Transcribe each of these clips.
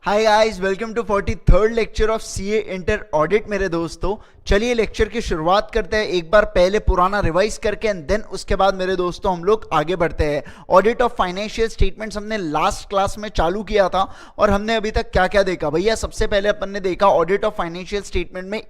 Hi guys, welcome to 43rd lecture of CA inter audit. मेरे दोस्तों, चलिए lecture की शुरुआत करते हैं। एक बार पहले पुराना रिवाइज करके एंड देन उसके बाद मेरे दोस्तों हम लोग आगे बढ़ते हैं। ऑडिट ऑफ फाइनेंशियल स्टेटमेंट्स हमने लास्ट क्लास में चालू किया था और हमने अभी तक क्या क्या देखा भैया। सबसे पहले अपन ने देखा ऑडिट ऑफ फाइनेंशियल स्टेटमेंट में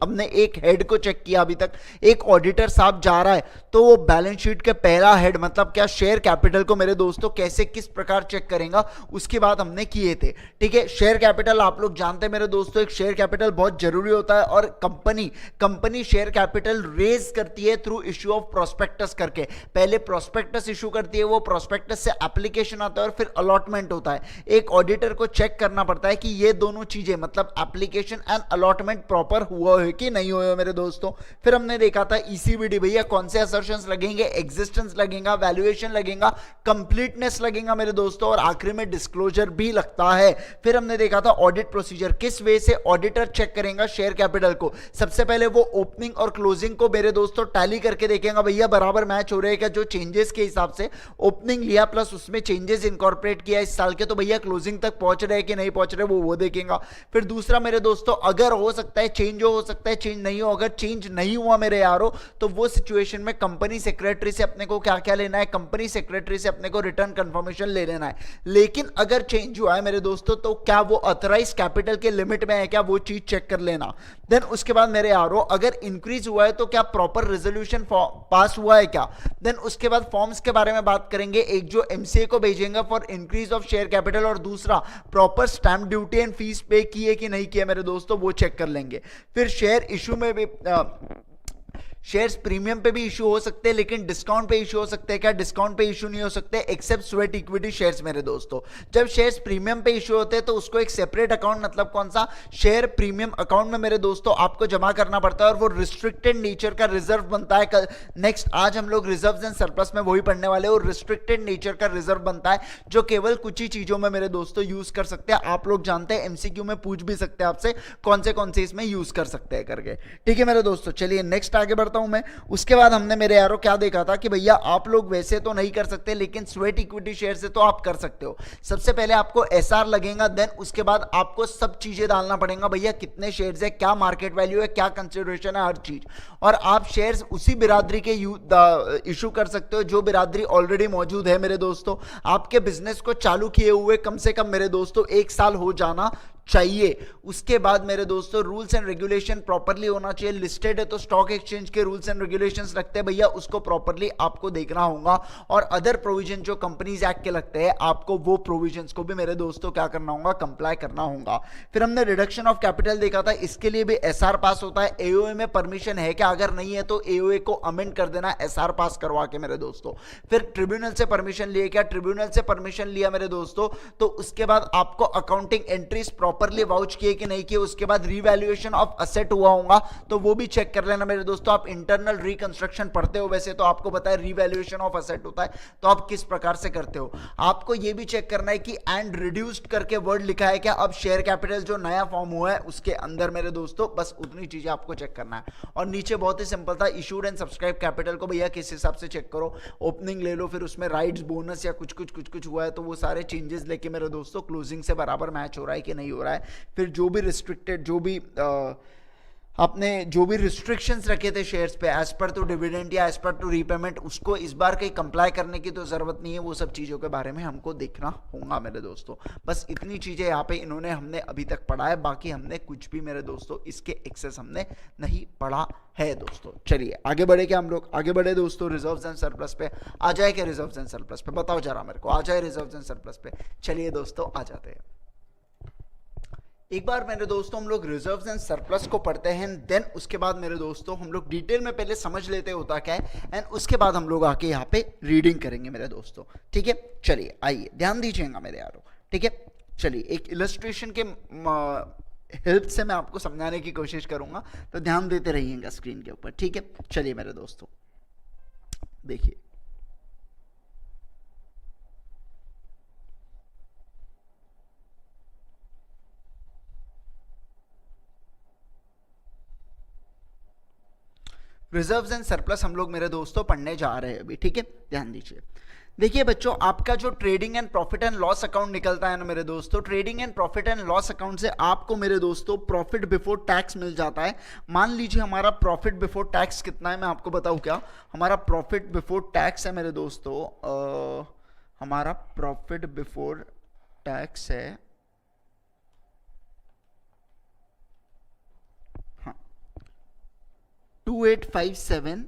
हमने एक हेड को चेक किया। अभी तक एक ऑडिटर साहब जा रहा है तो वो बैलेंस शीट के पहला हेड मतलब क्या शेयर कैपिटल को मेरे दोस्तों कैसे किस प्रकार चेक करेगा उसकी बात हमने किए थे। ठीक है, शेयर कैपिटल आप लोग जानते हैं मेरे दोस्तों, एक शेयर कैपिटल बहुत जरूरी होता है और कंपनी शेयर कैपिटल रेज करती है थ्रू इश्यू ऑफ प्रोस्पेक्टस करके। पहले प्रोस्पेक्टस इशू करती है, वो प्रोस्पेक्टस से एप्लीकेशन आता है और फिर अलॉटमेंट होता है। एक ऑडिटर को चेक करना पड़ता है कि ये दोनों चीजें मतलब एप्लीकेशन एंड अलॉटमेंट प्रॉपर हुआ है कि नहीं हुआ मेरे दोस्तों। फिर हमने देखा था ईसीबीडी भैया कौन से असर्शंस लगेंगे, एग्जिस्टेंस लगेगा, वैल्यूएशन लगेगा, कंप्लीटनेस लगेगा मेरे दोस्तों और आखिरी में डिस्क्लोजर भी लगता है। फिर हमने देखा था ऑडिट प्रोसीजर, किस वे से ऑडिटर चेक करेगा शेयर कैपिटल को। सबसे पहले वो ओपनिंग और क्लोजिंग को मेरे दोस्तों टैली करके देखेंगे भैया बराबर मैच हो रहे हैं क्या। जो चेंजेस के हिसाब से ओपनिंग लिया प्लस उसमें चेंजेस इनकॉर्पोरेट किया इस साल के, तो भैया क्लोजिंग तक पहुंच रहे हैं कि नहीं पहुंच रहे वो देखेगा। फिर दूसरा मेरे दोस्तों, अगर हो सकता है चेंज हो सकता है चेंज नहीं हो। अगर चेंज नहीं हुआ मेरे यारो तो वो सिचुएशन में कंपनी सेक्रेटरी से अपने को क्या क्या लेना है, कंपनी सेक्रेटरी से अपने को रिटर्न कंफर्मेशन ले लेना है। लेकिन अगर चेंज हुआ है मेरे दोस्तों तो क्या वो ऑथराइज कैपिटल के लिमिट में है क्या, वो चीज चेक कर लेना। देन उसके बाद मेरे यारो अगर इंक्रीज हुआ है तो क्या प्रॉपर रेजोल्यूशन पास हुआ है क्या। देन उसके बाद फॉर्म्स के बारे में बात करेंगे, एक जो एमसीए को भेजेंगे for increase of share capital और दूसरा proper stamp duty and fees पे किए कि नहीं किए मेरे दोस्तों, वो चेक कर लेंगे। फिर शेयर इशू में भी शेयर्स प्रीमियम पे भी इशू हो सकते हैं लेकिन डिस्काउंट पे इशू हो सकते हैं क्या, डिस्काउंट पे इशू नहीं हो सकते एक्सेप्ट स्वेट इक्विटी शेयर्स मेरे दोस्तों। जब शेयर्स प्रीमियम पे इशू होते हैं तो उसको एक सेपरेट अकाउंट मतलब कौन सा, शेयर प्रीमियम अकाउंट में मेरे दोस्तों आपको जमा करना पड़ता है और वो रिस्ट्रिक्टेड नेचर का रिजर्व बनता है। नेक्स्ट आज हम लोग रिजर्व्स एंड सरप्लस में वही पढ़ने वाले और रिस्ट्रिक्टेड नेचर का रिजर्व बनता है जो केवल कुछ ही चीजों में मेरे दोस्तों यूज कर सकते हैं। आप लोग जानते हैं एमसीक्यू में पूछ भी सकते हैं आपसे कौन से इसमें यूज कर सकते हैं करके। ठीक है मेरे दोस्तों, चलिए नेक्स्ट आगे बढ़ता हूं मैं। उसके बाद हमने मेरे यारों क्या देखा था कि भैया आप लोग वैसे तो नहीं कर सकते लेकिन स्वेट इक्विटी शेयर से तो आप कर सकते हो। सबसे पहले आपको एसआर लगेगा, देन उसके बाद आपको सब चीजें डालना पड़ेगा भैया कितने शेयर्स है, क्या मार्केट वैल्यू है, क्या कंसिडरेशन है, हर चीज। और आप शेयर्स उसी बिरादरी के इशू कर सकते हो जो बिरादरी ऑलरेडी मौजूद है मेरे दोस्तों। आपके बिजनेस को चालू किए हुए कम से कम मेरे दोस्तों 1 साल हो जाना चाहिए। उसके बाद मेरे दोस्तों रूल्स एंड रेगुलेशन प्रॉपर्ली होना चाहिए। लिस्टेड है तो स्टॉक एक्सचेंज के रूल्स एंड रेगुलेशंस लगते हैं भैया, उसको प्रॉपर्ली आपको देखना होगा। और अदर प्रोविजन जो कंपनीज एक्ट के लगते हैं आपको वो प्रोविजंस को भी मेरे दोस्तों क्या करना होगा, कंप्लाई करना होगा। फिर हमने रिडक्शन ऑफ कैपिटल देखा था, इसके लिए भी एसआर पास होता है। एओए में परमिशन है क्या, अगर नहीं है तो एओए को अमेंड कर देना एसआर पास करवा के मेरे दोस्तों। फिर ट्रिब्यूनल से परमिशन लिए क्या, ट्रिब्यूनल से परमिशन लिया मेरे दोस्तों तो उसके बाद आपको अकाउंटिंग एंट्रीज प्रॉपर्ली वाउच किए कि नहीं किए। उसके बाद रीवैल्यूएशन ऑफ असेट हुआ होगा तो वो भी चेक कर लेना मेरे दोस्तों। आप इंटरनल रिकंस्ट्रक्शन पढ़ते हो वैसे तो आपको पता है रीवैल्यूएशन ऑफ असेट होता है तो आप किस प्रकार से करते हो। आपको ये भी चेक करना है कि एंड रिड्यूस्ड करके वर्ड लिखा है क्या, अब शेयर कैपिटल जो नया फॉर्म हुआ है उसके अंदर मेरे दोस्तों, बस उतनी चीजें आपको चेक करना है। और नीचे बहुत ही सिंपल था, इशूड एंड सब्सक्राइब कैपिटल को भैया किस हिसाब से चेक करो, ओपनिंग ले लो फिर उसमें राइट्स बोनस या कुछ हुआ है तो वो सारे चेंजेस लेके मेरे दोस्तों क्लोजिंग से बराबर मैच हो रहा है कि नहीं हो रहा है। फिर जो भी रिस्ट्रिक्टेड आपने जो भी रिस्ट्रिक्शंस रखे थे शेयर्स पे एज पर टू डिविडेंड या एज पर टू रीपेमेंट, उसको इस बार कहीं कंप्लाई करने की तो जरूरत नहीं है। वो सब चीज़ों के बारे में हमको देखना होगा मेरे दोस्तों। बस इतनी चीज़ें यहाँ पे इन्होंने हमने अभी तक पढ़ा है, बाकी हमने कुछ भी मेरे दोस्तों इसके एक्सेस हमने नहीं पढ़ा है दोस्तों। चलिए आगे बढ़े क्या हम लोग, आगे बढ़े दोस्तों रिजर्व्स एंड सरप्लस पे। आ जाए क्या रिजर्व्स एंड सरप्लस पे, बताओ जरा मेरे को, आ जाए रिजर्व्स एंड सरप्लस पे। चलिए दोस्तों आ जाते हैं। एक बार मेरे दोस्तों हम लोग रिजर्व्स एंड सरप्लस को पढ़ते हैं, देन उसके बाद मेरे दोस्तों हम लोग डिटेल में पहले समझ लेते होता क्या है एंड उसके बाद हम लोग आके यहाँ पे रीडिंग करेंगे मेरे दोस्तों। ठीक है, चलिए आइए ध्यान दीजिएगा मेरे यारों। ठीक है, चलिए एक इलस्ट्रेशन के हेल्प से मैं आपको समझाने की कोशिश करूंगा तो ध्यान देते रहिएगा स्क्रीन के ऊपर। ठीक है, चलिए मेरे दोस्तों देखिए रिजर्व्स एंड सरप्लस हम लोग मेरे दोस्तों पढ़ने जा रहे हैं अभी। ठीक है, ध्यान दीजिए। देखिए बच्चों, आपका जो trading and profit and loss account निकलता है ना मेरे दोस्तों, trading and profit and loss account से आपको मेरे दोस्तों प्रॉफिट बिफोर टैक्स मिल जाता है। मान लीजिए हमारा प्रॉफिट बिफोर टैक्स कितना है, मैं आपको बताऊं क्या। हमारा प्रॉफिट बिफोर टैक्स है मेरे दोस्तों, हमारा प्रॉफिट बिफोर टैक्स है, हाँ, 2857,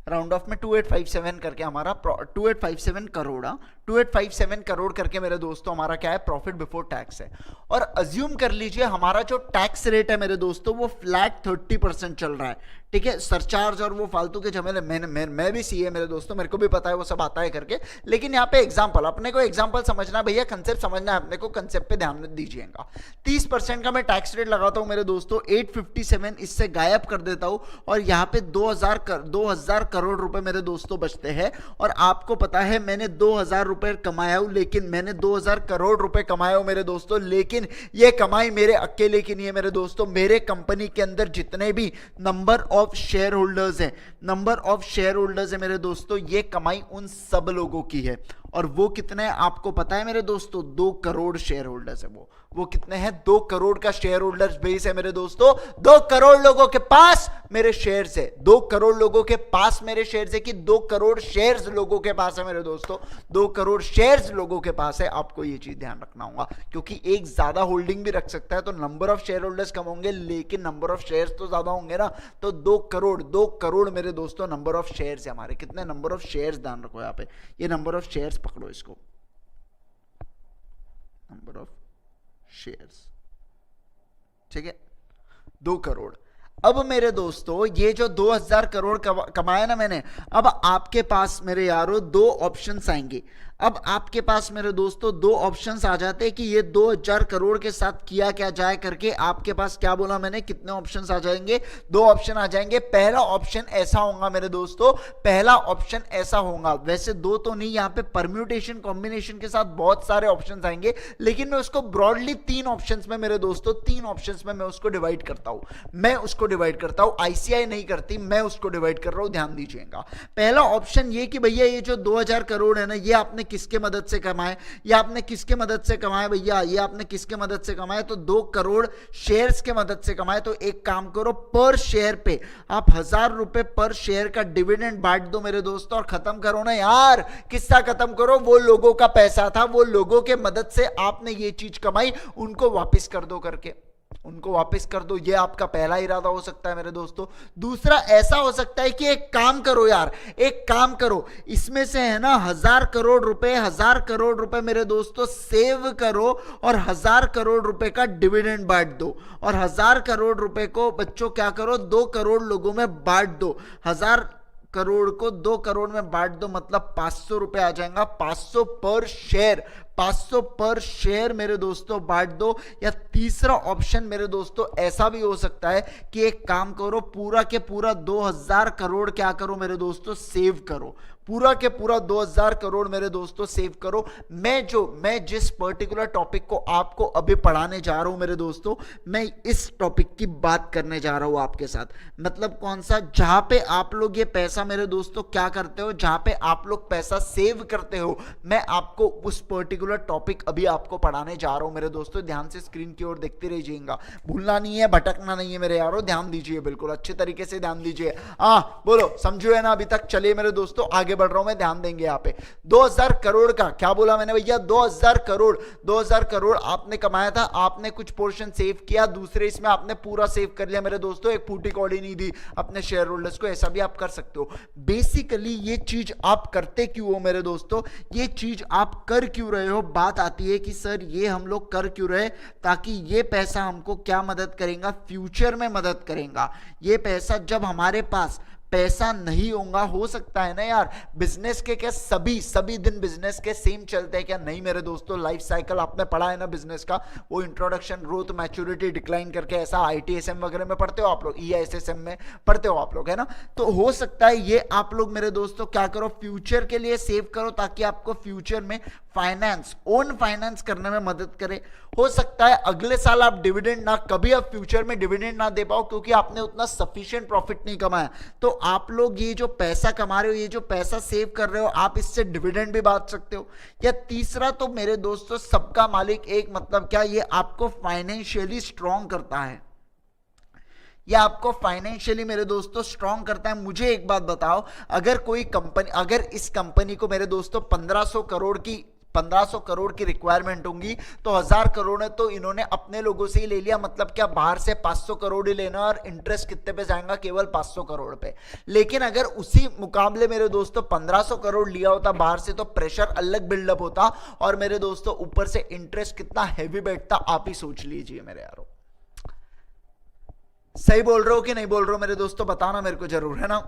राउंड ऑफ में 2857 करके हमारा 2857 करोड़, 2857 करोड़ करके मेरे दोस्तों हमारा क्या है, प्रॉफिट बिफोर टैक्स है। और अज्यूम कर लीजिए हमारा जो टैक्स रेट है मेरे दोस्तों वो फ्लैट 30% चल रहा है, ठीक है। सरचार्ज और वो फालतू के झमेले, मैं भी सीए मेरे दोस्तों, मेरे को भी पता है वो सब आता है करके, लेकिन यहाँ पे एग्जांपल, अपने को एग्जांपल समझना भैया, कंसेप्ट समझना है अपने को, कंसेप्ट पे ध्यान दीजिएगा। 30% का मैं टैक्स रेट लगाता हूँ मेरे दोस्तों, 857 इससे गायब कर देता हूँ और यहाँ पे 2000 करोड़ रुपए मेरे दोस्तों बचते हैं। और आपको पता है मैंने 2000 रुपए कमाया हूं, लेकिन मैंने 2000 करोड़ रुपए कमाए हो मेरे दोस्तों, लेकिन ये कमाई मेरे अकेले की नहीं है मेरे दोस्तों। मेरे कंपनी के अंदर जितने भी नंबर ऑफ शेयर होल्डर्स हैं, नंबर ऑफ शेयर होल्डर्स है मेरे दोस्तों, ये कमाई उन सब लोगों की है। और वो कितने हैं आपको पता है मेरे दोस्तों, 2 करोड़ शेयर होल्डर्स है। वो कितने हैं, 2 करोड़ का शेयर होल्डर्स बेस है मेरे दोस्तों। 2 करोड़ लोगों के पास मेरे शेयर्स है, 2 करोड़ लोगों के पास मेरे शेयर्स है, कि 2 करोड़ शेयर्स लोगों के पास है मेरे दोस्तों, 2 करोड़ शेयर्स लोगों के पास है। आपको ये चीज ध्यान रखना होगा, क्योंकि एक ज्यादा होल्डिंग भी रख सकता है तो नंबर ऑफ शेयर होल्डर्स कम होंगे, लेकिन नंबर ऑफ शेयर्स तो ज्यादा होंगे ना। तो 2 करोड़ मेरे दोस्तों नंबर ऑफ शेयर्स है हमारे। कितने नंबर ऑफ शेयर्स, ध्यान रखो यहाँ पे, ये नंबर ऑफ शेयर्स पकड़ो इसको, नंबर ऑफ शेयर्स, ठीक है, 2 करोड़। अब मेरे दोस्तों ये जो 2000 करोड़ कमाया ना मैंने, अब आपके पास मेरे यारों 2 ऑप्शंस आएंगे। अब आपके पास मेरे दोस्तों 2 ऑप्शंस आ जाते हैं कि ये 2000 करोड़ के साथ किया क्या जाए करके। आपके पास क्या बोला मैंने, कितने ऑप्शंस आ जाएंगे, 2 ऑप्शन आ जाएंगे। पहला ऑप्शन ऐसा होगा मेरे दोस्तों, पहला ऑप्शन ऐसा होगा, वैसे 2 तो नहीं, यहाँ पे परम्यूटेशन कॉम्बिनेशन के साथ बहुत सारे ऑप्शंस आएंगे, लेकिन मैं उसको ब्रॉडली 3 ऑप्शंस में मेरे दोस्तों, 3 ऑप्शंस में मैं उसको डिवाइड करता हूं, आईसीआई नहीं करती, मैं उसको डिवाइड कर रहा हूं, ध्यान दीजिएगा। पहला ऑप्शन ये कि भैया ये जो 2000 करोड़ है ना, ये आपने किसके मदद से कमाए, ये आपने किसके मदद से कमाए भैया, ये आपने किसके मदद से कमाए, तो 2 करोड़ शेयर्स के मदद से कमाए। तो एक काम करो, पर शेयर पे आप 1000 रुपए पर शेयर का डिविडेंड बांट दो मेरे दोस्तों, और खत्म करो ना यार, किस्सा खत्म करो। वो लोगों का पैसा था, वो लोगों के मदद से आपने ये चीज कमाई, उनको वापस कर दो करके, उनको वापस कर दो। ये आपका पहला इरादा हो सकता है मेरे दोस्तों। दूसरा ऐसा हो सकता है कि एक काम करो यार, एक काम करो, इसमें से है ना 1000 करोड़ रुपए मेरे दोस्तों सेव करो, और 1000 करोड़ रुपए का डिविडेंड बांट दो, और 1000 करोड़ रुपए को बच्चों क्या करो, 2 करोड़ लोगों में बांट दो। 1000 करोड़ को 2 करोड़ में बांट दो, मतलब 500 रुपए आ जाएगा, 500 पर शेयर, 500 पर शेयर मेरे दोस्तों बांट दो। या तीसरा ऑप्शन मेरे दोस्तों ऐसा भी हो सकता है कि एक काम करो, पूरा के पूरा 2000 करोड़ क्या करो मेरे दोस्तों, सेव करो, पूरा के पूरा 2000 करोड़ मेरे दोस्तों सेव करो। मैं जिस पर्टिकुलर टॉपिक को आपको अभी पढ़ाने जा रहा हूं मेरे दोस्तों, मैं इस टॉपिक की बात करने जा रहा हूं आपके साथ। मतलब कौन सा, जहां पे आप लोग ये पैसा मेरे दोस्तों क्या करते हो, जहां पे आप लोग पैसा सेव करते हो, मैं आपको उस पर्टिकुलर टॉपिक अभी आपको पढ़ाने जा रहा हूं मेरे दोस्तों। ध्यान से स्क्रीन की ओर देखते रहिएगा, भूलना नहीं है, भटकना नहीं है मेरे यारों, ध्यान दीजिए, बिल्कुल अच्छे तरीके से ध्यान दीजिए। बोलो, समझो है ना अभी तक? चलिए मेरे दोस्तों आगे बढ़ रहा हूं मैं, ध्यान देंगे यहाँ पे। 2000 करोड़ का क्या बोला मैंने भैया, 2000 करोड़ आपने कमाया था, आपने कुछ पोर्शन सेव किया, दूसरे इसमें आपने पूरा सेव कर लिया मेरे दोस्तों, एक फूटी कौड़ी नहीं दी अपने शेयर होल्डर्स को। ऐसा भी आप कर सकते हो। बेसिकली ये चीज आप करते क्यों हो मेरे दोस्तों, ये चीज आप कर क्यों रहे हो? बात आती है कि सर ये हम लोग कर क्यों रहे, ताकि ये पैसा हमको क्या मदद करेगा, फ्यूचर में मदद करेगा। ये पैसा जब हमारे पास पैसा नहीं होगा, हो सकता है ना यार, बिजनेस के क्या सभी दिन बिजनेस के सेम चलते हैं क्या? नहीं मेरे दोस्तों, लाइफ साइकिल आपने पढ़ा है ना बिजनेस का, वो इंट्रोडक्शन, ग्रोथ, मैच्योरिटी, डिक्लाइन करके, ऐसा आईटीएसएम वगैरह में पढ़ते हो आप लोग, ईआईएसएम में पढ़ते हो आप लोग, है ना? तो हो सकता है ये आप लोग मेरे दोस्तों क्या करो, फ्यूचर के लिए सेव करो, ताकि आपको फ्यूचर में फाइनेंस, ओन फाइनेंस करने में मदद करे। हो सकता है अगले साल आप डिविडेंड ना, कभी आप फ्यूचर में डिविडेंड ना दे पाओ क्योंकि आपने उतना सफिशिएंट प्रॉफिट नहीं कमाया, तो आप लोग ये जो पैसा कमा रहे हो, ये जो पैसा सेव कर रहे हो, आप इससे डिविडेंड भी बांट सकते हो। या तीसरा तो मेरे दोस्तों, सबका मालिक एक मतलब क्या, ये आपको फाइनेंशियली स्ट्रांग करता है, या आपको फाइनेंशियली मेरे दोस्तों स्ट्रांग करता है। मुझे एक बात बताओ, अगर कोई कंपनी, अगर इस कंपनी को मेरे दोस्तों 1500 करोड़ की रिक्वायरमेंट होंगी, तो 1000 करोड़ है तो इन्होंने अपने लोगों से ही ले लिया, मतलब क्या बाहर से 500 करोड़ ही लेना, और इंटरेस्ट कितने पे जाएगा, केवल 500 करोड़ पे। लेकिन अगर उसी मुकाबले मेरे दोस्तों 1500 करोड़ लिया होता बाहर से, तो प्रेशर अलग बिल्डअप होता, और मेरे दोस्तों ऊपर से इंटरेस्ट कितना हैवी बैठता, आप ही सोच लीजिए मेरे यारों। सही बोल रहे हो कि नहीं बोल रहे हो मेरे दोस्तों, बताना मेरे को जरूर, है ना।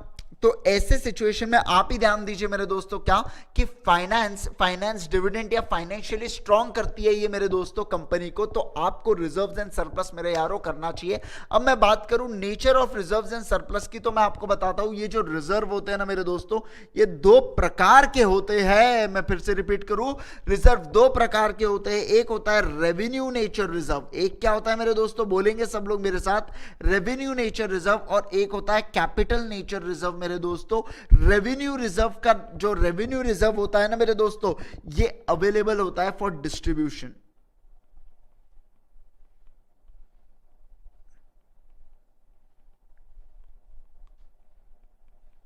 तो ऐसे सिचुएशन में आप ही ध्यान दीजिए मेरे दोस्तों, क्या कि फाइनेंस डिविडेंड या फाइनेंशियली स्ट्रांग करती है ये मेरे दोस्तों कंपनी को, तो आपको रिजर्व्स एंड सरप्लस मेरे यारों करना चाहिए। अब मैं बात करूं nature of reserves and surplus की, तो मैं आपको बताता हूं, ये जो रिजर्व होते हैं ना मेरे दोस्तों, ये 2 प्रकार के होते हैं। मैं फिर से रिपीट करूं, रिजर्व 2 प्रकार के होते हैं। एक होता है रेवेन्यू नेचर रिजर्व, एक क्या होता है मेरे दोस्तों, बोलेंगे सब लोग मेरे साथ, रेवेन्यू नेचर रिजर्व, और एक होता है कैपिटल नेचर रिजर्व मेरे दोस्तों। रेवेन्यू रिजर्व का जो रेवेन्यू रिजर्व होता है ना मेरे दोस्तों, ये अवेलेबल होता है for distribution,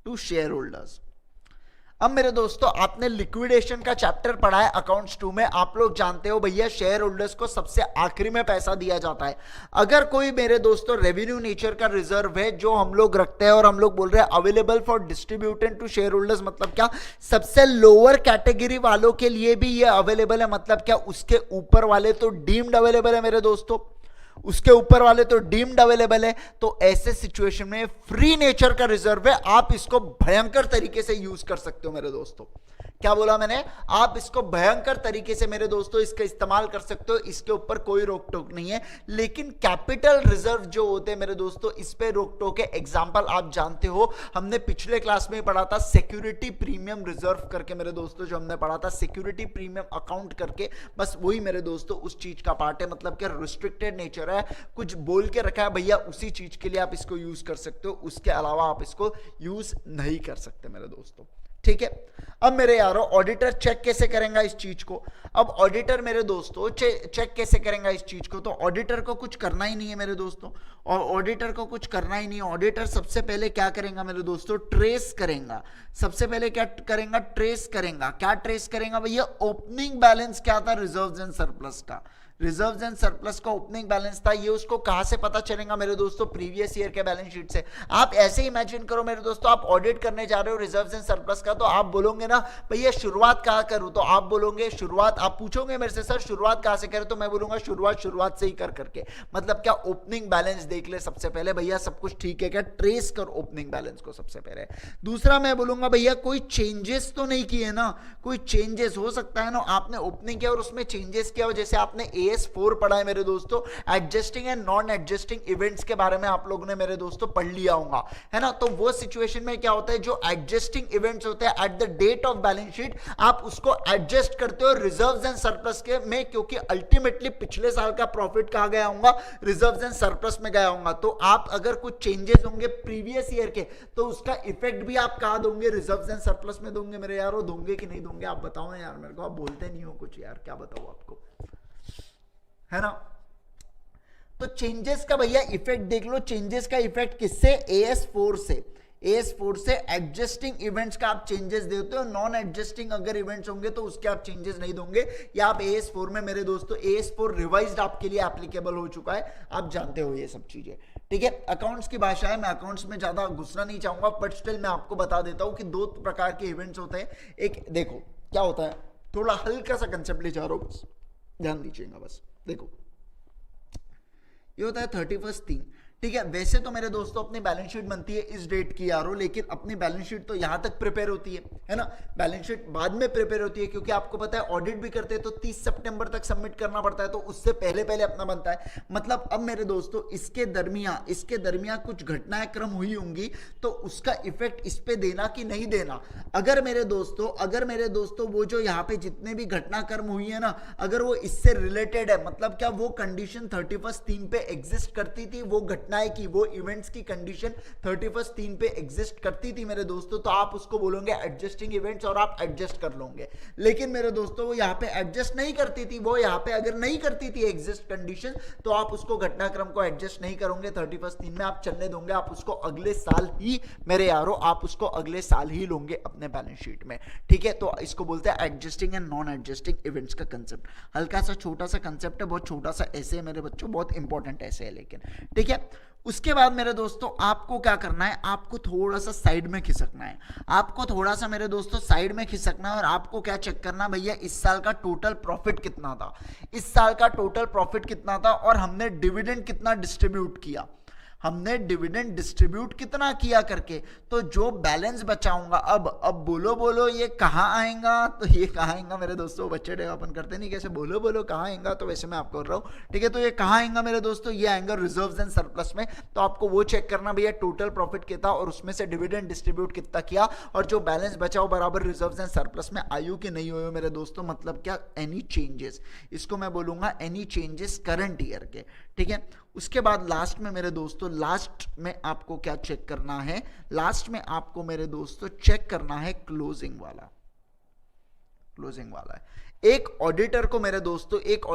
to shareholders. अब मेरे दोस्तों, आपने लिक्विडेशन का चैप्टर पढ़ा है अकाउंट्स 2 में, आप लोग जानते हो भैया शेयर होल्डर्स को सबसे आखिरी में पैसा दिया जाता है। अगर कोई मेरे दोस्तों रेवेन्यू नेचर का रिजर्व है जो हम लोग रखते हैं, और हम लोग बोल रहे हैं available for distributed to shareholders, मतलब क्या, सबसे लोअर कैटेगरी वालों के लिए भी ये अवेलेबल है, मतलब क्या, उसके ऊपर वाले तो डीम्ड अवेलेबल है मेरे दोस्तों, उसके ऊपर वाले तो डीम्ड अवेलेबल है। तो ऐसे सिचुएशन में फ्री नेचर का रिजर्व है, आप इसको भयंकर तरीके से यूज कर सकते हो मेरे दोस्तों। क्या बोला मैंने, आप इसको भयंकर तरीके से मेरे दोस्तों इसका इस्तेमाल कर सकते हो, इसके ऊपर कोई रोक टोक नहीं है। लेकिन कैपिटल रिजर्व जो होते हैं मेरे दोस्तों, इस पे रोक टोक है। एग्जांपल आप जानते हो, हमने पिछले क्लास में पढ़ा था सिक्योरिटी प्रीमियम रिजर्व करके मेरे दोस्तों, जो हमने पढ़ा था सिक्योरिटी प्रीमियम अकाउंट करके, बस वही मेरे दोस्तों उस चीज का पार्ट है। मतलब क्या, रिस्ट्रिक्टेड नेचर है, कुछ बोल के रखा है भैया, उसी चीज के लिए आप इसको यूज कर सकते हो, उसके अलावा आप इसको यूज नहीं कर सकते मेरे दोस्तों, ठीक है। अब मेरे यारों, ऑडिटर चेक कैसे करेंगे इस चीज को। अब ऑडिटर मेरे दोस्तों चेक कैसे करेंगे इस चीज को, तो ऑडिटर को कुछ करना ही नहीं है मेरे दोस्तों, और ऑडिटर को कुछ करना ही नहीं है। ऑडिटर सबसे पहले क्या करेगा मेरे दोस्तों, ट्रेस करेगा। सबसे पहले क्या करेगा, ट्रेस करेगा। क्या ट्रेस करेगा भैया, ओपनिंग बैलेंस क्या था रिजर्व्स एंड सरप्लस का, रिजर्व्स एंड सरप्लस का ओपनिंग बैलेंस था, ये उसको कहां से पता चलेगा मेरे दोस्तों, प्रीवियस ईयर के बैलेंस शीट से। आप ऐसे इमेजिन करो मेरे दोस्तों, आप ऑडिट करने जा रहे हो रिजर्व्स एंड सरप्लस का, तो आप बोलोगे ना भैया शुरुआत कहां करूं, तो आप बोलोगे शुरुआत, आप पूछोगे मेरे से सर शुरुआत कहां से करें, तो मैं बोलूंगा शुरुआत से ही कर करके। मतलब क्या, ओपनिंग बैलेंस देख ले सबसे पहले भैया, सब कुछ ठीक है क्या, ट्रेस कर ओपनिंग बैलेंस को सबसे पहले। दूसरा मैं बोलूंगा भैया कोई चेंजेस तो नहीं किए ना, कोई चेंजेस हो सकता है ना, आपने ओपनिंग किया और उसमें चेंजेस किया हो, जैसे आपने AS4 पढ़ा है मेरे दोस्तों, adjusting and non adjusting events के बारे में आप लोगों ने मेरे दोस्तों पढ़ लिया होगा, है ना। तो वो सिचुएशन में क्या होता है, जो एडजस्टिंग इवेंट्स होते हैं at the date of balance sheet, आप उसको एडजस्ट करते हो रिजर्व्स एंड सरप्लस के में, क्योंकि अल्टीमेटली पिछले साल का प्रॉफिट कहां गया होगा, रिजर्व्स एंड सरप्लस में गया होगा। तो आप अगर कुछ चेंजेस होंगे प्रीवियस ईयर के, तो उसका इफेक्ट भी आप कहां दोगे, रिजर्व्स एंड सरप्लस में दोगे मेरे यारों। दोगे कि नहीं दोगे आप बताओ ना यार मेरे को, आप बोलते नहीं हो कुछ यार, क्या बताओ आपको, है ना। तो चेंजेस का भैया इफेक्ट देख लो, चेंजेस का इफेक्ट किससे, AS4 से, AS4 से एडजस्टिंग इवेंट्स का आप चेंजेस देते हो, नॉन एडजस्टिंग अगर इवेंट्स होंगे तो उसके आप चेंजेस नहीं दोगे, या आप AS4 में मेरे दोस्तों, AS4 रिवाइज्ड आपके लिए एप्लीकेबल हो चुका है, आप जानते हो ये सब चीजें, ठीक है। अकाउंट्स की भाषा है, मैं अकाउंट्स में ज्यादा घुसना नहीं चाहूंगा, बट स्टिल मैं आपको बता देता हूं कि 2 प्रकार के इवेंट्स होते हैं। एक देखो क्या होता है, थोड़ा हल्का सा कंसेप्ट ले जा रहा हूं, बस ध्यान दीजिएगा, बस देखो ये होता है 31/3, ठीक है। वैसे तो मेरे दोस्तों अपनी बैलेंस शीट बनती है इस डेट की यारो, लेकिन अपनी बैलेंस शीट तो यहां तक प्रिपेयर होती है ना। बैलेंस शीट बाद में प्रिपेयर होती है, क्योंकि आपको पता है ऑडिट भी करते हैं तो 30 सितंबर तक सबमिट करना पड़ता है, तो उससे पहले पहले अपना बनता है। मतलब अब मेरे दोस्तों इसके दरमियान कुछ घटनाएं क्रम हुई होंगी, तो उसका इफेक्ट इस पे देना कि नहीं देना। अगर मेरे दोस्तों वो जो यहाँ पे जितने भी घटनाक्रम हुई है ना, अगर वो इससे रिलेटेड है, मतलब क्या वो कंडीशन 31/3 पे एग्जिस्ट करती थी, वो घटनाएं की, वो इवेंट्स की कंडीशन 31/3 पे एग्जिस्ट करती थी मेरे दोस्तों, तो आप उसको बोलोगे एडजस्टिंग इवेंट्स और आप एडजस्ट कर लोगे। लेकिन मेरे दोस्तों वो यहाँ पे एडजस्ट नहीं करती थी, वो यहाँ पे अगर नहीं करती थी एग्जिस्ट कंडीशन, तो आप उसको घटनाक्रम को एडजस्ट नहीं करोगे 31/3 में, आप चलने दोगे, आप उसको अगले साल ही मेरे यारो, आप उसको अगले साल ही लोगे अपने बैलेंस शीट में। ठीक है, तो इसको बोलते हैं adjusting and non adjusting events का कंसेप्ट। हल्का सा छोटा सा कंसेप्ट है, बहुत छोटा सा ऐसे है मेरे बच्चों, बहुत इंपॉर्टेंट ऐसे है लेकिन। ठीक है, उसके बाद मेरे दोस्तों आपको क्या करना है, आपको थोड़ा सा साइड में खिसकना है, आपको थोड़ा सा मेरे दोस्तों साइड में खिसकना है, और आपको क्या चेक करना भैया, इस साल का टोटल प्रॉफिट कितना था, इस साल का टोटल प्रॉफिट कितना था, और हमने डिविडेंड कितना डिस्ट्रीब्यूट किया, हमने डिविडेंड डिस्ट्रीब्यूट कितना किया करके। तो जो बैलेंस बचाऊंगा, अब बोलो ये कहाँ आएगा, तो ये कहाँ आएगा मेरे दोस्तों, बच्चे अपन करते नहीं कैसे, बोलो कहाँ आएगा, तो वैसे मैं आपको कर रहा हूँ। ठीक है, तो ये कहाँ आएगा मेरे दोस्तों, ये आएगा रिजर्व्स एंड सरप्लस में। तो आपको वो चेक करना भैया टोटल प्रॉफिट कितना और उसमें से डिविडेंड डिस्ट्रीब्यूट कितना किया, और जो बैलेंस बचा वो बराबर रिजर्व्स एंड सरप्लस में आयु कि नहीं हुए मेरे दोस्तों, मतलब क्या एनी चेंजेस, इसको मैं बोलूंगा एनी चेंजेस करंट ईयर के। ठीक है, उसके बाद लास्ट में मेरे दोस्तों, लास्ट में आपको क्या चेक करना है, लास्ट में आपको मेरे दोस्तों चेक करना है क्लोजिंग वाला है। एक ऑडिटर को मेरे दोस्तों, एक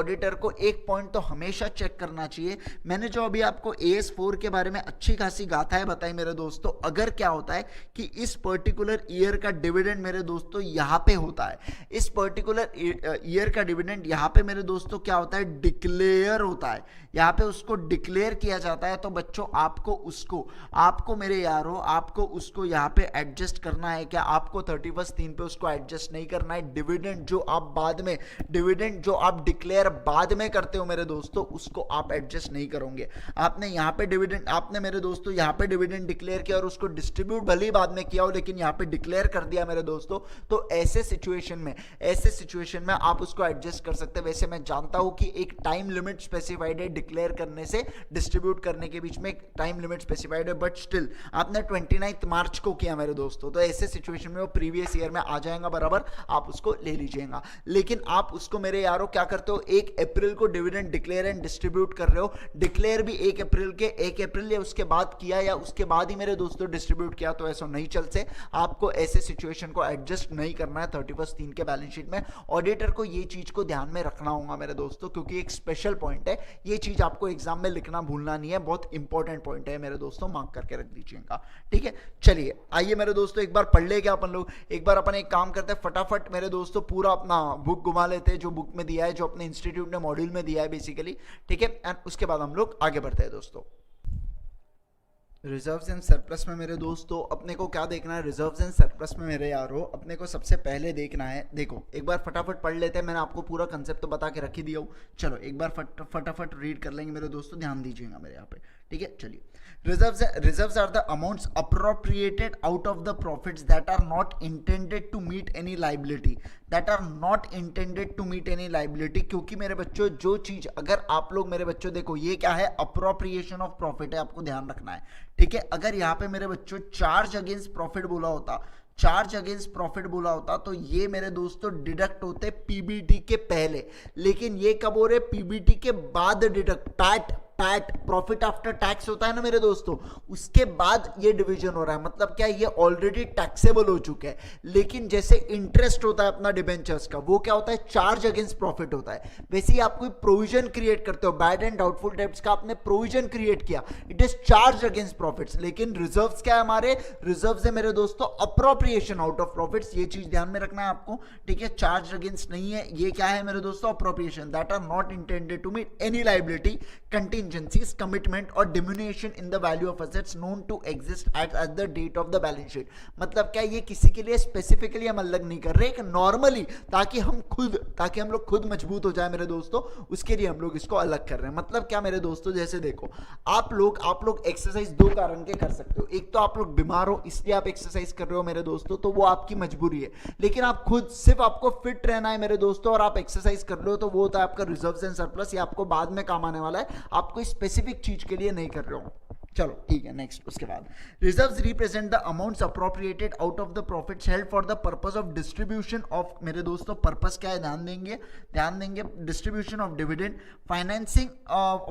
पॉइंट तो हमेशा चेक करना चाहिए। मैंने जो अभी आपको AS4 के बारे में अच्छी खासी गाथाएं बताई मेरे दोस्तों, अगर क्या होता है कि इस पर्टिकुलर ईयर का डिविडेंड मेरे दोस्तों यहाँ पे होता है, इस पर्टिकुलर ईयर का डिविडेंड यहाँ पे मेरे दोस्तों क्या होता है, डिक्लेयर होता है, यहाँ पे उसको डिक्लेयर किया जाता है। तो बच्चों आपको मेरे यारों, आपको उसको यहाँ पे एडजस्ट करना है क्या, आपको 31/3 पे उसको एडजस्ट नहीं करना है। डिविडेंड जो आप डिक्लेयर बाद में करते हो मेरे दोस्तों, उसको आप एडजस्ट नहीं करोगे। आपने यहाँ पे डिविडेंड डिक्लेयर किया और उसको डिस्ट्रीब्यूट भले ही बाद में किया हो, लेकिन यहाँ पे डिक्लेयर कर दिया मेरे दोस्तों, तो ऐसे सिचुएशन में आप उसको एडजस्ट कर सकते हैं। वैसे मैं जानता हूं कि एक टाइम लिमिट स्पेसिफाइड है, डिक्लेयर करने से डिस्ट्रीब्यूट करने के बीच में एक टाइम लिमिट स्पेसिफाइड है, बट स्टिल आपने 29 मार्च को किया मेरे दोस्तों, तो ऐसे सिचुएशन में वो प्रीवियस ईयर में आ जाएगा बराबर, आप उसको ले लीजिएगा। लेकिन आप उसको मेरे यारों क्या करते हो, 1 अप्रैल को डिविडेंड डिक्लेयर एंड डिस्ट्रीब्यूट कर रहे हो, डिक्लेयर भी 1 अप्रैल या उसके बाद किया, या उसके बाद ही मेरे दोस्तों डिस्ट्रीब्यूट किया, तो ऐसा नहीं चल से। आपको ऐसे सिचुएशन को एडजस्ट नहीं करना है 31/3 के बैलेंस शीट में। ऑडिटर को ये चीज को ध्यान में रखना होगा मेरे दोस्तों, क्योंकि एक स्पेशल पॉइंट है, ये चीज आपको एग्जाम में लिखना भूलना नहीं है, बहुत इंपॉर्टेंट पॉइंट है मेरे दोस्तों, मार्क करके रख दीजिएगा। ठीक है, चलिए आइए मेरे दोस्तों एक बार पढ़ ले क्या अपन लोग, एक बार अपन एक काम करते हैं, फटाफट मेरे दोस्तों पूरा अपना बुक घुमा लेते हैं, जो बुक में दिया है, जो अपने इंस्टीट्यूट ने मॉड्यूल में दिया है बेसिकली। ठीक है, एंड उसके बाद हम लोग आगे बढ़ते हैं दोस्तों। रिजर्व्स एंड सरप्लस में मेरे दोस्तों अपने को क्या देखना है, रिजर्व्स एंड सरप्लस में मेरे यारों अपने को सबसे पहले देखना है, देखो एक बार फटाफट पढ़ लेते हैं, मैंने आपको पूरा कंसेप्ट तो बता के रख ही दिया हूँ, चलो एक बार फटाफट रीड कर लेंगे मेरे दोस्तों, ध्यान दीजिएगा मेरे यहाँ पे। ठीक है, चलिए, reserves are the amounts appropriated out of the profits that are not intended to meet any liability, क्योंकि मेरे बच्चों जो चीज, अगर आप लोग मेरे बच्चों देखो, ये क्या है, अप्रोप्रिएशन ऑफ प्रॉफिट है, आपको ध्यान रखना है। ठीक है, अगर यहाँ पे मेरे बच्चों चार्ज अगेंस्ट प्रॉफिट बोला होता तो ये मेरे दोस्तों डिडक्ट होते पीबीटी के पहले, लेकिन ये कब हो रहे, पीबीटी के बाद deduct, PAT profit after tax होता है ना मेरे दोस्तों, उसके बाद ये डिवीजन हो रहा है। मतलब क्या, ये ऑलरेडी टैक्सेबल हो चुके हैं, लेकिन जैसे इंटरेस्ट होता है अपना डिबेंचर्स का, वो क्या होता है, चार्ज अगेंस्ट प्रॉफिट होता है। वैसे ही आप कोई प्रोविजन क्रिएट करते हो, बैड एंड डाउटफुल डेब्ट्स का आपने प्रोविजन क्रिएट किया, it is charge against profits. लेकिन रिजर्व्स क्या है, हमारे रिजर्व्स है मेरे दोस्तों अप्रोप्रिएशन आउट ऑफ प्रॉफिट्स, ये चीज ध्यान में रखना है आपको। ठीक है, चार्ज अगेंस्ट नहीं है, ये क्या है मेरे दोस्तों, appropriation, that are not intended to meet any liability contingency contingencies, commitment or diminution in the value of assets known to exist at the date of the balance sheet. मतलब क्या ये किसी के लिए स्पेसिफिकली हम अलग नहीं कर रहे, एक नॉर्मली ताकि हम लोग खुद मजबूत हो जाए मेरे दोस्तों, उसके लिए हम लोग इसको अलग कर रहे हैं. मतलब क्या मेरे दोस्तों, जैसे देखो आप लोग एक्सरसाइज दो कारण के कर सकते हो. एक तो आप लोग बीमार हो इसलिए आप एक्सरसाइज कर रहे हो मेरे दोस्तों, तो वो आपकी मजबूरी है. लेकिन आप खुद सिर्फ आपको फिट रहना है मेरे दोस्तों और आप एक्सरसाइज कर रहे हो, तो वो होता है आपका रिजर्व्स एंड सरप्लस. ये आपको बाद में काम आने वाला है, आप कोई स्पेसिफिक चीज के लिए नहीं कर रहे हो. चलो ठीक है, नेक्स्ट. उसके बाद reserves represent the amounts appropriated out of the profits held for the purpose of distribution of, मेरे दोस्तों पर्पस क्या है ध्यान देंगे, distribution of dividend, financing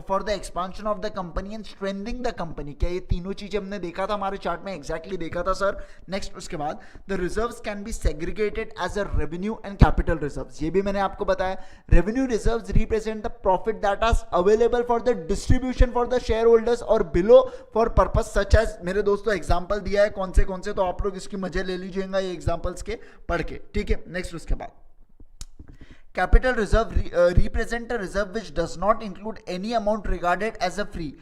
for the expansion of the company and strengthening the company. क्या ये तीनों चीजें हमने देखा था हमारे चार्ट में, एग्जैक्टली देखा था सर. नेक्स्ट उसके बाद the reserves can be segregated as a revenue and capital reserves. ये भी मैंने आपको बताया. Revenue reserves represent the profit that are available for the distribution for the shareholders और below for purpose such as, मेरे दोस्तों example दिया है कौन से, तो आप लोग इसकी मजे ले लीजिएगा ये एग्जांपल्स के पढ़ के. ठीक है, नेक्स्ट उसके बाद capital reserve represent a reserve which does not include any amount regarded as a free.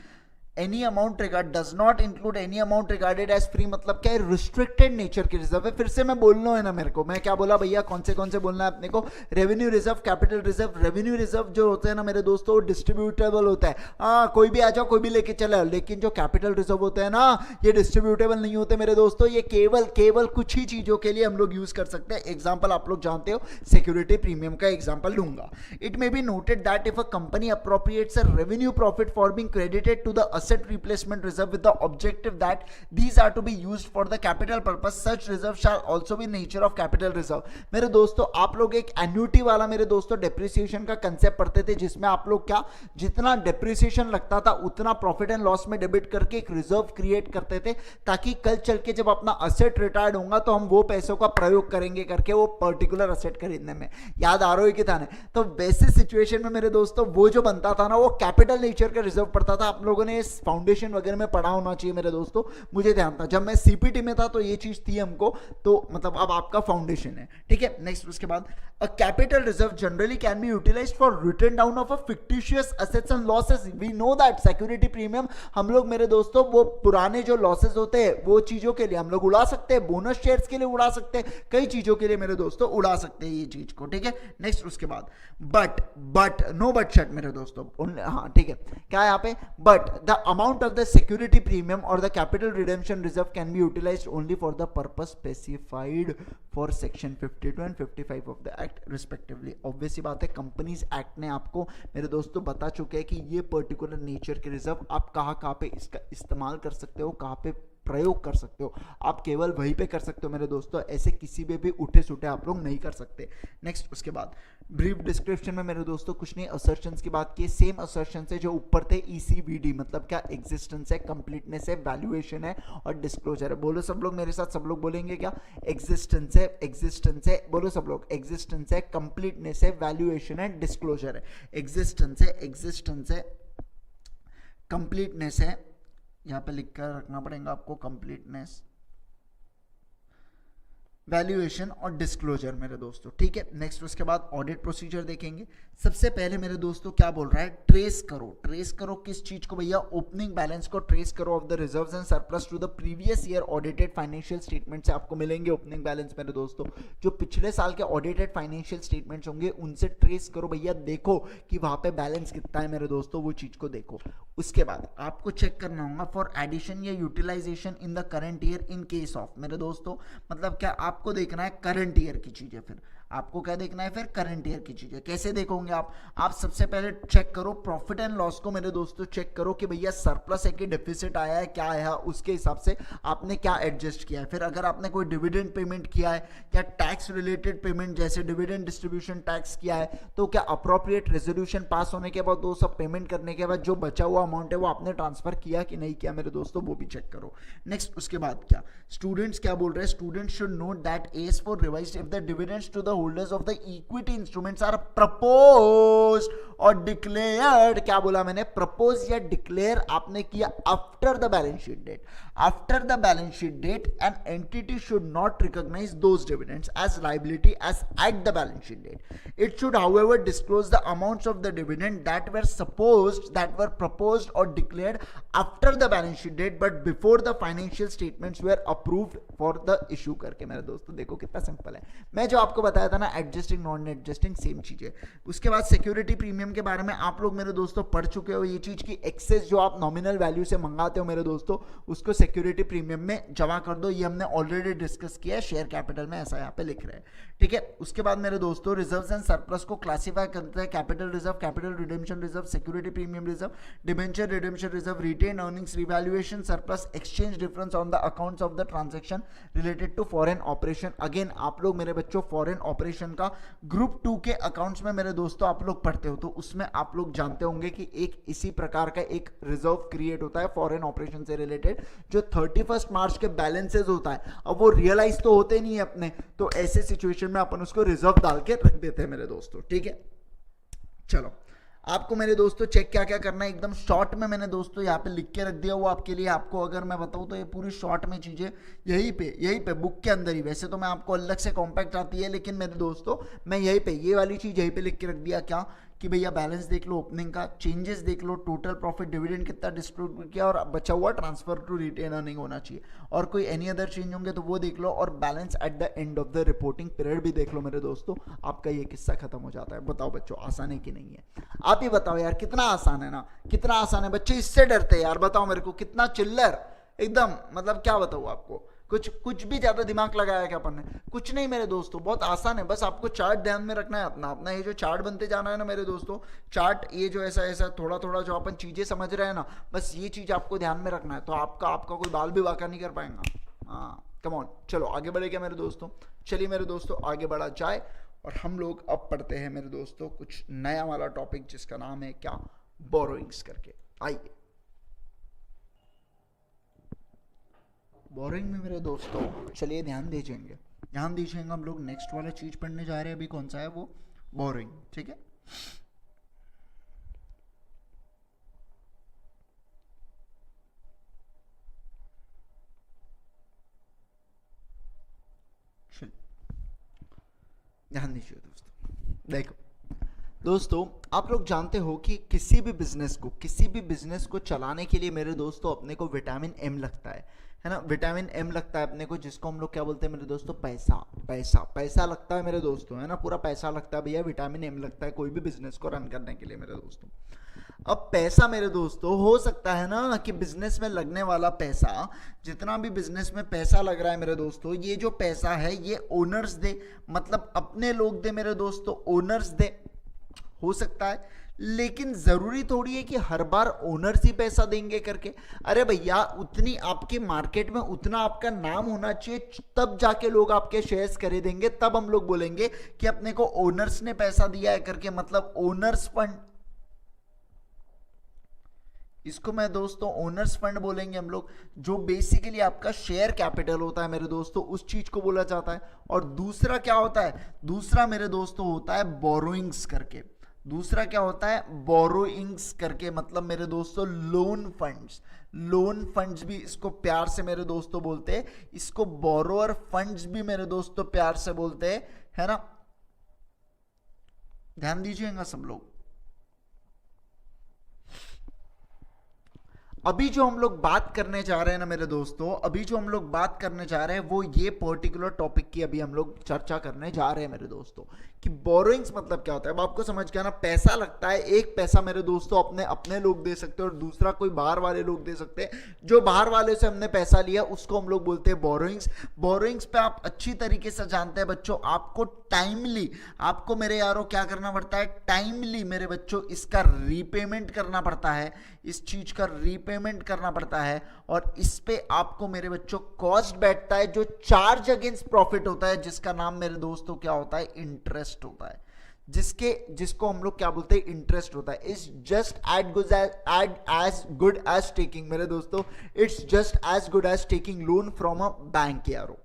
Any amount does not include any amount regarded as free. मतलब क्या है, रिस्ट्रिक्टेड नेचर के रिजर्व है. फिर से मैं बोलना है ना मेरे को, मैं क्या बोला भैया, कौन से बोलना है अपने को. Revenue reserve, capital reserve. Revenue reserve जो होते हैं ना मेरे दोस्तों, डिस्ट्रीब्यूटेबल होता है. कोई भी आ जाओ, कोई भी लेके चला. लेकिन जो कैपिटल रिजर्व होते हैं ना, ये डिस्ट्रीब्यूटेबल नहीं होते मेरे दोस्तों. ये केवल कुछ ही चीजों के लिए हम लोग यूज कर सकते हैं. एग्जाम्पल आप लोग जानते हो, सिक्योरिटी प्रीमियम का एग्जाम्पल लूंगा. It may be noted that if a company appropriates a revenue profit for being credited to the asset replacement reserve with the objective that these are to be used for the capital purpose, such reserve shall also be nature of capital reserve. मेरे दोस्तों आप लोग एक annuity वाला मेरे दोस्तों depreciation का concept पढ़ते थे, जिसमें आप लोग क्या, जितना डेप्रिसिएशन लगता था उतना प्रॉफिट एंड लॉस में डेबिट करके एक रिजर्व क्रिएट करते थे, ताकि कल चल के जब अपना असेट रिटायर्ड होगा तो हम वो पैसों का प्रयोग करेंगे करके वो पर्टिकुलर असेट खरीदने में. याद आ रहा है कि था ना. तो वैसे सिचुएशन में मेरे दोस्तों वो जो बनता था ना, वो कैपिटल नेचर का रिजर्व पड़ता था. आप लोगों ने इस फाउंडेशन वगैरह में पढ़ा होना चाहिए मेरे दोस्तों, मुझे ध्यान था जब मैं सीपीटी में था तो ये चीज थी हमको, तो मतलब अब आपका फाउंडेशन है. ठीक है, नेक्स्ट उसके बाद a capital reserve generally can be utilised for return down of a fictitious assets and losses. We know that security premium हम लोग मेरे दोस्तों वो पुराने जो लॉसेस होते हैं वो चीजों के लिए हम लोग उड़ा सकते हैं, बोनस शेयर्स के लिए उड़ा सकते हैं, कई चीजों के लिए मेरे दोस्तों उड़ा सकते हैं ये चीज को. ठीक है, नेक्स्ट उसके बाद बट नो बट शट मेरे दोस्तों. हाँ ठीक है, क्या है यहाँ पे, but the amount of the security premium और the capital redemption reserve can be utilised only for the purpose specified for section 52 and 55 of the act respectively. Obvious सी बात है, कंपनीज एक्ट ने आपको मेरे दोस्तों बता चुके हैं कि ये पर्टिकुलर नेचर के रिजर्व आप कहाँ पे इसका इस्तेमाल कर सकते हो, कहाँ पे प्रयोग कर सकते हो. आप केवल वहीं पे कर सकते हो मेरे दोस्तों, ऐसे किसी भी उठे सुठे आप लोग नहीं कर सकते. नेक्स्ट उसके बाद ब्रीफ डिस्क्रिप्शन में मेरे दोस्तों कुछ नहीं, असर्शंस की बात की, सेम असर्शंस है जो ऊपर थे. ECVD मतलब क्या, एग्जिस्टेंस है, कंप्लीटनेस है, वैल्यूएशन है और डिस्क्लोजर है. बोलो सब लोग मेरे साथ, सब लोग बोलेंगे क्या, एग्जिस्टेंस है, बोलो सब लोग, एग्जिस्टेंस है, कंप्लीटनेस है, वैल्यूएशन है, डिस्क्लोजर है. एग्जिस्टेंस है, कंप्लीटनेस है, यहाँ पे लिख कर रखना पड़ेगा आपको, कंप्लीटनेस, वैल्यूएशन और डिस्क्लोजर मेरे दोस्तों. ठीक है, नेक्स्ट उसके बाद ऑडिट प्रोसीजर देखेंगे. सबसे पहले मेरे दोस्तों क्या बोल रहा है, ट्रेस करो किस चीज को भैया, ओपनिंग बैलेंस को ट्रेस करो of the reserves and surplus to the previous year audited financial statement से आपको मिलेंगे ओपनिंग बैलेंस मेरे दोस्तों. जो पिछले साल के ऑडिटेड फाइनेंशियल स्टेटमेंट्स होंगे उनसे ट्रेस करो भैया, देखो कि वहां पे बैलेंस कितना है मेरे दोस्तों, वो चीज को देखो. उसके बाद आपको चेक करना होगा फॉर एडिशन या utilisation in the current year in case of, मेरे दोस्तों मतलब क्या, आपको देखना है करंट ईयर की चीजें. फिर आपको क्या देखना है, फिर करंट ईयर की चीजें. कैसे देखोगे आप सबसे पहले चेक करो प्रॉफिट एंड लॉस को मेरे दोस्तों, चेक करो कि भैया सरप्लस है कि डेफिसिट आया है, क्या आया, उसके हिसाब से आपने क्या एडजस्ट किया है. फिर अगर आपने कोई डिविडेंड पेमेंट किया है, क्या टैक्स रिलेटेड पेमेंट जैसे डिविडेंड डिस्ट्रीब्यूशन टैक्स किया है, तो क्या अप्रोप्रिएट रेजोल्यूशन पास होने के बाद वो सब पेमेंट करने के बाद जो बचा हुआ अमाउंट है वो आपने ट्रांसफर किया कि नहीं किया मेरे दोस्तों, वो भी चेक करो. नेक्स्ट उसके बाद क्या, स्टूडेंट्स क्या बोल रहे हैं, students should note that as for revised if the dividends to the holders of the equity instruments are proposed और डिक्लेयर्ड, क्या बोला मैंने, प्रपोज या डिक्लेयर आपने किया after the balance sheet date, after the balance sheet date an entity should not recognise those dividends as liability as at the balance sheet date. It should however disclose the amounts of the dividend that were supposed, that were proposed और declared after the balance sheet date but before the financial statements were approved for the issue करके. मेरे दोस्तों देखो कितना simple है. मैं जो आपको बताया था ना एडजस्टिंग नॉन एडजस्टिंग सेम चीज है. उसके बाद सिक्योरिटी प्रीमियम के बारे में आप लोग मेरे दोस्तों पढ़ चुके हो. ये चीज की एक्सेस जो आप नॉमिनल वैल्यू से मंगाते हो मेरे दोस्तों, उसको सिक्योरिटी प्रीमियम में जमा कर दो. ये हमने ऑलरेडी डिस्कस किया है, शेयर कैपिटल में ऐसा यहाँ पे लिख रहे हैं. ठीक है. उसके बाद मेरे दोस्तों रिजर्व्स एंड सरप्लस को क्लासिफाई करते हैं capital reserve, capital redemption reserve, security premium reserve, debenture redemption reserve, retain earnings, revaluation surplus, exchange difference on the accounts of the transaction related to foreign operation. Again आप लोग मेरे बच्चों foreign operation का group 2 के accounts में मेरे दोस्तों आप लोग पढ़ते हो, तो उसमें आप लोग जानते होंगे कि एक इसी प्रकार का एक रिजर्व क्रिएट होता है फॉरेन ऑपरेशन से रिलेटेड, जो 31 मार्च के बैलेंसेस होता है. अब वो रियलाइज तो होते नहीं है अपने, तो ऐसे सिचुएशन में अपन उसको रिजर्व डाल के रख देते हैं मेरे दोस्तों. ठीक है. चलो आपको मेरे दोस्तों चेक क्या क्या करना है एकदम शॉर्ट में मैंने दोस्तों यहाँ पे लिख के रख दिया वो आपके लिए. आपको अगर मैं बताऊँ तो ये पूरी शॉर्ट में चीजें यहीं पे बुक के अंदर ही, वैसे तो मैं आपको अलग से कॉम्पैक्ट आती है, लेकिन मेरे दोस्तों मैं यहीं पे ये वाली चीज यहीं पे लिख के रख दिया क्या कि भैया बैलेंस देख लो, ओपनिंग का चेंजेस देख लो, टोटल प्रॉफिट डिविडेंड कितना डिस्ट्रीब्यूट किया और बचा हुआ ट्रांसफर टू रिटेन अर्निंग होना चाहिए, और कोई एनी अदर चेंज होंगे तो वो देख लो, और balance eight the end of the reporting period भी देख लो मेरे दोस्तों. आपका ये किस्सा खत्म हो जाता है. बताओ बच्चों आसान है कि नहीं है? आप ही बताओ यार, कितना आसान है ना, कितना आसान है. बच्चे इससे डरते हैं यार, बताओ मेरे को कितना चिल्लर एकदम, मतलब क्या बताऊँ आपको, कुछ भी ज्यादा दिमाग लगाया क्या अपन ने? कुछ नहीं मेरे दोस्तों, बहुत आसान है. बस आपको चार्ट ध्यान में रखना है अपना अपना. ये जो चार्ट बनते जाना है ना मेरे दोस्तों, चार्ट ये जो ऐसा ऐसा थोड़ा थोड़ा जो अपन चीजें समझ रहे हैं ना, बस ये चीज आपको ध्यान में रखना है, तो आपका कोई बाल भी वाका नहीं कर पाएगा. हाँ कम ऑन. चलो आगे बढ़े क्या मेरे दोस्तों? चलिए मेरे दोस्तों आगे बढ़ा जाए, और हम लोग अब पढ़ते हैं मेरे दोस्तों कुछ नया वाला टॉपिक जिसका नाम है क्या, बोरोइंग्स करके. आइए बोरिंग में मेरे दोस्तों चलिए ध्यान दीजिएंगे हम लोग नेक्स्ट वाला चीज पढ़ने जा रहे हैं. अभी कौन सा है वो? बोरिंग. ठीक है. ध्यान दीजिए दोस्तों. देखो दोस्तों आप लोग जानते हो कि किसी भी बिजनेस को चलाने के लिए मेरे दोस्तों अपने को विटामिन एम लगता है ना. विटामिन एम लगता है अपने को, जिसको हम लोग क्या बोलते हैं मेरे दोस्तों? पैसा लगता है मेरे दोस्तों, है ना. पूरा पैसा लगता है भैया, विटामिन एम लगता है कोई भी बिजनेस को रन करने के लिए मेरे दोस्तों. अब पैसा मेरे दोस्तों हो सकता है ना कि बिजनेस में लगने वाला पैसा, जितना भी बिजनेस में पैसा लग रहा है मेरे दोस्तों, ये जो पैसा है ये ओनर्स दे, मतलब अपने लोग दे मेरे दोस्तों, ओनर्स दे. हो सकता है, लेकिन जरूरी थोड़ी है कि हर बार ओनर्स ही पैसा देंगे करके. अरे भैया उतनी आपके मार्केट में उतना आपका नाम होना चाहिए, तब जाके लोग आपके शेयर्स खरीदेंगे, तब हम लोग बोलेंगे कि अपने को ओनर्स ने पैसा दिया है करके, मतलब ओनर्स फंड. इसको मैं दोस्तों ओनर्स फंड बोलेंगे हम लोग, जो बेसिकली आपका शेयर कैपिटल होता है मेरे दोस्तों, उस चीज को बोला जाता है. और दूसरा क्या होता है? दूसरा मेरे दोस्तों होता है बोरोइंग्स करके. दूसरा क्या होता है? बोरोइंग्स करके, मतलब मेरे दोस्तों लोन फंड्स भी इसको प्यार से मेरे दोस्तों बोलते हैं. इसको बोरोअर फंड्स भी मेरे दोस्तों प्यार से बोलते हैं, है ना. ध्यान दीजिएगा सब लोग. अभी जो हम लोग बात करने जा रहे हैं ना मेरे दोस्तों, वो ये पर्टिकुलर टॉपिक की अभी हम लोग चर्चा करने जा रहे हैं मेरे दोस्तों, कि बोरोइंग्स मतलब क्या होता है. अब आपको समझ गया ना, पैसा लगता है. एक पैसा मेरे दोस्तों अपने लोग दे सकते हैं, और दूसरा कोई बाहर वाले लोग दे सकते हैं. जो बाहर वाले से हमने पैसा लिया उसको हम लोग बोलते हैं बोरोइंग्स. बोरोइंग्स पे आप अच्छी तरीके से जानते हैं बच्चों, आपको मेरे यारों क्या करना पड़ता है? टाइमली मेरे बच्चों इसका रीपेमेंट करना पड़ता है, इस चीज का रीपेमेंट करना पड़ता है. और इस पे आपको मेरे बच्चों कॉस्ट बैठता है, जो चार्ज अगेंस्ट प्रॉफिट होता है, जिसका नाम मेरे दोस्तों क्या होता है? इंटरेस्ट होता है. जिसको हम लोग क्या बोलते हैं? इंटरेस्ट होता है. It's just as good as taking मेरे दोस्तों, it's just as good as taking loan from a bank यारो.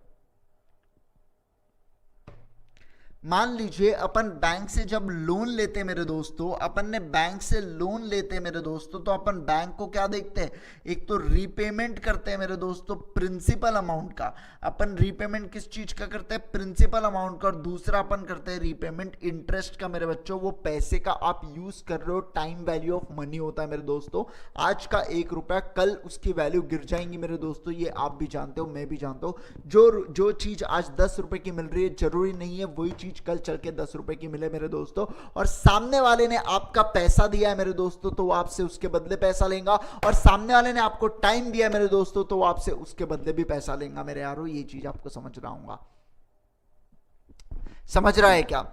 मान लीजिए अपन बैंक से जब लोन लेते हैं मेरे दोस्तों, अपन ने बैंक से लोन लेते हैं मेरे दोस्तों, तो अपन बैंक को क्या देखते हैं, एक तो रीपेमेंट करते हैं मेरे दोस्तों प्रिंसिपल अमाउंट का। अपन रीपेमेंट किस चीज का करते हैं, प्रिंसिपल अमाउंट का। और दूसरा अपन करते हैं रीपेमेंट इंटरेस्ट का मेरे बच्चों, वो पैसे का आप यूज कर रहे हो, टाइम वैल्यू ऑफ मनी होता है मेरे दोस्तों। आज का 1 रुपया कल उसकी वैल्यू गिर जाएंगी मेरे दोस्तों, ये आप भी जानते हो, मैं भी जानता हूं। जो चीज आज 10 रुपए की मिल रही है, जरूरी नहीं है वही चीज कल चल के 10 रुपए की मिले मेरे दोस्तों। और सामने वाले ने आपका पैसा दिया है मेरे दोस्तों, तो वो आपसे उसके बदले पैसा लेगा। और सामने वाले ने आपको टाइम दिया है मेरे दोस्तों, तो वो आपसे उसके बदले भी पैसा लेगा मेरे यारों। ये चीज आपको समझ रहा हूंगा, समझ रहा है क्या,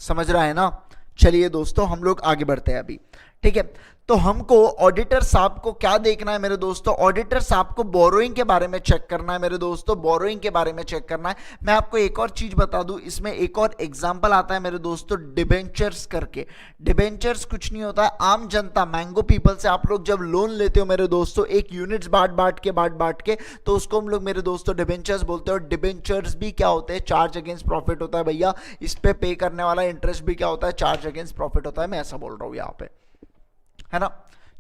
समझ रहा है ना। चलिए दोस्तों हम लोग आगे बढ़ते हैं अभी, ठीक है। तो हमको ऑडिटर साहब को क्या देखना है मेरे दोस्तों, ऑडिटर साहब को बोरोइंग के बारे में चेक करना है मेरे दोस्तों, बोरोइंग के बारे में चेक करना है। मैं आपको एक और चीज बता दूं, इसमें एक और एग्जांपल आता है मेरे दोस्तों, डिबेंचर्स करके। डिबेंचर्स कुछ नहीं होता है, आम जनता, मैंगो पीपल से आप लोग जब लोन लेते हो मेरे दोस्तों, एक यूनिट्स बांट के तो उसको हम लोग मेरे दोस्तों डिबेंचर्स बोलते हैं। और डिबेंचर्स भी क्या होते हैं, चार्ज अगेंस्ट प्रॉफिट होता है भैया। इस पे पे करने वाला इंटरेस्ट भी क्या होता है, चार्ज अगेंस्ट प्रॉफिट होता है। मैं ऐसा बोल रहा हूं यहाँ पे, है ना।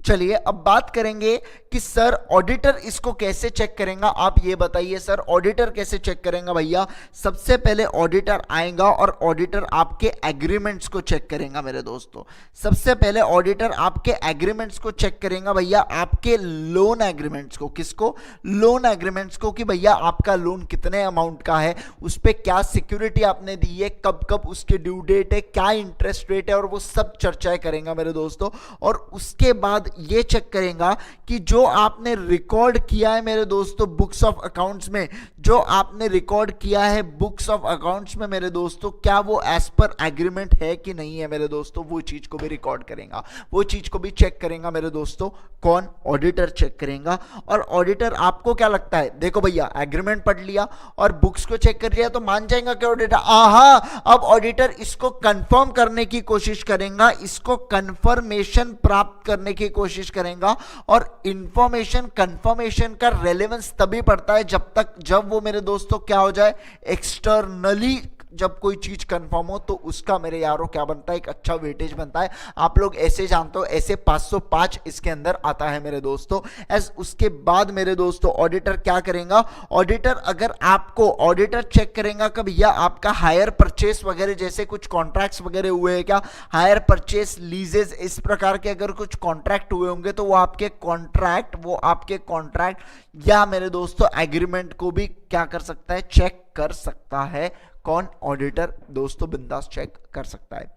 चलिए अब बात करेंगे कि सर ऑडिटर इसको कैसे चेक करेगा, आप ये बताइए सर ऑडिटर कैसे चेक करेगा भैया। सबसे पहले ऑडिटर आएगा और ऑडिटर आपके एग्रीमेंट्स को चेक करेगा मेरे दोस्तों। सबसे पहले ऑडिटर आपके एग्रीमेंट्स को चेक करेगा भैया, आपके लोन एग्रीमेंट्स को। किसको, लोन एग्रीमेंट्स को, कि भैया आपका लोन कितने अमाउंट का है, उस पर क्या सिक्योरिटी आपने दी है, कब कब उसकी ड्यू डेट है, क्या इंटरेस्ट रेट है, और वो सब चर्चाएं करेगा मेरे दोस्तों। और उसके बाद ये चेक करेगा कि जो आपने रिकॉर्ड किया है मेरे दोस्तों बुक्स ऑफ अकाउंट्स में, जो आपने रिकॉर्ड किया है बुक्स ऑफ अकाउंट्स में मेरे दोस्तों, क्या वो एज पर एग्रीमेंट है कि नहीं है मेरे दोस्तों, वो चीज को भी रिकॉर्ड करेगा, वो चीज को भी चेक करेगा मेरे दोस्तों। कौन, ऑडिटर चेक करेगा। और ऑडिटर आपको क्या लगता है, देखो भैया एग्रीमेंट पढ़ लिया और बुक्स को चेक कर लिया तो मान जाएगा कि ऑडिटर, आहा, अब ऑडिटर इसको कंफर्म करने की कोशिश करेगा, इसको कंफर्मेशन प्राप्त करने की कोशिश करेगा। और इंफॉर्मेशन कंफर्मेशन का रेलेवेंस तभी पड़ता है जब वो मेरे दोस्तों क्या हो जाए, एक्सटर्नली जब कोई चीज कंफर्म हो तो उसका मेरे यारों क्या बनता है, एक अच्छा वेटेज बनता है। आप लोग ऐसे जानते हो, ऐसे 505 इसके अंदर आता है मेरे दोस्तों। एस उसके बाद मेरे दोस्तों ऑडिटर क्या करेगा, ऑडिटर अगर आपको ऑडिटर चेक करेगा कि भैया आपका हायर परचेस वगैरह जैसे कुछ कॉन्ट्रैक्ट्स वगैरह हुए हैं क्या, हायर परचेस, लीजेस, इस प्रकार के अगर कुछ कॉन्ट्रैक्ट हुए होंगे तो वो आपके कॉन्ट्रैक्ट या मेरे दोस्तों एग्रीमेंट को भी क्या कर सकता है, चेक कर सकता है। कौन, ऑडिटर दोस्तों बिंदास चेक कर सकता है।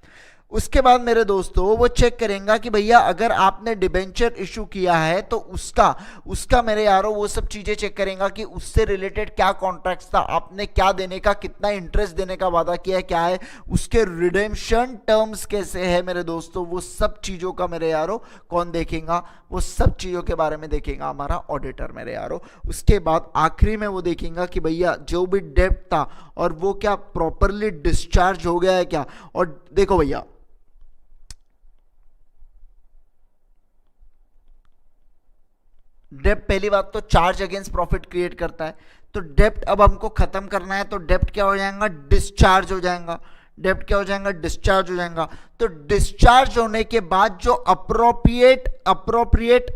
उसके बाद मेरे दोस्तों वो चेक करेंगे कि भैया अगर आपने डिबेंचर इशू किया है तो उसका मेरे यारों वो सब चीजें चेक करेंगे कि उससे रिलेटेड क्या कॉन्ट्रैक्ट्स था, आपने क्या देने का, कितना इंटरेस्ट देने का वादा किया है, क्या है उसके रिडेम्पशन टर्म्स कैसे है मेरे दोस्तों, वो सब चीजों का मेरे यारों कौन देखेगा, वो सब चीजों के बारे में देखेगा हमारा ऑडिटर मेरे यारों। उसके बाद आखिरी में वो देखेगा कि भैया जो भी डेब्ट था और वो क्या प्रॉपरली डिस्चार्ज हो गया है क्या। और देखो भैया डेप्ट पहली बात तो चार्ज अगेंस्ट प्रॉफिट क्रिएट करता है, तो डेप्ट अब हमको खत्म करना है तो डेप्ट क्या हो जाएगा, डिस्चार्ज हो जाएगा। डेप्ट क्या हो जाएगा, डिस्चार्ज हो जाएगा। तो डिस्चार्ज होने के बाद जो अप्रोप्रिएट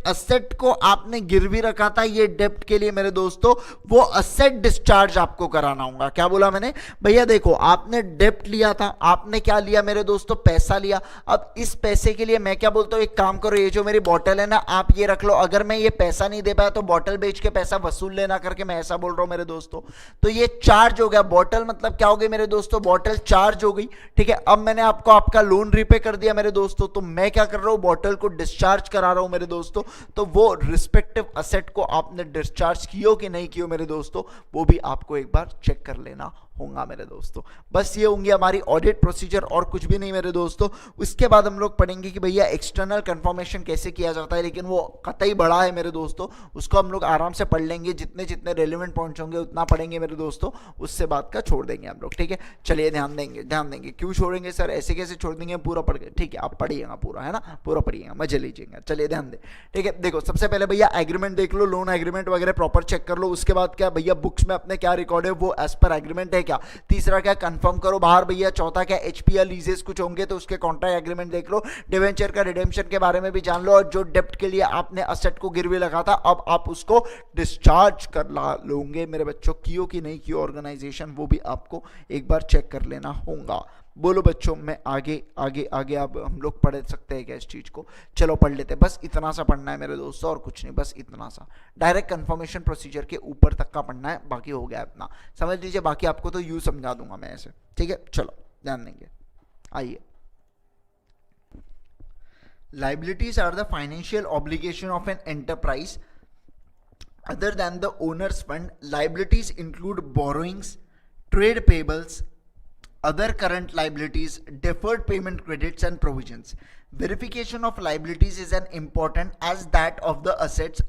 असेट को आपने गिरवी रखा था ये डेप्ट के लिए मेरे दोस्तों, वो असेट डिस्चार्ज आपको कराना होगा। क्या बोला मैंने भैया, देखो आपने डेप्ट लिया था, आपने क्या लिया मेरे दोस्तों, पैसा लिया। अब इस पैसे के लिए मैं क्या बोलता हूं, एक काम करो, ये जो मेरी बॉटल है ना आप ये रख लो, अगर मैं ये पैसा नहीं दे पाया तो बॉटल बेच के पैसा वसूल लेना करके मैं ऐसा बोल रहा हूं मेरे दोस्तों। तो ये चार्ज हो गया, बॉटल मतलब क्या हो गई मेरे दोस्तों, बॉटल चार्ज हो गई, ठीक है। अब मैंने आपको आपका लोन रीपे कर दिया मेरे दोस्तों, तो मैं क्या कर रहा हूं, बॉटल को डिस्चार्ज करा रहा हूं मेरे दोस्तों। तो वो रिस्पेक्टिव असेट को आपने डिस्चार्ज कियो कि नहीं कियो मेरे दोस्तों, वो भी आपको एक बार चेक कर लेना होगा मेरे दोस्तों। बस ये होंगी हमारी ऑडिट प्रोसीजर और कुछ भी नहीं मेरे दोस्तों। उसके बाद हम लोग पढ़ेंगे कि भैया एक्सटर्नल कंफर्मेशन कैसे किया जाता है, लेकिन वो कतई बड़ा है मेरे दोस्तों, उसको हम लोग आराम से पढ़ लेंगे, जितने जितने रेलिवेंट पॉइंट्स होंगे उतना पढ़ेंगे मेरे दोस्तों, उससे बात का छोड़ देंगे हम लोग, ठीक है। चलिए ध्यान देंगे। क्यों छोड़ेंगे सर, ऐसे कैसे छोड़ देंगे, पूरा पढ़ के, ठीक है आप पढ़िएगा पूरा, है ना, पूरा पढ़िएगा, मजे लीजिएगा। चलिए ध्यान दें, ठीक है। देखो सबसे पहले भैया एग्रीमेंट देख लो, लोन एग्रीमेंट वगैरह प्रॉपर चेक कर लो। उसके बाद क्या भैया बुक्स में अपने क्या रिकॉर्ड है वो एज पर एग्रीमेंट है क्या, तीसरा क्या कंफर्म करो बाहर भैया, चौथा क्या एचपीएल लीजेस कुछ होंगे तो उसके कॉन्ट्रैक्ट एग्रीमेंट देख लो, डिवेंचर का रिडेम्पशन के बारे में भी जान लो, और जो डेप्ट के लिए आपने असेट को गिरवी लगा था अब आप उसको डिस्चार्ज कर ला लोगे मेरे बच्चों, कियो कि नहीं कियो ऑर्गेनाइजेशन, वो भी आपको एक बार चेक कर लेना होगा। बोलो बच्चों, मैं आगे आगे आगे अब हम लोग पढ़ सकते हैं क्या इस चीज को, चलो पढ़ लेते हैं, बस इतना सा पढ़ना है मेरे दोस्तों और कुछ नहीं, बस इतना सा डायरेक्ट कंफर्मेशन प्रोसीजर के ऊपर तक का पढ़ना है, बाकी हो गया इतना, समझ लीजिए, बाकी आपको तो यूं समझा दूंगा मैं ऐसे, ठीक है, चलो ध्यान देंगे। आइए, liabilities are the financial obligation of an enterprise other than the owner's fund. Liabilities include borrowings, trade payables, other current liabilities, deferred payment credits and provisions. Verification of liabilities is an important as that of the assets,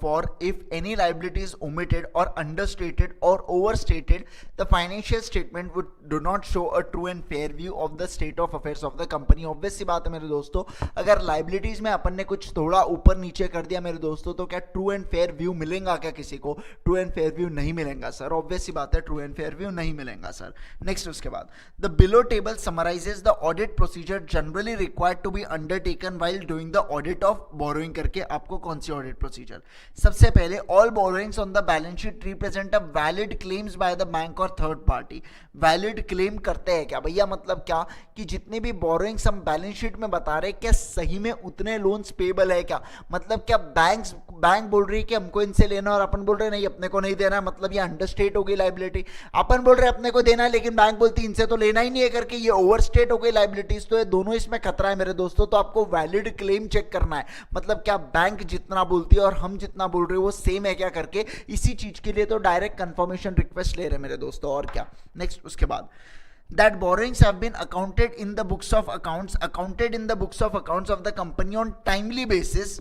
for if any liability is omitted or understated or overstated, the financial statement would do not show a true and fair view of the state of affairs of the company. Obvious सी बात है मेरे दोस्तों, अगर liabilities में अपन ने कुछ थोड़ा ऊपर नीचे कर दिया मेरे दोस्तों तो क्या true and fair view मिलेगा क्या किसी को? True and fair view नहीं मिलेगा सर, ऑब्वियस सी बात है, true and fair view नहीं मिलेगा सर। नेक्स्ट उसके बाद, the below table summarizes the audit procedure generally required to be undertaken while doing the audit of borrowing करके आपको कौन सी audit procedure, सबसे पहले all borrowings on the balance sheet represent a valid claims by the bank or third party। Valid claim करते हैं क्या भैया, मतलब क्या कि जितने भी बोरोइंग्स हम बैलेंस शीट में बता रहे क्या सही में उतने लोन्स पेबल है क्या, मतलब क्या बैंक बोल रही है कि हमको इनसे लेना और अपन बोल रहे नहीं अपने को नहीं देना, मतलब ये अंडरस्टेट हो गई लाइबिलिटी, अपन बोल रहे अपने को देना है लेकिन बैंक बोलती इनसे तो लेना ही नहीं है करके, ये ओवरस्टेट हो गई लाइबिलिटीज, तो ये दोनों इसमें खतरा है मेरे दोस्तों, तो आपको वैलिड क्लेम चेक करना है, मतलब क्या बैंक जितना बोलती है और हम जितना बोल रहे हो वो सेम है क्या करके, इसी चीज के लिए तो डायरेक्ट कंफर्मेशन रिक्वेस्ट ले रहे हैं मेरे दोस्तों, और क्या। नेक्स्ट उसके बाद, that borrowings have been accounted in the books of accounts of the company on timely basis,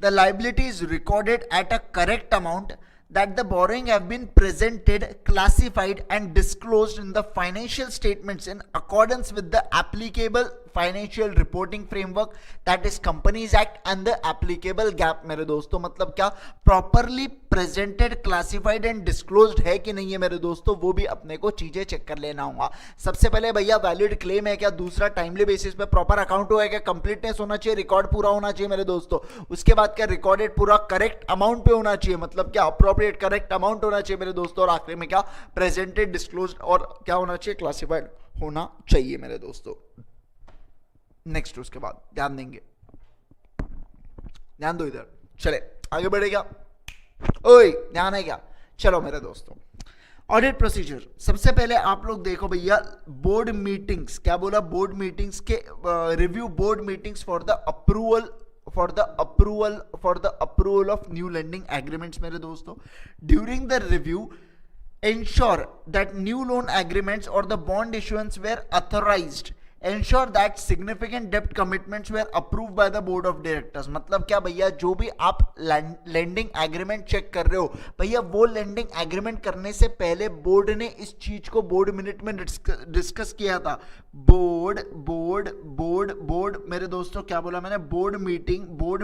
the liability is recorded at a correct amount, that the borrowing have been presented, classified and disclosed in the financial statements in accordance with the applicable financial reporting framework, that is companies act and the applicable gap मेरे दोस्तों, मतलब क्या properly presented, classified and disclosed है कि नहीं है मेरे दोस्तों, वो भी अपने को चीजें चेक कर लेना होगा। सबसे पहले भैया वैलिड क्लेम है क्या, दूसरा टाइमली बेसिस पे प्रॉपर अकाउंट हुआ है क्या, कंप्लीटनेस होना चाहिए, रिकॉर्ड पूरा होना चाहिए मेरे दोस्तों, उसके बाद क्या रिकॉर्डेड पूरा करेक्ट अमाउंट पे होना चाहिए, मतलब क्या अप्रोप्रिएट करेक्ट अमाउंट होना चाहिए मेरे दोस्तों, और आखिरी में क्या प्रेजेंटेड, डिस्क्लोज्ड और क्या होना चाहिए, क्लासिफाइड होना चाहिए मेरे दोस्तों। नेक्स्ट उसके बाद ध्यान देंगे, ध्यान दो इधर, चले आगे बढ़ेगा, ओए ध्यान है क्या, चलो मेरे दोस्तों। ऑडिट प्रोसीजर, सबसे पहले आप लोग देखो भैया बोर्ड मीटिंग्स, क्या बोला, बोर्ड मीटिंग्स के review board meetings for the approval of new lending agreements मेरे दोस्तों। During the review ensure that new loan agreements or the bond issuance were authorized, ensure that significant debt commitments were approved by the board of directors। मतलब क्या भैया, जो भी आप lending agreement check कर रहे हो भैया, वो लेंडिंग एग्रीमेंट करने से पहले बोर्ड ने इस चीज को बोर्ड मिनट में डिस्कस किया था। बोर्ड मेरे दोस्तों, क्या बोला मैंने, बोर्ड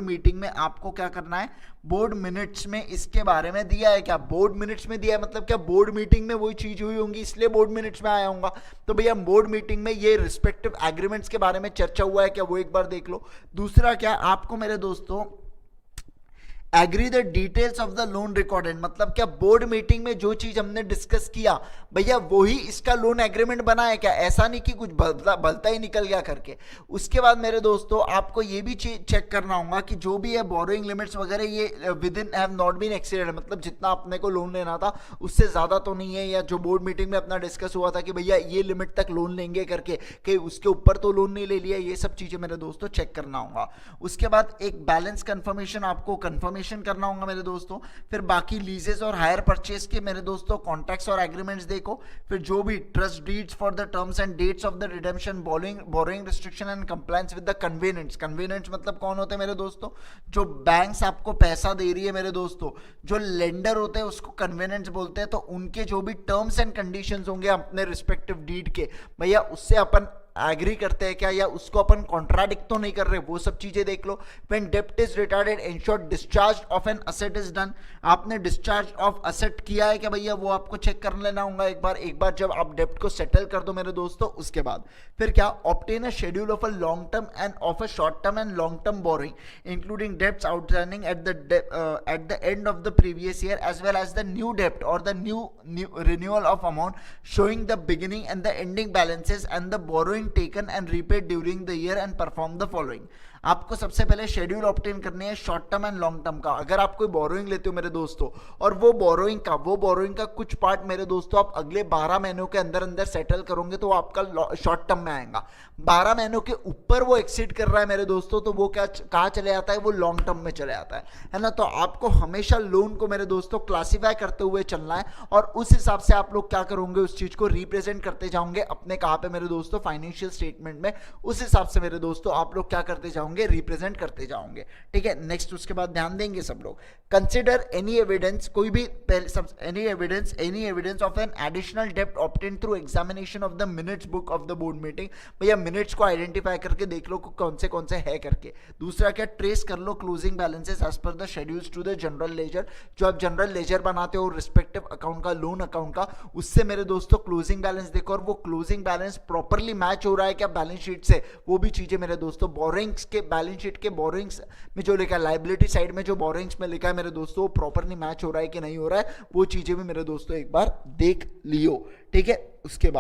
मीटिंग में आपको क्या करना है, बोर्ड मिनट्स में इसके बारे में दिया है क्या, बोर्ड मिनट्स में दिया है, मतलब क्या बोर्ड मीटिंग में वही चीज हुई होंगी इसलिए बोर्ड मिनट्स में आया होगा, तो भैया बोर्ड मीटिंग में ये रिस्पेक्टिव एग्रीमेंट्स के बारे में चर्चा हुआ है क्या, वो एक बार देख लो। दूसरा क्या, आपको मेरे दोस्तों agree the details of the loan recorded, मतलब क्या बोर्ड मीटिंग में जो चीज हमने डिस्कस किया भैया वही इसका लोन एग्रीमेंट बना है क्या, ऐसा नहीं कि कुछ बलता ही निकल गया करके। उसके बाद मेरे दोस्तों आपको ये भी चेक करना होगा कि जो भी है बोरोइंग लिमिट्स वगैरह ये within have not been exceeded, मतलब जितना अपने को लोन लेना था उससे ज्यादा तो नहीं है, या जो बोर्ड मीटिंग में अपना डिस्कस हुआ था कि भैया ये लिमिट तक लोन लेंगे करके, कि उसके ऊपर तो लोन नहीं ले लिया, ये सब चीजें मेरे दोस्तों चेक करना होगा। उसके बाद एक बैलेंस कंफर्मेशन आपको कंफर्मेशन करना होगा मेरे दोस्तों। फिर बाकी लीजेस और हायर परचेस के मेरे दोस्तों कॉन्ट्रैक्ट्स और एग्रीमेंट्स देखो। फिर जो भी trust deeds for the terms and dates of the redemption, borrowing restriction and compliance with the covenants. Covenants मतलब कौन होते हैं मेरे दोस्तों, जो बैंक्स आपको पैसा दे रही है मेरे दोस्तों, जो लेंडर होते हैं उसको कन्वेनेंट्स बोलते हैं, तो उनके जो भी टर्म्स एंड कंडीशंस होंगे अपने रिस्पेक्टिव डीड के भैया उससे अपन एग्री करते हैं क्या, या उसको अपन कॉन्ट्राडिक्ट तो नहीं कर रहे, वो सब चीजें देख लो। व्हेन डेब्ट is retarded ensured discharge of an asset is done, आपने डिस्चार्ज ऑफ असेट किया है क्या भैया, वो आपको चेक कर लेना होगा एक बार जब आप डेब्ट को सेटल कर दो मेरे दोस्तों। उसके बाद फिर क्या, obtain a schedule of a long term and of a short term and long term borrowing including debts outstanding at the end of the previous year as well as the new डेब्ट और the new renewal of amount showing the beginning and the ending balances and the borrowing taken and repaid during the year and perform the following। आपको सबसे पहले schedule obtain करनी है short term and long term का। अगर आप कोई borrowing लेते हो मेरे दोस्तों और वो बोरोइंग का कुछ पार्ट मेरे दोस्तों आप अगले 12 महीनों के अंदर अंदर सेटल करोगे तो वो आपका शॉर्ट टर्म में आएगा। 12 महीनों के ऊपर वो एक्सीड कर रहा है मेरे दोस्तों तो वो क्या कहाँ चले जाता है, वो लॉन्ग टर्म में चले जाता है ना। तो आपको हमेशा लोन को मेरे दोस्तों क्लासीफाई करते हुए चलना है और उस हिसाब से आप लोग क्या करोगे, उस चीज को रिप्रेजेंट करते जाओगे अपने कहाँ पे मेरे दोस्तों, फाइनेंशियल स्टेटमेंट में। उस हिसाब से मेरे दोस्तों आप लोग क्या करते जाओगे, रिप्रेजेंट करते जाओगे। ठीक है, नेक्स्ट उसके बाद ध्यान देंगे सब लोग। कंसिडर एनी एविडेंस, कोई भी any evidence of an additional डेब्ट obtain through examination of the minutes book of the board meeting. भैया मिनट्स को आइडेंटिफाई करके देख लो कौन से है करके। दूसरा क्या, ट्रेस कर लो closing balances as per the schedules to the general ledger. जो आप जनरल लेजर बनाते हो रिस्पेक्टिव अकाउंट का, लोन अकाउंट का, उससे मेरे दोस्तों क्लोजिंग बैलेंस देखो और वो क्लोजिंग बैलेंस प्रॉपरली मैच हो रहा है क्या बैलेंस शीट से, वो भी चीजें मेरे दोस्तों बोरोइंग्स के बैलेंस शीट के बोरोइंग्स में जो लिखा है, लायबिलिटी साइड में जो बोरोइंग्स में लिखा है मेरे दोस्तों, प्रॉपरली मैच हो रहा है कि नहीं हो रहा है, वो चीजें भी मेरे दोस्तों एक बार देख लियो। ठीक है, उसके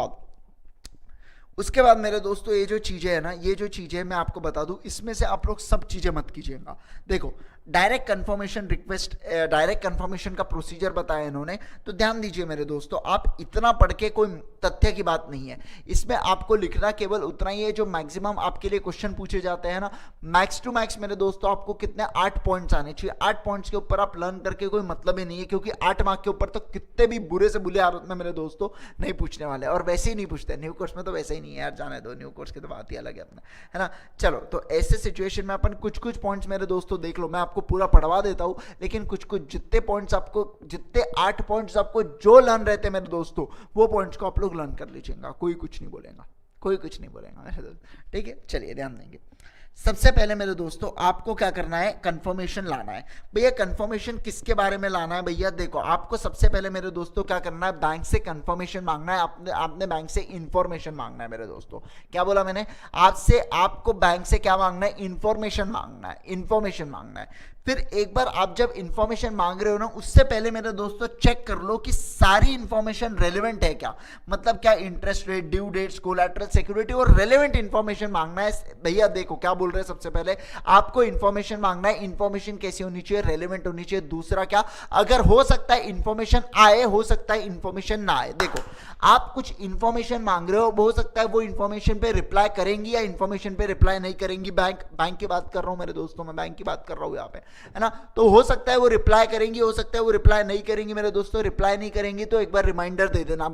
बाद मेरे दोस्तों ये जो चीजें है ना, ये जो चीजें मैं आपको बता दूं, इसमें से आप लोग सब चीजें मत कीजिएगा। देखो direct confirmation request, direct confirmation का प्रोसीजर बताया इन्होंने, तो ध्यान दीजिए मेरे दोस्तों, आप इतना पढ़ के कोई तथ्य की बात नहीं है, इसमें आपको लिखना केवल उतना ही है जो मैक्सिमम आपके लिए क्वेश्चन पूछे जाते हैं ना, मैक्स टू मैक्स मेरे दोस्तों आपको कितने 8 पॉइंट्स आने चाहिए। 8 पॉइंट्स के ऊपर आप लर्न करके कोई मतलब ही नहीं है, क्योंकि 8 मार्क के ऊपर तो कितने भी बुरे से बुरे हालत में मेरे दोस्तों नहीं पूछने वाले, और वैसे ही नहीं पूछते, न्यू कोर्स में तो वैसे ही नहीं है यार, जाने दो, न्यू कोर्स की तो बात ही अलग है अपना, है ना। चलो तो ऐसे सिचुएशन में अपन कुछ पॉइंट्स मेरे दोस्तों देख लो, मैं आपको पूरा पढ़वा देता हूं, लेकिन कुछ जितने पॉइंट्स आपको, जितने 8 पॉइंट्स आपको जो लर्न रहते हैं मेरे दोस्तों, वो पॉइंट्स को आप लोग लर्न कर लीजिएगा, कोई कुछ नहीं बोलेगा मेरे दोस्त। ठीक है, चलिए ध्यान देंगे। सबसे पहले मेरे दोस्तों आपको क्या करना है, कंफर्मेशन लाना है। भैया कंफर्मेशन किसके बारे में लाना है, भैया देखो आपको सबसे पहले मेरे दोस्तों क्या करना है, बैंक से कंफर्मेशन मांगना है, आपने बैंक से इंफॉर्मेशन मांगना है मेरे दोस्तों। क्या बोला मैंने, आपको बैंक से क्या मांगना है, इंफॉर्मेशन मांगना है। फिर एक बार आप जब इंफॉर्मेशन मांग रहे हो ना, उससे पहले मेरे दोस्तों चेक कर लो कि सारी इंफॉर्मेशन रेलेवेंट है क्या, मतलब क्या interest rate, due dates, collateral, security और रेलेवेंट इंफॉर्मेशन मांगना है। भैया देखो क्या बोल रहे हैं, सबसे पहले आपको इंफॉर्मेशन मांगना है, इंफॉर्मेशन कैसी होनी चाहिए, रेलेवेंट होनी चाहिए। दूसरा क्या, अगर हो सकता है इंफॉर्मेशन आए, हो सकता है इंफॉर्मेशन ना आए। देखो आप कुछ इंफॉर्मेशन मांग रहे हो सकता है वो इंफॉर्मेशन पे रिप्लाई करेंगी या इंफॉर्मेशन पे रिप्लाई नहीं करेंगी। बैंक की बात कर रहा हूं मेरे दोस्तों, मैं बैंक की बात कर रहा हूं यहाँ पे, है ना। तो हो सकता है वो रिप्लाई करेंगी, हो सकता है वो रिप्लाई नहीं करेंगी मेरे दोस्तों। रिप्लाई नहीं करेंगी तो एक बार रिमाइंडर दे देना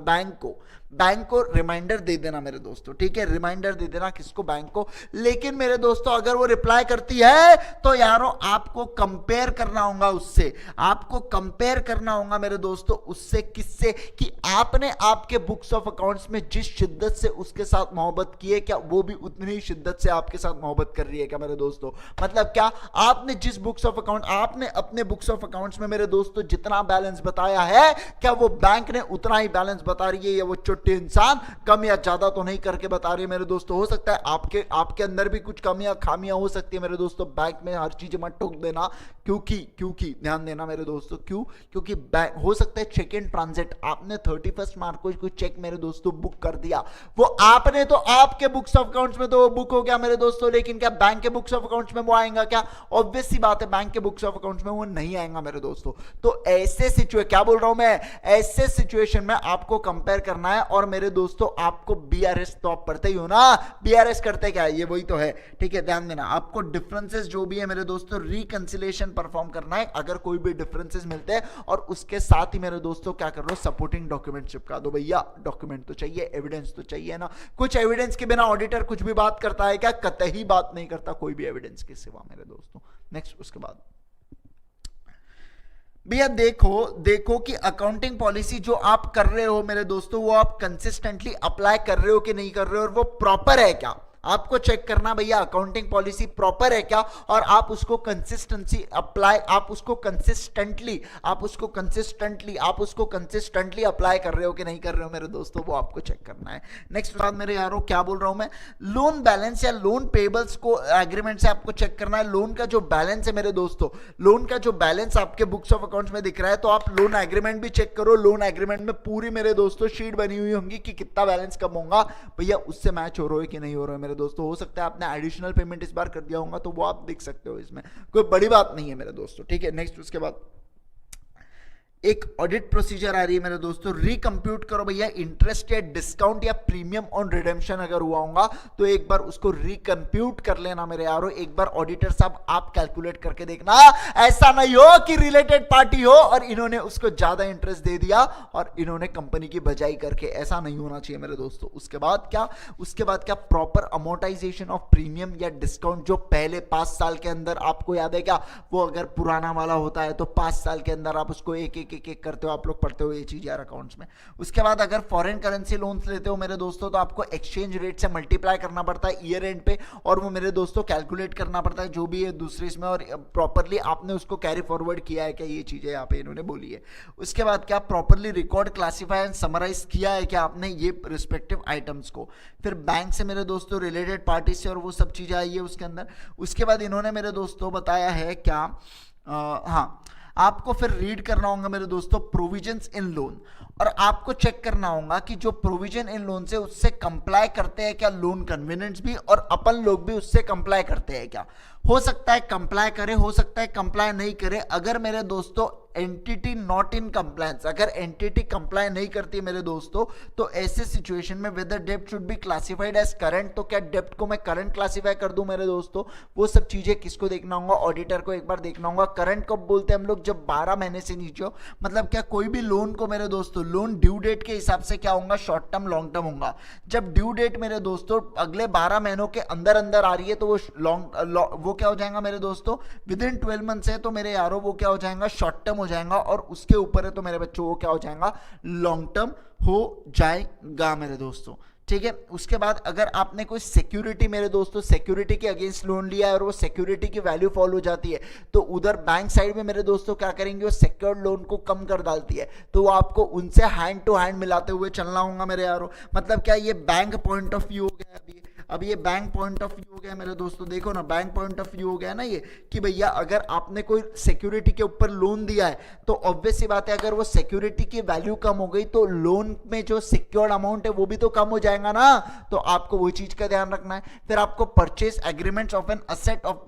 बैंक को रिमाइंडर दे देना मेरे दोस्तों। ठीक है, रिमाइंडर दे देना किसको, बैंक को। लेकिन मेरे दोस्तों अगर वो रिप्लाई करती है तो यारों आपको कंपेयर करना होगा उससे, आपको कंपेयर करना होगा मेरे दोस्तों उससे, किससे, कि आपने आपके बुक्स ऑफ अकाउंट्स में जिस शिद्दत से उसके साथ मोहब्बत की है, क्या वो भी उतनी ही शिद्दत से आपके साथ मोहब्बत कर रही है क्या मेरे दोस्तों। मतलब क्या आपने जिस बुक्स ऑफ अकाउंट, आपने अपने बुक्स ऑफ अकाउंट्स में मेरे दोस्तों जितना बैलेंस बताया है, क्या वो बैंक ने उतना ही बैलेंस बता रही है, या वो छोटे इंसान कम या ज्यादा तो नहीं करके बता रही है मेरे दोस्तों। हो सकता है आपके अंदर भी कुछ कमियां खामियां हो सकती है मेरे दोस्तों। बैंक में हर चीज मत ठोक देना, क्योंकि ध्यान देना मेरे दोस्तों, क्योंकि बैंक हो सकता है चेक इन ट्रांजिट, आपने 31 मार्च को कोई चेक मेरे दोस्तों बुक कर दिया, वो आपने तो आपके बुक्स ऑफ अकाउंट्स में तो वो बुक हो गया मेरे दोस्तों, लेकिन क्या बैंक के बुक्स ऑफ अकाउंट्स में वो आएगा क्या? ऑब्वियस सी बात है, बैंक के बुक्स ऑफ अकाउंट्स में वो नहीं आएगा मेरे दोस्तों। तो ऐसे सिचुएशन, क्या बोल रहा हूं मैं, ऐसे सिचुएशन में आपको कंपेयर करना है। और मेरे दोस्तों आपको बीआरएस तो आप पढ़ते ही हो ना, बीआरएस करते क्या है, ये वही तो है। ठीक है, ध्यान देना, आपको डिफरेंसेस जो भी है मेरे दोस्तों रिकंसिलिएशन परफॉर्म करना है। अगर कोई भी डिफरेंसेस मिलते हैं और उसके साथ ही मेरे दोस्तों क्या कर लो, सपोर्टिंग डॉक्यूमेंट चिपका दो। भैया डॉक्यूमेंट तो चाहिए, एविडेंस तो चाहिए ना। कुछ एविडेंस के बिना ऑडिटर कुछ भी बात करता है क्या? कतई बात नहीं करता कोई भी एविडेंस के सिवा मेरे दोस्तों। नेक्स्ट उसके बाद भैया देखो देखो कि अकाउंटिंग पॉलिसी जो आप कर रहे हो मेरे दोस्तों, वो आप कंसिस्टेंटली अप्लाई कर रहे हो कि नहीं कर रहे हो, और वो प्रॉपर है क्या, आपको चेक करना भैया अकाउंटिंग पॉलिसी प्रॉपर है क्या, और आप उसको कंसिस्टेंसी अप्लाई, आप उसको कंसिस्टेंटली अप्लाई कर रहे हो कि नहीं कर रहे हो मेरे दोस्तों, वो आपको चेक करना है। नेक्स्ट बात मेरे यारों क्या बोल रहा हूं मैं, लोन बैलेंस या लोन पेबल्स को एग्रीमेंट से आपको चेक करना है। लोन का जो बैलेंस है मेरे दोस्तों, लोन का जो बैलेंस आपके बुक्स ऑफ अकाउंट्स में दिख रहा है, तो आप लोन एग्रीमेंट भी चेक करो। लोन एग्रीमेंट में पूरी मेरे दोस्तों शीट बनी हुई होंगी कि कितना बैलेंस कम होगा, भैया उससे मैच हो रहा है कि नहीं हो रहा है मेरे दोस्तों। हो सकता है आपने एडिशनल पेमेंट इस बार कर दिया होगा, तो वो आप देख सकते हो, इसमें कोई बड़ी बात नहीं है मेरे दोस्तों, ठीक है। नेक्स्ट उसके बाद एक ऑडिट प्रोसीजर आ रही है मेरे दोस्तों, रिकंप्यूट करो भैया इंटरेस्ट या डिस्काउंट या प्रीमियम ऑन रिडेम्पशन अगर हुआ होगा तो एक बार उसको रिकंप्यूट कर लेना मेरे यारों। एक बार ऑडिटर साहब आप कैलकुलेट करके देखना, ऐसा नहीं हो कि रिलेटेड पार्टी हो और इन्होंने उसको ज्यादा इंटरेस्ट दे दिया और इन्होंने कंपनी की बजाई करके, ऐसा नहीं होना चाहिए मेरे दोस्तों। उसके बाद क्या प्रॉपर अमोर्टाइजेशन ऑफ प्रीमियम या डिस्काउंट जो पहले 5 साल के अंदर, आपको याद है क्या, वो अगर पुराना वाला होता है तो 5 साल के अंदर आप उसको एक करते हो, आप लोग पढ़ते हो ये चीज यार अकाउंट्स में। उसके बाद अगर फॉरेन करेंसी लोन्स लेते हो मेरे दोस्तों, तो आपको एक्सचेंज रेट से मल्टीप्लाई करना पड़ता है ईयर एंड पे, और वो मेरे दोस्तों कैलकुलेट करना पड़ता है जो भी है दूसरे इसमें, और प्रॉपरली आपने उसको कैरी फॉरवर्ड किया है क्या, ये चीजें यहाँ पे इन्होंने बोली है। उसके बाद क्या properly record, classify and summarise किया है क्या आपने ये रिस्पेक्टिव आइटम्स को। फिर बैंक से मेरे दोस्तों, रिलेटेड पार्टी से, और वो सब चीजें आई है उसके अंदर। उसके बाद इन्होंने मेरे दोस्तों बताया है क्या, हाँ आपको फिर रीड करना होगा मेरे दोस्तों प्रोविजंस इन लोन, और आपको चेक करना होगा कि जो प्रोविजन इन लोन से उससे कंप्लाई करते हैं क्या लोन कन्वीनेंट्स भी, और अपन लोग भी उससे कंप्लाई करते हैं क्या। हो सकता है कंप्लाई करे, हो सकता है कंप्लाई नहीं करे। अगर मेरे दोस्तों एंटिटी नॉट इन कंप्लायंस, अगर एंटिटी कंप्लाई नहीं करती मेरे दोस्तों, तो ऐसे सिचुएशन में वेदर डेब्ट should be classified as current, तो क्या डेब्ट को मैं करंट क्लासिफाई कर दूं मेरे दोस्तों। वो सब चीजें किसको देखना होगा, ऑडिटर को एक बार देखना होगा। करंट कब बोलते हैं हम लोग, जब 12 महीने से नीचे हो, मतलब क्या कोई भी लोन को मेरे दोस्तों, लोन ड्यू डेट के हिसाब से क्या होगा, शॉर्ट टर्म लॉन्ग टर्म होगा। जब ड्यू डेट मेरे दोस्तों अगले 12 महीनों के अंदर अंदर आ रही है, तो वो क्या हो जाएगा मेरे दोस्तों, विद इन 12 मंथ्स है तो मेरे यारों वो क्या हो जाएगा, शॉर्ट टर्म हो जाएगा, और उसके ऊपर है तो मेरे बच्चों वो क्या हो जाएगा, लॉन्ग टर्म हो जाएगा मेरे दोस्तों, ठीक है। उसके बाद अगर आपने कोई सिक्योरिटी मेरे दोस्तों, सिक्योरिटी के अगेंस्ट लोन लिया है और वो सिक्योरिटी की वैल्यू फॉल हो जाती है, तो उधर बैंक साइड में मेरे दोस्तों क्या करेंगे, वो सिक्योर्ड लोन को कम कर डालती है, तो वो आपको उनसे हैंड टू हैंड मिलाते हुए चलना होगा मेरे यारों। मतलब क्या ये बैंक पॉइंट ऑफ व्यू हो गया अब ये बैंक पॉइंट ऑफ व्यू हो गया मेरे दोस्तों, देखो ना बैंक पॉइंट ऑफ व्यू हो गया ना ये, कि भैया अगर आपने कोई सिक्योरिटी के ऊपर लोन दिया है तो ऑब्वियस सी बात है, अगर वो सिक्योरिटी की वैल्यू कम हो गई तो लोन में जो सिक्योर्ड अमाउंट है वो भी तो कम हो जाएगा ना, तो आपको वो चीज का ध्यान रखना है। फिर आपको purchase agreements of an asset of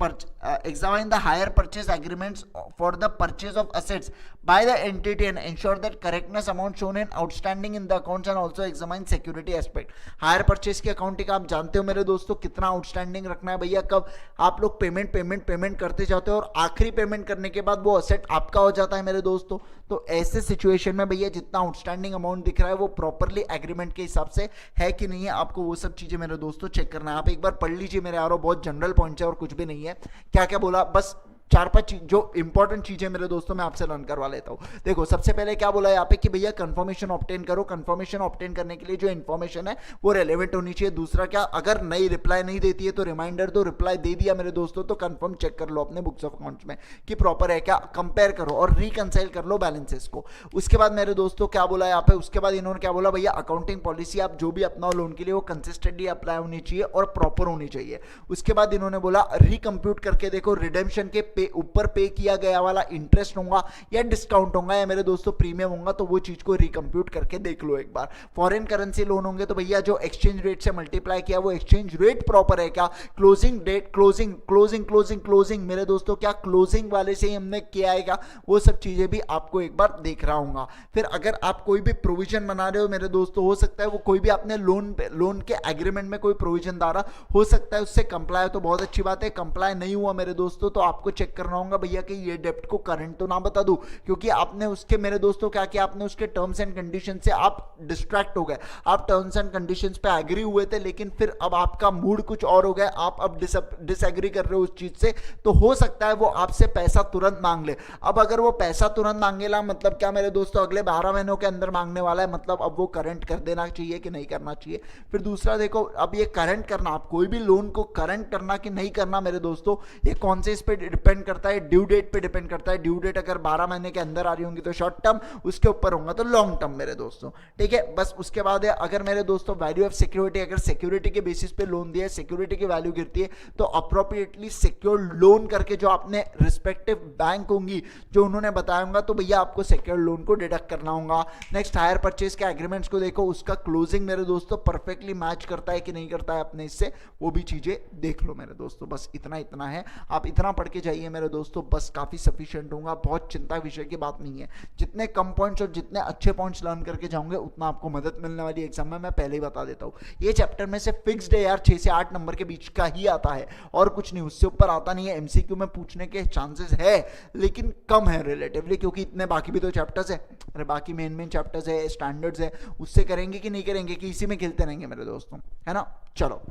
examine the hire purchase agreements for the purchase of assets by the entity and ensure that correctness amount shown in outstanding in the accounts and also examine security aspect। Hire purchase की accounting आप जानते हो मेरे दोस्तों कितना outstanding रखना है भैया, कब आप लोग पेमेंट करते जाते हो और आखिरी पेमेंट करने के बाद वो असेट आपका हो जाता है मेरे दोस्तों। तो ऐसे सिचुएशन में भैया जितना आउटस्टैंडिंग अमाउंट दिख रहा है वो प्रॉपरली एग्रीमेंट के हिसाब से है कि नहीं है, आपको वो सब चीजें मेरे दोस्तों चेक करना है। आप एक बार पढ़ लीजिए मेरे यारों, बहुत जनरल पॉइंट्स है और कुछ भी नहीं है। क्या क्या बोला, बस 4-5 जो इंपॉर्टेंट चीजें मेरे दोस्तों मैं आपसे लर्न करवा लेता हूं। देखो सबसे पहले क्या बोला यहाँ पे कि भैया कंफर्मेशन ऑब्टेन करो, कंफर्मेशन ऑब्टेन करने के लिए जो इन्फॉर्मेशन है वो रेलेवेंट होनी चाहिए। दूसरा क्या, अगर नई रिप्लाई नहीं देती है तो रिमाइंडर दो, रिप्लाई दे दिया मेरे दोस्तों तो कंफर्म चेक कर लो अपने बुक्स ऑफ अकाउंट्स में कि प्रॉपर है क्या, कंपेयर करो और रिकंसाइल कर लो बैलेंसेस को। उसके बाद मेरे दोस्तों क्या बोला यहाँ पे, उसके बाद इन्होंने क्या बोला भैया अकाउंटिंग पॉलिसी आप जो भी अपनाओ लोन के लिए वो कंसिस्टेंटली अप्लाई होनी चाहिए और प्रॉपर होनी चाहिए। उसके बाद इन्होंने बोला रिकंप्यूट करके देखो रिडेम्पशन के ऊपर पे किया गया वाला इंटरेस्ट होगा या डिस्काउंट होगा या मेरे दोस्तों प्रीमियम होगा, तो वो चीज को रिकंप्यूट करके देख लो एक बार। फॉरेन करेंसी लोन होंगे तो भैया जो एक्सचेंज रेट से मल्टीप्लाई किया वो एक्सचेंज रेट प्रॉपर है क्या, क्लोजिंग डेट क्लोजिंग मेरे दोस्तों क्या क्लोजिंग वाले से ही हमने किया है क्या, वो सब चीजें भी आपको एक बार देख रहा हूंगा। फिर अगर आप कोई भी प्रोविजन बना रहे हो मेरे दोस्तों, हो सकता है वो कोई भी आपने लोन के एग्रीमेंट में कोई प्रोविजन डाला हो सकता है उससे कंप्लाई हो तो बहुत अच्छी बात है, कंप्लाई नहीं हुआ मेरे दोस्तों तो आपको चेक चेक करना होगा भैया कि ये डेप्ट को करंट तो ना बता दूं, क्योंकि आपने उसके मेरे दोस्तों क्या किया, आपने उसके टर्म्स एंड कंडीशन से आप डिस्ट्रैक्ट हो गए, आप टर्म्स एंड कंडीशंस पे एग्री हुए थे, लेकिन फिर अब आपका मूड कुछ और हो गया, आप अब डिसएग्री कर रहे हो उस चीज से, तो हो सकता है वो आपसे पैसा तुरंत मांग ले। अब अगर वो पैसा तुरंत मांगेला मतलब क्या मेरे दोस्तों, अगले 12 महीनों के अंदर मांगने वाला है, मतलब अब वो करंट कर देना चाहिए कि नहीं करना चाहिए। फिर दूसरा देखो, अब ये करंट करना, आप कोई भी लोन को करंट करना कि नहीं करना मेरे दोस्तों, ये कौन से इस पे डिपेंड करता है, ड्यू डेट पे डिपेंड करता है। ड्यू डेट अगर 12 महीने के अंदर आ रही होंगी तो शॉर्ट टर्म, उसके ऊपर होगा तो लॉन्ग टर्म मेरे दोस्तों, ठीक है। बस उसके बाद है, अगर मेरे दोस्तों वैल्यू ऑफ सिक्योरिटी, अगर सिक्योरिटी के बेसिस पे लोन दिया है, सिक्योरिटी की वैल्यू गिरती है, तो अप्रोप्रिएटली सिक्योर्ड लोन करके जो आपने रिस्पेक्टिव बैंक होंगी जो उन्होंने बताया होगा, तो भैया आपको सिक्योर्ड लोन को डिडक्ट करना होगा। नेक्स्ट, हायर परचेज के एग्रीमेंट्स को देखो, उसका क्लोजिंग मेरे दोस्तों परफेक्टली मैच करता है कि नहीं करता है अपने इससे, वो भी चीजें देख लो मेरे दोस्तों। बस इतना है, आप इतना पढ़ के जाइए मेरे दोस्तों, बस काफी सफिशिएंट होगा, बहुत चिंता विषय की बात नहीं है। जितने कम पॉइंट्स और जितने अच्छे पॉइंट्स लर्न करके जाओगे उतना आपको मदद मिलने वाली एग्जाम में, मैं पहले ही बता देता हूं। ये चैप्टर में से फिक्स्ड है यार, 6 से 8 नंबर के बीच का ही आता है और कुछ नहीं, उससे ऊपर आता नहीं है। एमसीक्यू में पूछने के चांसेस है लेकिन कम है रिलेटिवली, क्योंकि इतने बाकी भी तो चैप्टर्स है, अरे बाकी मेन चैप्टर्स है, स्टैंडर्ड्स है, उससे करेंगे कि नहीं करेंगे, कि इसी में खेलते रहेंगे मेरे दोस्तों, है ना। चलो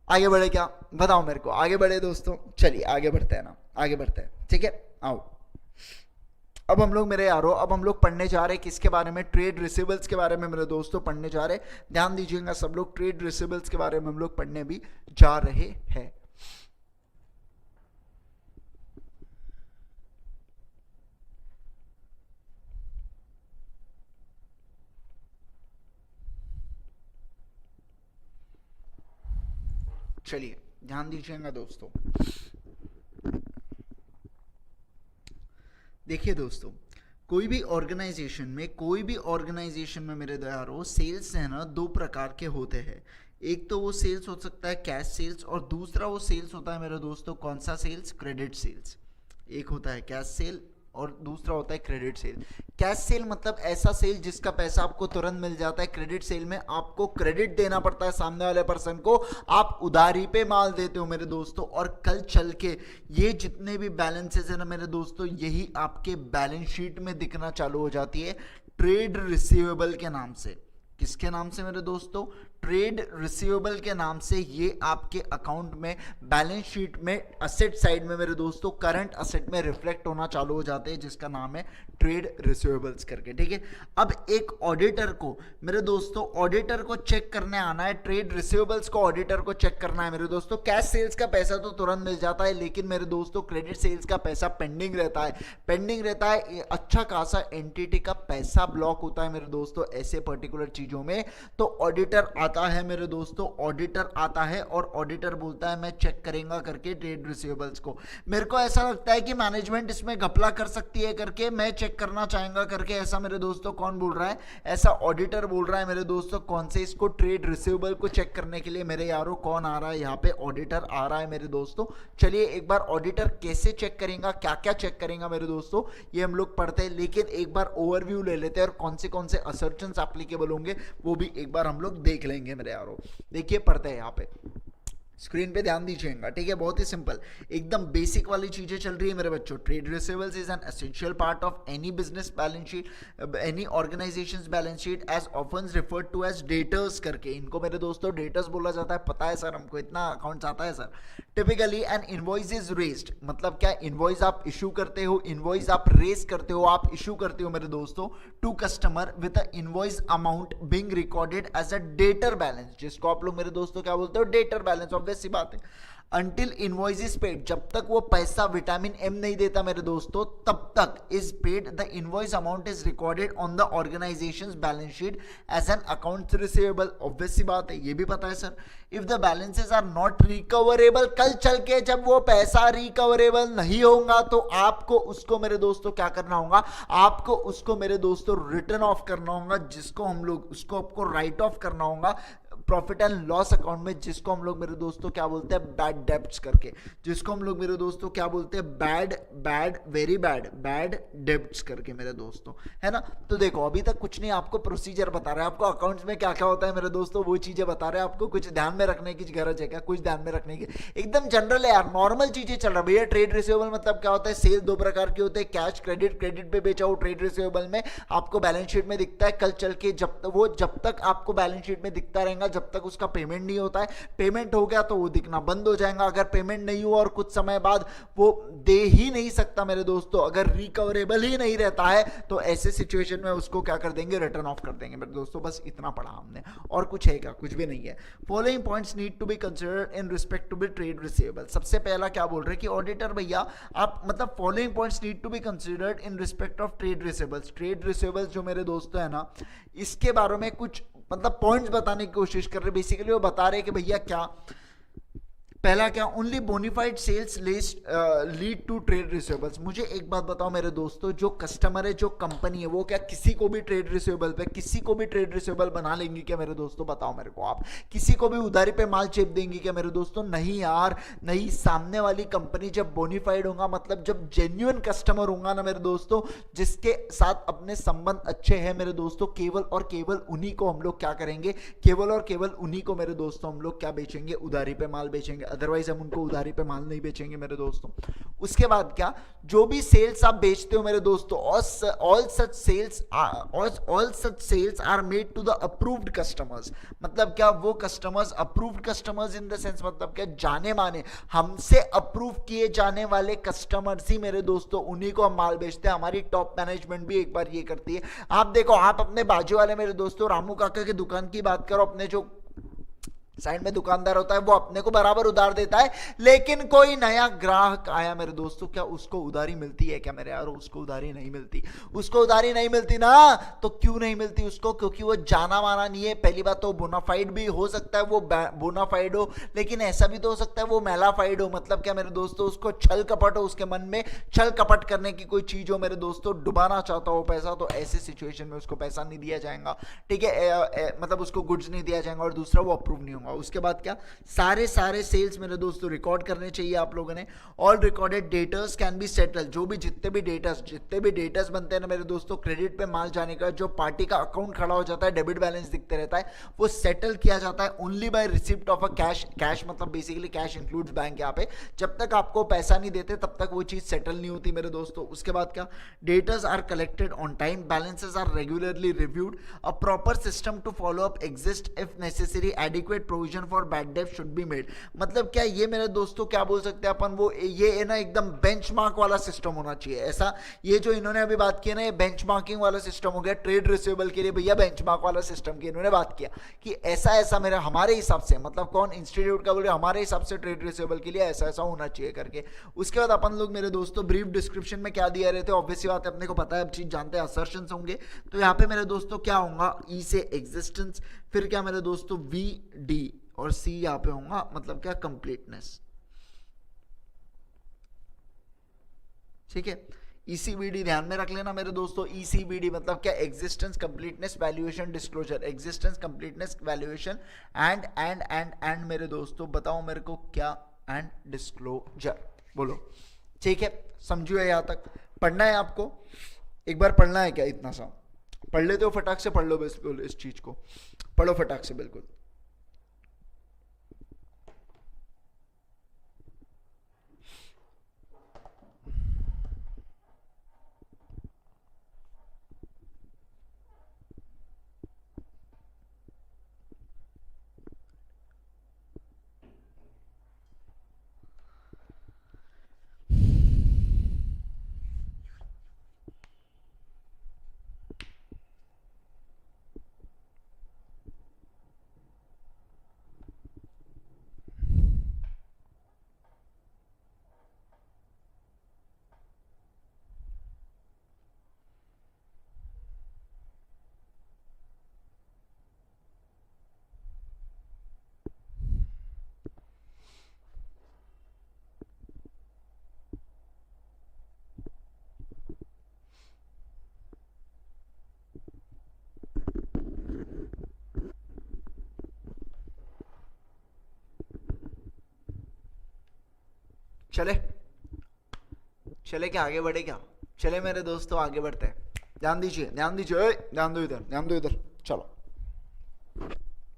आगे बढ़े, क्या बताओ मेरे को, आगे बढ़े दोस्तों, चलिए आगे बढ़ते हैं ना, आगे बढ़ते हैं, ठीक है। आओ अब हम लोग मेरे यारों, अब हम लोग पढ़ने जा रहे हैं किसके बारे में, ट्रेड रिसीवेबल्स के बारे में मेरे दोस्तों पढ़ने जा रहे हैं। ध्यान दीजिएगा सब लोग, ट्रेड रिसीवेबल्स के बारे में हम लोग पढ़ने भी जा रहे हैं। चलिए ध्यान दीजिएगा दोस्तों, देखिए दोस्तों, कोई भी ऑर्गेनाइजेशन में मेरे यारों सेल्स है ना, 2 प्रकार के होते हैं। एक तो वो सेल्स हो सकता है कैश सेल्स, और दूसरा वो सेल्स होता है मेरे दोस्तों कौन सा सेल्स, क्रेडिट सेल्स। एक होता है कैश सेल और दूसरा होता है क्रेडिट सेल। कैश सेल मतलब ऐसा सेल जिसका पैसा आपको तुरंत मिल जाता है। क्रेडिट सेल में आपको क्रेडिट देना पड़ता है सामने वाले पर्सन को, आप उधारी पे माल देते हो मेरे दोस्तों, और कल चल के ये जितने भी बैलेंसेस है ना मेरे दोस्तों, यही आपके बैलेंस शीट में दिखना चालू हो जाती है ट्रेड रिसीवेबल के नाम से। किसके नाम से मेरे दोस्तों, ट्रेड रिसीवेबल के नाम से। ये आपके अकाउंट में बैलेंस शीट में असेट साइड में मेरे दोस्तों करंट असेट में रिफ्लेक्ट होना चालू हो जाते हैं, जिसका नाम है ट्रेड रिसीवेबल्स करके, ठीक है। अब एक ऑडिटर को मेरे दोस्तों, ऑडिटर को चेक करने आना है, ट्रेड रिसीवेबल्स को ऑडिटर को चेक करना है मेरे दोस्तों। कैश सेल्स का पैसा तो तुरंत मिल जाता है, लेकिन मेरे दोस्तों क्रेडिट सेल्स का पैसा पेंडिंग रहता है, अच्छा खासा एंटिटी का पैसा ब्लॉक होता है मेरे दोस्तों ऐसे पर्टिकुलर चीजों में। तो ऑडिटर आता है मेरे दोस्तों, ऑडिटर आता है और ऑडिटर बोलता है मैं चेक करेंगे करके ट्रेड रिसीवेबल्स को। मेरे को ऐसा लगता है कि मैनेजमेंट इसमें घपला कर सकती है करके, मैं चेक करना चाहेगा करके, ऐसा मेरे दोस्तों कौन बोल रहा है, ऐसा ऑडिटर बोल रहा है मेरे दोस्तों। कौन से इसको ट्रेड रिसीवेबल को चेक करने के लिए मेरे यारों कौन आ रहा है, यहाँ पे ऑडिटर आ रहा है मेरे दोस्तों। चलिए एक बार ऑडिटर कैसे चेक करेगा, क्या क्या चेक करेगा मेरे दोस्तों, ये हम लोग पढ़ते हैं, लेकिन एक बार ओवरव्यू ले लेते हैं और कौन से असर्शंस एप्लीकेबल होंगे वो भी एक बार हम लोग देख लेंगे मेरे यारों। देखिए पढ़ते हैं, यहाँ पे स्क्रीन पे ध्यान दीजिएगा, ठीक है। बहुत ही सिंपल, एकदम बेसिक वाली चीजें चल रही है मेरे बच्चों। Trade receivables is an essential part of any business balance sheet, any organisations balance sheet, as often referred to as debtors करके। इनको मेरे दोस्तों डेटर्स बोला जाता है, पता है सर हमको, इतना अकाउंट्स आता है sir. Typically N invoice is raised, मतलब क्या, इनवॉइस आप इशू करते हो, इनवॉइस आप रेज करते हो, आप इशू करते हो मेरे दोस्तों to customer with a invoice amount being recorded as a debtor balance, जिसको आप लोग मेरे दोस्तों क्या बोलते हो, डेटर बैलेंस। ऑब्वियस सी बात है, अंटिल इनवॉइस इज पेड, जब तक वो पैसा विटामिन एम नहीं देता मेरे दोस्तों तब तक is paid the invoice amount is recorded on the organisations balance sheet as an account receivable. Obvious सी बात है, ये भी पता है sir. If the balances are not recoverable, कल चल के जब वो पैसा रिकवरेबल नहीं होगा तो आपको उसको मेरे दोस्तों क्या करना होगा, आपको उसको मेरे दोस्तों रिटर्न ऑफ करना होगा, जिसको हम लोग उसको आपको राइट ऑफ करना होगा प्रॉफिट एंड लॉस अकाउंट में, जिसको हम लोग मेरे दोस्तों क्या बोलते हैं, बैड डेब्ट्स करके, जिसको हम लोग मेरे दोस्तों क्या बोलते हैं, बैड वेरी बैड डेब्ट्स करके मेरे दोस्तों, है ना। तो देखो अभी तक कुछ नहीं, आपको प्रोसीजर बता रहे हैं, आपको अकाउंट्स में क्या क्या होता है मेरे दोस्तों वो चीजें बता रहे हैं, आपको कुछ ध्यान में रखने की गरज है क्या, कुछ ध्यान में रखने की, एकदम जनरल है यार, नॉर्मल चीजें चल रहा है भैया। ट्रेड रिसीवेबल मतलब क्या होता है, सेल दो प्रकार के होते हैं, कैश क्रेडिट, क्रेडिट पे बेचा हुआ ट्रेड रिसीवेबल में आपको बैलेंस शीट में दिखता है, कल चल के जब तक आपको बैलेंस शीट में दिखता रहेगा जब तक उसका पेमेंट नहीं होता है, पेमेंट हो गया तो वो दिखना बंद हो जाएगा, अगर पेमेंट नहीं हुआ और कुछ समय बाद वो दे ही नहीं सकता मेरे दोस्तों, अगर रिकवरेबल ही नहीं रहता है तो ऐसे सिचुएशन में उसको क्या कर देंगे, रिटर्न ऑफ कर देंगे मेरे दोस्तों। बस इतना पढ़ा हमने, और कुछ है क्या, कुछ भी नहीं है। Following points need to be considered in respect to be trade receivable. सबसे पहला क्या बोल रहे हैं कि ऑडिटर भैया आप मतलब following points need to be considered in respect of trade receivables. Trade receivables जो मेरे दोस्तों है ना, इसके बारे में कुछ मतलब पॉइंट्स बताने की कोशिश कर रहे, बेसिकली वो बता रहे कि भैया क्या, पहला क्या, only bona fide sales lead to trade receivables. मुझे एक बात बताओ मेरे दोस्तों, जो कस्टमर है, जो कंपनी है, वो क्या किसी को भी ट्रेड रिसीवेबल पे, किसी को भी ट्रेड रिसीवेबल बना लेंगी क्या मेरे दोस्तों, बताओ मेरे को आप, किसी को भी उधारी पे माल चेप देंगी क्या मेरे दोस्तों, नहीं यार नहीं। सामने वाली कंपनी जब बोनीफाइड होगा, मतलब जब जेन्युइन कस्टमर होगा ना मेरे दोस्तों, जिसके साथ अपने संबंध अच्छे हैं मेरे दोस्तों, केवल और केवल उन्हीं को हम लोग क्या करेंगे, केवल और केवल उन्हीं को मेरे दोस्तों हम लोग क्या बेचेंगे, उधारी पे माल बेचेंगे, अदरवाइज हम उनको उधारी पे माल नहीं बेचेंगे मेरे दोस्तों। उसके बाद क्या, जो भी सेल्स आप बेचते हो मेरे दोस्तों, all such sales are made to the approved customers. मतलब क्या, वो customers approved customers in the sense मतलब क्या, जाने माने हमसे अप्रूव किए जाने वाले कस्टमर्स ही मेरे दोस्तों, उन्हीं को हम माल बेचते हैं। हमारी टॉप मैनेजमेंट भी एक बार ये करती है। आप देखो, आप अपने बाजू वाले मेरे दोस्तों रामू काका की दुकान की बात करो, अपने जो साइड में दुकानदार होता है वो अपने को बराबर उधार देता है, लेकिन कोई नया ग्राहक आया मेरे दोस्तों, क्या उसको उधारी मिलती है क्या मेरे यार, उसको उधारी नहीं मिलती। उसको उधारी नहीं मिलती ना, तो क्यों नहीं मिलती उसको, क्योंकि वो जाना माना नहीं है। पहली बात तो बोनाफाइड भी हो सकता है वो बोनाफाइड हो, लेकिन ऐसा भी तो हो सकता है वो मेलाफाइड हो। मतलब क्या मेरे दोस्तों, उसको छल कपट हो, उसके मन में छल कपट करने की कोई चीज हो मेरे दोस्तों, डुबाना चाहता हो पैसा, तो ऐसे सिचुएशन में उसको पैसा नहीं दिया जाएगा, ठीक है, मतलब उसको गुड्स नहीं दिया जाएगा, और दूसरा वो अप्रूव नहीं होगा। उसके बाद क्या, सारे सेल्स मेरे दोस्तों रिकॉर्ड करने चाहिए आप लोगों ने। All recorded debtors can be settle. जो भी जितने भी डेटर्स बनते हैं ना मेरे दोस्तों, क्रेडिट पे माल जाने का, जो पार्टी का अकाउंट खड़ा हो जाता है, डेबिट बैलेंस दिखते रहता है, वो सेटल किया जाता है only by receipt of a cash मतलब बेसिकली कैश इंक्लूड्स बैंक। यहाँ पे जब तक आपको पैसा नहीं देते तब तक वो चीज सेटल नहीं होती मेरे दोस्तों। उसके बाद क्या, debtors are collected on time, balances are regularly reviewed, a proper system to follow up exist, if necessary adequate provision for bad debt should be made. मतलब क्या, ये मेरे दोस्तों क्या बोल सकते हैं अपन, वो ये है ना एकदम बेंचमार्क वाला सिस्टम होना चाहिए ऐसा। ये जो इन्होंने अभी बात की ना, ये बेंचमार्किंग वाला सिस्टम हो गया ट्रेड रिसीवेबल के लिए भैया, बेंचमार्क वाला सिस्टम की इन्होंने बात किया कि ऐसा मेरे हमारे हिसाब से, मतलब कौन इंस्टीट्यूट का बोल रहे, हमारे हिसाब से ट्रेड रिसीवेबल के लिए ऐसा होना चाहिए करके। उसके बाद अपन लोग मेरे दोस्तों ब्रीफ डिस्क्रिप्शन में क्या दिया रहते, ऑब्वियसली बात है अपने को पता है, अब चीज जानते हैं, असर्शंस होंगे। तो यहाँ पे मेरे दोस्तों क्या होगा, ई से एग्जिस्टेंस, फिर क्या मेरे दोस्तों वी डी, और सी यहां पे होगा मतलब क्या, कंप्लीटनेस, ठीक है। ईसीबीडी ध्यान में रख लेना मेरे दोस्तों, ईसीबीडी मतलब क्या, existence, completeness, valuation, disclosure. Existence, completeness, valuation and मेरे दोस्तों बताओ मेरे को क्या, एंड डिस्क्लोजर, बोलो, ठीक है। समझियो यहां तक, पढ़ना है आपको, एक बार पढ़ना है क्या, इतना सा पढ़ लेते हो, फटाक से पढ़ लो बिल्कुल, इस चीज को पढ़ो फटाक से बिल्कुल। चले चले क्या आगे बढ़े क्या? चले मेरे दोस्तों आगे बढ़ते हैं। ध्यान दीजिए ध्यान दीजिए, ध्यान दो इधर, ध्यान दो इधर। चलो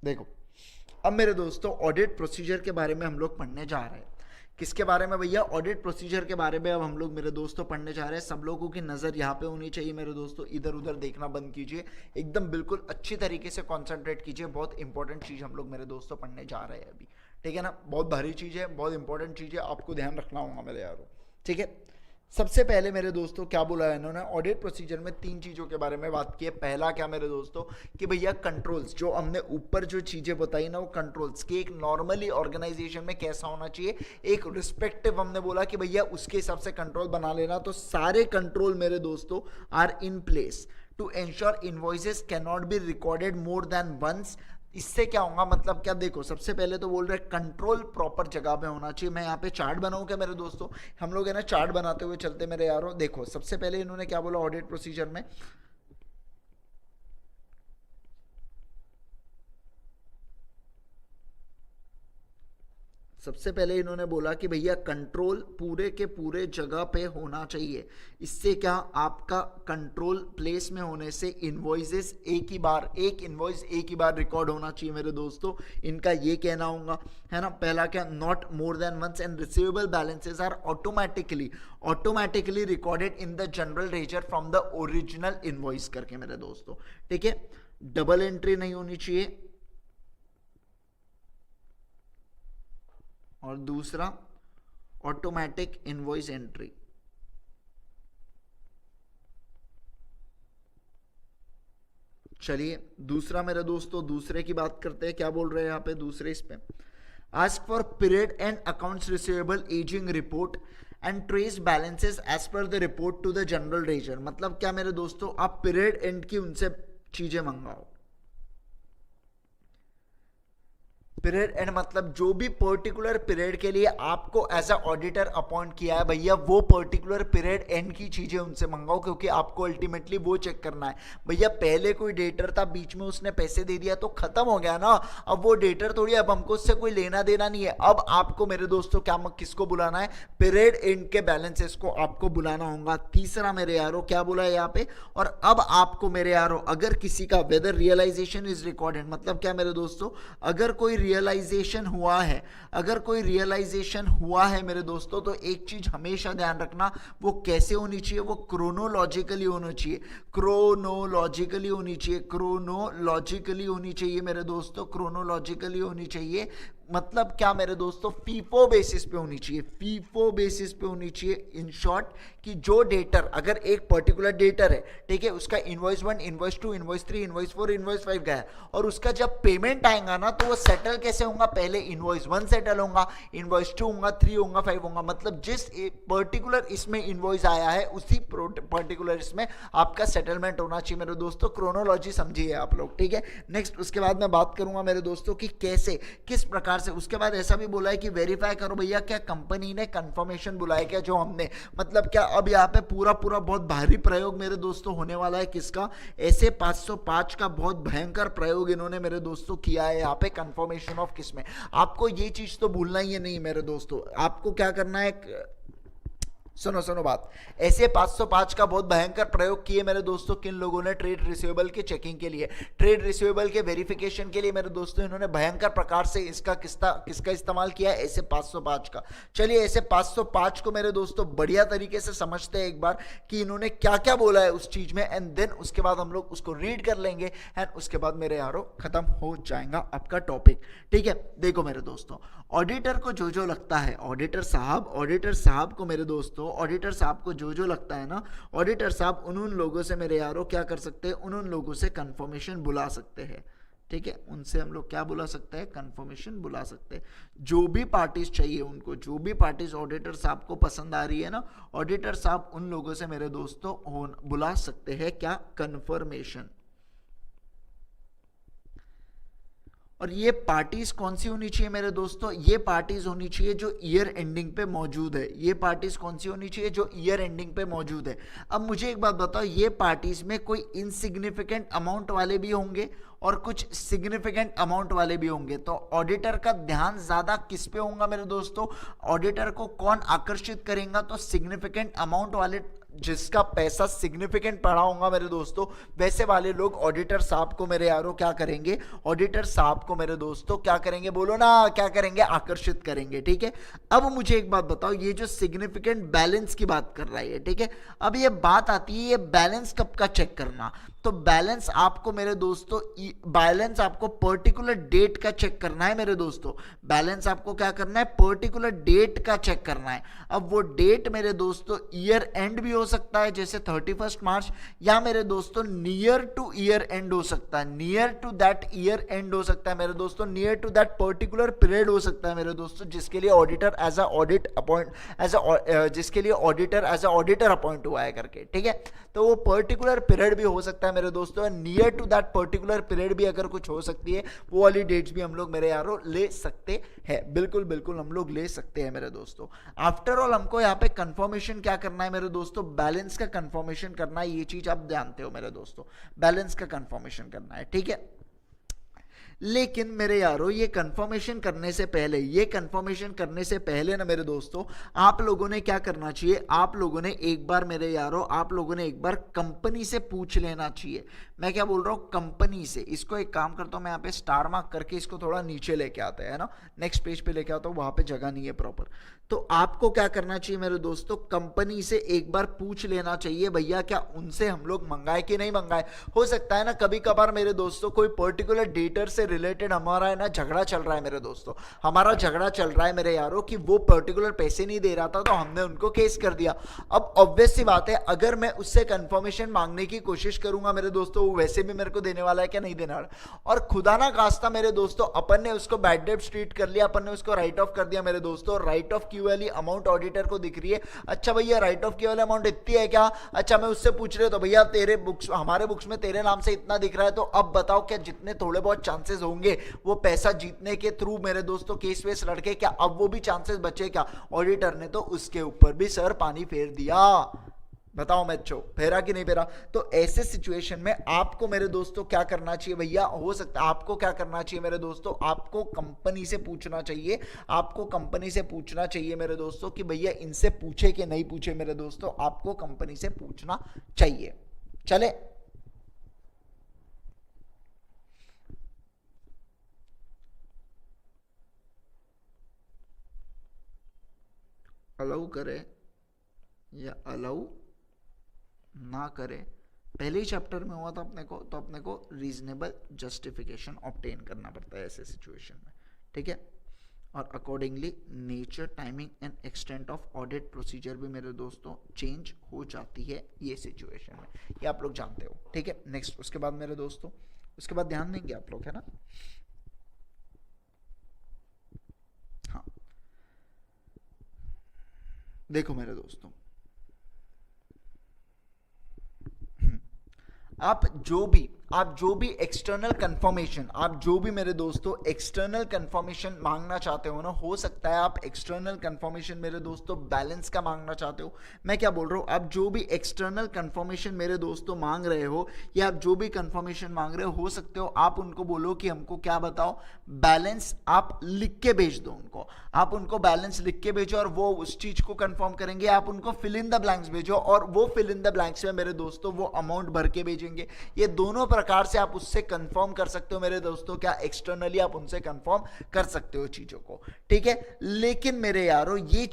देखो, अब मेरे दोस्तों ऑडिट प्रोसीजर के बारे में हम लोग पढ़ने जा रहे हैं। किसके बारे में भैया? ऑडिट प्रोसीजर के बारे में अब हम लोग मेरे दोस्तों पढ़ने जा रहे हैं। सब लोगों की नज़र यहाँ पे होनी चाहिए मेरे दोस्तों, इधर उधर देखना बंद कीजिए, एकदम बिल्कुल अच्छी तरीके से कॉन्सेंट्रेट कीजिए। बहुत इंपॉर्टेंट चीज़ हम लोग मेरे दोस्तों पढ़ने जा रहे हैं अभी, ठीक है ना? बहुत भारी चीज़ है, बहुत इंपॉर्टेंट चीज़ है, आपको ध्यान रखना होगा मेरे यारों, ठीक है? सबसे पहले मेरे दोस्तों क्या बोला है इन्होंने? ऑडिट प्रोसीजर में 3 चीज़ों के बारे में बात की है। पहला क्या मेरे दोस्तों कि भैया कंट्रोल्स, जो हमने ऊपर जो चीज़ें बताई ना वो कंट्रोल्स कि एक नॉर्मली ऑर्गेनाइजेशन में कैसा होना चाहिए, एक रिस्पेक्टिव हमने बोला कि भैया उसके हिसाब से कंट्रोल बना लेना। तो सारे कंट्रोल मेरे दोस्तों are in place to ensure invoices can not be recorded more than once. इससे क्या होगा, मतलब क्या? देखो सबसे पहले तो बोल रहे कंट्रोल प्रॉपर जगह पे होना चाहिए। मैं यहाँ पे चार्ट बनाऊँ क्या मेरे दोस्तों? हम लोग है ना चार्ट बनाते हुए चलते मेरे यारों। देखो सबसे पहले इन्होंने क्या बोला ऑडिट प्रोसीजर में, सबसे पहले इन्होंने बोला कि भैया कंट्रोल पूरे के पूरे जगह पे होना चाहिए। इससे क्या, आपका कंट्रोल प्लेस में होने से इनवॉइसेस एक इनवॉइस एक ही बार रिकॉर्ड होना चाहिए मेरे दोस्तों। इनका ये कहना होगा, है ना? पहला क्या, not more than once, and receivable balances are automatically recorded in the general ledger from the original invoice करके मेरे दोस्तों, ठीक है? डबल एंट्री नहीं होनी चाहिए। और दूसरा ऑटोमेटिक इनवॉइस एंट्री। चलिए दूसरा मेरे दोस्तों, दूसरे की बात करते हैं। क्या बोल रहे हैं यहाँ पे दूसरे इस पे? Ask for period end accounts receivable ageing report and trace balances as per the report to the general ledger. मतलब क्या मेरे दोस्तों, आप पीरियड एंड की उनसे चीजें मंगाओ। पीरियड एंड मतलब जो भी पर्टिकुलर पीरियड के लिए आपको एज अ ऑडिटर अपॉइंट किया है भैया, वो पर्टिकुलर पीरियड एंड की चीजें उनसे मंगाओ, क्योंकि आपको अल्टीमेटली वो चेक करना है। भैया पहले कोई डेटर था, बीच में उसने पैसे दे दिया तो खत्म हो गया ना, अब वो डेटर थोड़ी, अब हमको उससे कोई लेना देना नहीं है। अब आपको मेरे दोस्तों क्या किसको बुलाना है? पीरियड एंड के बैलेंसेस को आपको बुलाना होगा। तीसरा मेरे यारो क्या बोला है यहाँ पे? और अब आपको मेरे यारो अगर किसी का वेदर रियलाइजेशन इज रिकॉर्डेड, मतलब क्या मेरे दोस्तों, अगर कोई रियलाइजेशन हुआ है मेरे दोस्तों, तो एक चीज हमेशा ध्यान रखना, वो कैसे होनी चाहिए? वो क्रोनोलॉजिकली होनी चाहिए मेरे दोस्तों, क्रोनोलॉजिकली होनी चाहिए। मतलब क्या मेरे दोस्तों, फीफो बेसिस पे होनी चाहिए। इन शॉर्ट कि जो डेटर, अगर एक पर्टिकुलर डेटर है, ठीक है, उसका invoice 1, invoice 2, invoice 3, invoice 4, invoice 5 गया, और उसका जब पेमेंट आएगा ना, तो वो सेटल कैसे होगा? पहले इनवॉइस 1 सेटल होगा, इनवॉइस 2 होगा, 3 होगा, 5 होगा। मतलब जिस पर्टिकुलर इसमें इनवॉइस आया है, उसी पर्टिकुलर इसमें आपका सेटलमेंट होना चाहिए मेरे दोस्तों। क्रोनोलॉजी समझिए आप लोग, ठीक है? नेक्स्ट उसके बाद मैं बात करूंगा मेरे दोस्तों कि कैसे, किस प्रकार से। उसके बाद ऐसा भी बोला है कि वेरीफाई करो भैया क्या कंपनी ने कंफर्मेशन बुलाया क्या, जो हमने, मतलब क्या अब यहाँ पे पूरा बहुत भारी प्रयोग मेरे दोस्तों होने वाला है। किसका? ऐसे 505 का बहुत भयंकर प्रयोग इन्होंने मेरे दोस्तों किया है यहाँ पे कंफर्मेशन ऑफ किस में। आपको ये चीज तो भूलना ही नहीं मेरे दोस्तों। आपको क्या करना है, सुनो बात, ऐसे 505 का बहुत भयंकर प्रयोग किए मेरे दोस्तों किन लोगों ने? ट्रेड रिसीवेबल के चेकिंग के लिए, ट्रेड रिसीवेबल के वेरिफिकेशन के लिए मेरे दोस्तों इन्होंने भयंकर प्रकार से इसका किसका इस्तेमाल किया है? ऐसे 505 का। चलिए ऐसे 505 को मेरे दोस्तों बढ़िया तरीके से समझते हैं एक बार कि इन्होंने क्या क्या बोला है उस चीज में, एंड देन उसके बाद हम लोग उसको रीड कर लेंगे, एंड उसके बाद मेरे यारों खत्म हो जाएगा आपका टॉपिक, ठीक है? देखो मेरे दोस्तों, ऑडिटर को जो लगता है, ऑडिटर साहब को मेरे दोस्तों, ऑडिटर साहब को जो लगता है ना, ऑडिटर साहब उन लोगों से मेरे यारों क्या कर सकते हैं? उन लोगों से कंफर्मेशन बुला सकते हैं, ठीक है? उनसे हम लोग क्या बुला सकते हैं? कंफर्मेशन बुला सकते हैं। जो भी पार्टीज चाहिए उनको, जो भी पार्टीज ऑडिटर साहब को पसंद आ रही है ना, ऑडिटर साहब उन लोगों से मेरे दोस्तों बुला सकते हैं क्या? कंफर्मेशन। और ये पार्टीज कौन सी होनी चाहिए मेरे दोस्तों, ये पार्टीज होनी चाहिए जो ईयर एंडिंग पे मौजूद है। ये पार्टीज कौन सी होनी चाहिए जो ईयर एंडिंग पे मौजूद है। अब मुझे एक बात बताओ, ये पार्टीज में कोई इनसिग्निफिकेंट अमाउंट वाले भी होंगे और कुछ सिग्निफिकेंट अमाउंट वाले भी होंगे। तो ऑडिटर का ध्यान ज्यादा किस पे होगा मेरे दोस्तों, ऑडिटर को कौन आकर्षित करेगा, तो सिग्निफिकेंट अमाउंट वाले, जिसका पैसा सिग्निफिकेंट पड़ा होगा मेरे दोस्तों, वैसे वाले लोग ऑडिटर साहब को मेरे यारों क्या करेंगे, ऑडिटर साहब को मेरे दोस्तों क्या करेंगे, बोलो ना क्या करेंगे, आकर्षित करेंगे। ठीक है, अब मुझे एक बात बताओ, ये जो सिग्निफिकेंट बैलेंस की बात कर रहा है, ठीक है, अब ये बात आती है ये बैलेंस कब का चेक करना। तो बैलेंस आपको मेरे दोस्तों, बैलेंस आपको पर्टिकुलर डेट का चेक करना है मेरे दोस्तों। बैलेंस आपको क्या करना है, पर्टिकुलर डेट का चेक करना है। अब वो डेट मेरे दोस्तों ईयर एंड भी हो सकता है, जैसे 31 मार्च, या मेरे दोस्तों नियर टू ईयर एंड हो सकता है, near to that year end हो सकता है मेरे दोस्तों, near to that particular period हो सकता है मेरे दोस्तों, जिसके लिए auditor as a audit appoint जिसके लिए auditor as a auditor appoint हुआ है करके। ठीक है, तो वो पर्टिकुलर पीरियड भी हो सकता है मेरे दोस्तों, near to that particular period भी अगर कुछ हो सकती है, वो वाली डेट्स भी हम लोग मेरे यारों ले सकते हैं। बिल्कुल बिल्कुल हम लोग ले सकते हैं मेरे दोस्तों। आफ्टर ऑल हमको यहाँ पे कंफर्मेशन क्या करना है मेरे दोस्तों, बैलेंस का कंफर्मेशन करना है। ये चीज आप जानते हो मेरे दोस्तों, बैलेंस का कंफर्मेशन करना है। ठीक है, लेकिन मेरे यारों ये कंफर्मेशन करने से पहले, ये कंफर्मेशन करने से पहले ना मेरे दोस्तों, आप लोगों ने क्या करना चाहिए, आप लोगों ने एक बार मेरे यारों, आप लोगों ने एक बार कंपनी से पूछ लेना चाहिए। मैं क्या बोल रहा हूं, कंपनी से। इसको एक काम करता हूं मैं, यहाँ पे स्टार मार्क करके इसको थोड़ा नीचे लेके आता है ना, नेक्स्ट पेज पे लेके आता हूं, वहां पे जगह नहीं है प्रॉपर। तो आपको क्या करना चाहिए मेरे दोस्तों, कंपनी से एक बार पूछ लेना चाहिए, भैया क्या उनसे हम लोग मंगाए कि नहीं मंगाए। हो सकता है ना कभी कभार मेरे दोस्तों कोई पर्टिकुलर डेटर से रिलेटेड हमारा है ना झगड़ा चल रहा है मेरे दोस्तों, हमारा झगड़ा चल रहा है मेरे यारों कि वो पर्टिकुलर पैसे नहीं दे रहा था, तो हमने उनको केस कर दिया। अब ऑब्वियस सी बात है, अगर मैं उससे कंफर्मेशन मांगने की कोशिश करूंगा मेरे दोस्तों, वो वैसे भी मेरे को देने वाला है क्या नहीं देने वाला। और खुदा ना खास्ता मेरे दोस्तों, अपन ने उसको बैड डेट ट्रीट कर लिया, अपन ने उसको राइट ऑफ कर दिया मेरे दोस्तों, राइट ऑफ की वाली अमाउंट ऑडिटर को दिख रही है। अच्छा भैया राइट ऑफ की वाली अमाउंट इतनी है क्या, अच्छा मैं उससे पूछ रहे तो भैया तेरे बुक्स, हमारे बुक्स में तेरे नाम से इतना दिख रहा है, तो अब बताओ क्या जितने थोड़े बहुत चांसेस होंगे वो पैसा जीतने के थ्रू मेरे दोस्तों केस वेस लड़के, क्या अब वो भी चांसेस बचे क्या। ऑडिटर ने तो उसके ऊपर भी सर पानी फेर दिया, बताओ मैचो फेरा कि नहीं फेरा। तो ऐसे सिचुएशन में आपको मेरे दोस्तों क्या करना चाहिए भैया, हो सकता है आपको क्या करना चाहिए मेरे दोस्तों, आपको कंपनी से पूछना चाहिए, आपको कंपनी से पूछना चाहिए मेरे दोस्तों कि भैया इनसे पूछे कि नहीं पूछे मेरे दोस्तों, आपको कंपनी से पूछना चाहिए। चले अलाउ करे या अलाउ ना करे, पहले ही चैप्टर में हुआ था अपने को, तो अपने को रीजनेबल जस्टिफिकेशन ऑब्टेन करना पड़ता है ऐसे सिचुएशन में। ठीक है, और accordingly nature, timing and extent of audit procedure भी मेरे दोस्तों चेंज हो जाती है ये सिचुएशन में, ये आप लोग जानते हो। ठीक है, नेक्स्ट उसके बाद मेरे दोस्तों, उसके बाद ध्यान देंगे आप लोग, है ना। हाँ देखो मेरे दोस्तों, आप जो भी एक्सटर्नल कंफर्मेशन, आप जो भी मेरे दोस्तों एक्सटर्नल कंफर्मेशन मांगना चाहते हो ना, हो सकता है आप एक्सटर्नल कंफर्मेशन मेरे दोस्तों बैलेंस का मांगना चाहते हो। मैं क्या बोल रहा हूं, आप जो भी एक्सटर्नल कंफर्मेशन मेरे दोस्तों मांग रहे हो, या आप जो भी कंफर्मेशन मांग रहे हो सकते हो आप उनको बोलो कि हमको क्या बताओ, बैलेंस आप लिख के भेज दो उनको, आप उनको बैलेंस लिख के भेजो और वो उस चीज को कंफर्म करेंगे। आप उनको फिल इन द ब्लैंक्स भेजो और वो फिल इन द ब्लैंक्स में मेरे दोस्तों वो अमाउंट भर के भेजेंगे। ये दोनों प्रकार से आप उससे कंफर्म कर सकते हो मेरे दोस्तों, क्या एक्सटर्नली आप उनसे कंफर्म कर सकते हो चीजों को। ठीक है, लेकिन मेरे यारों ये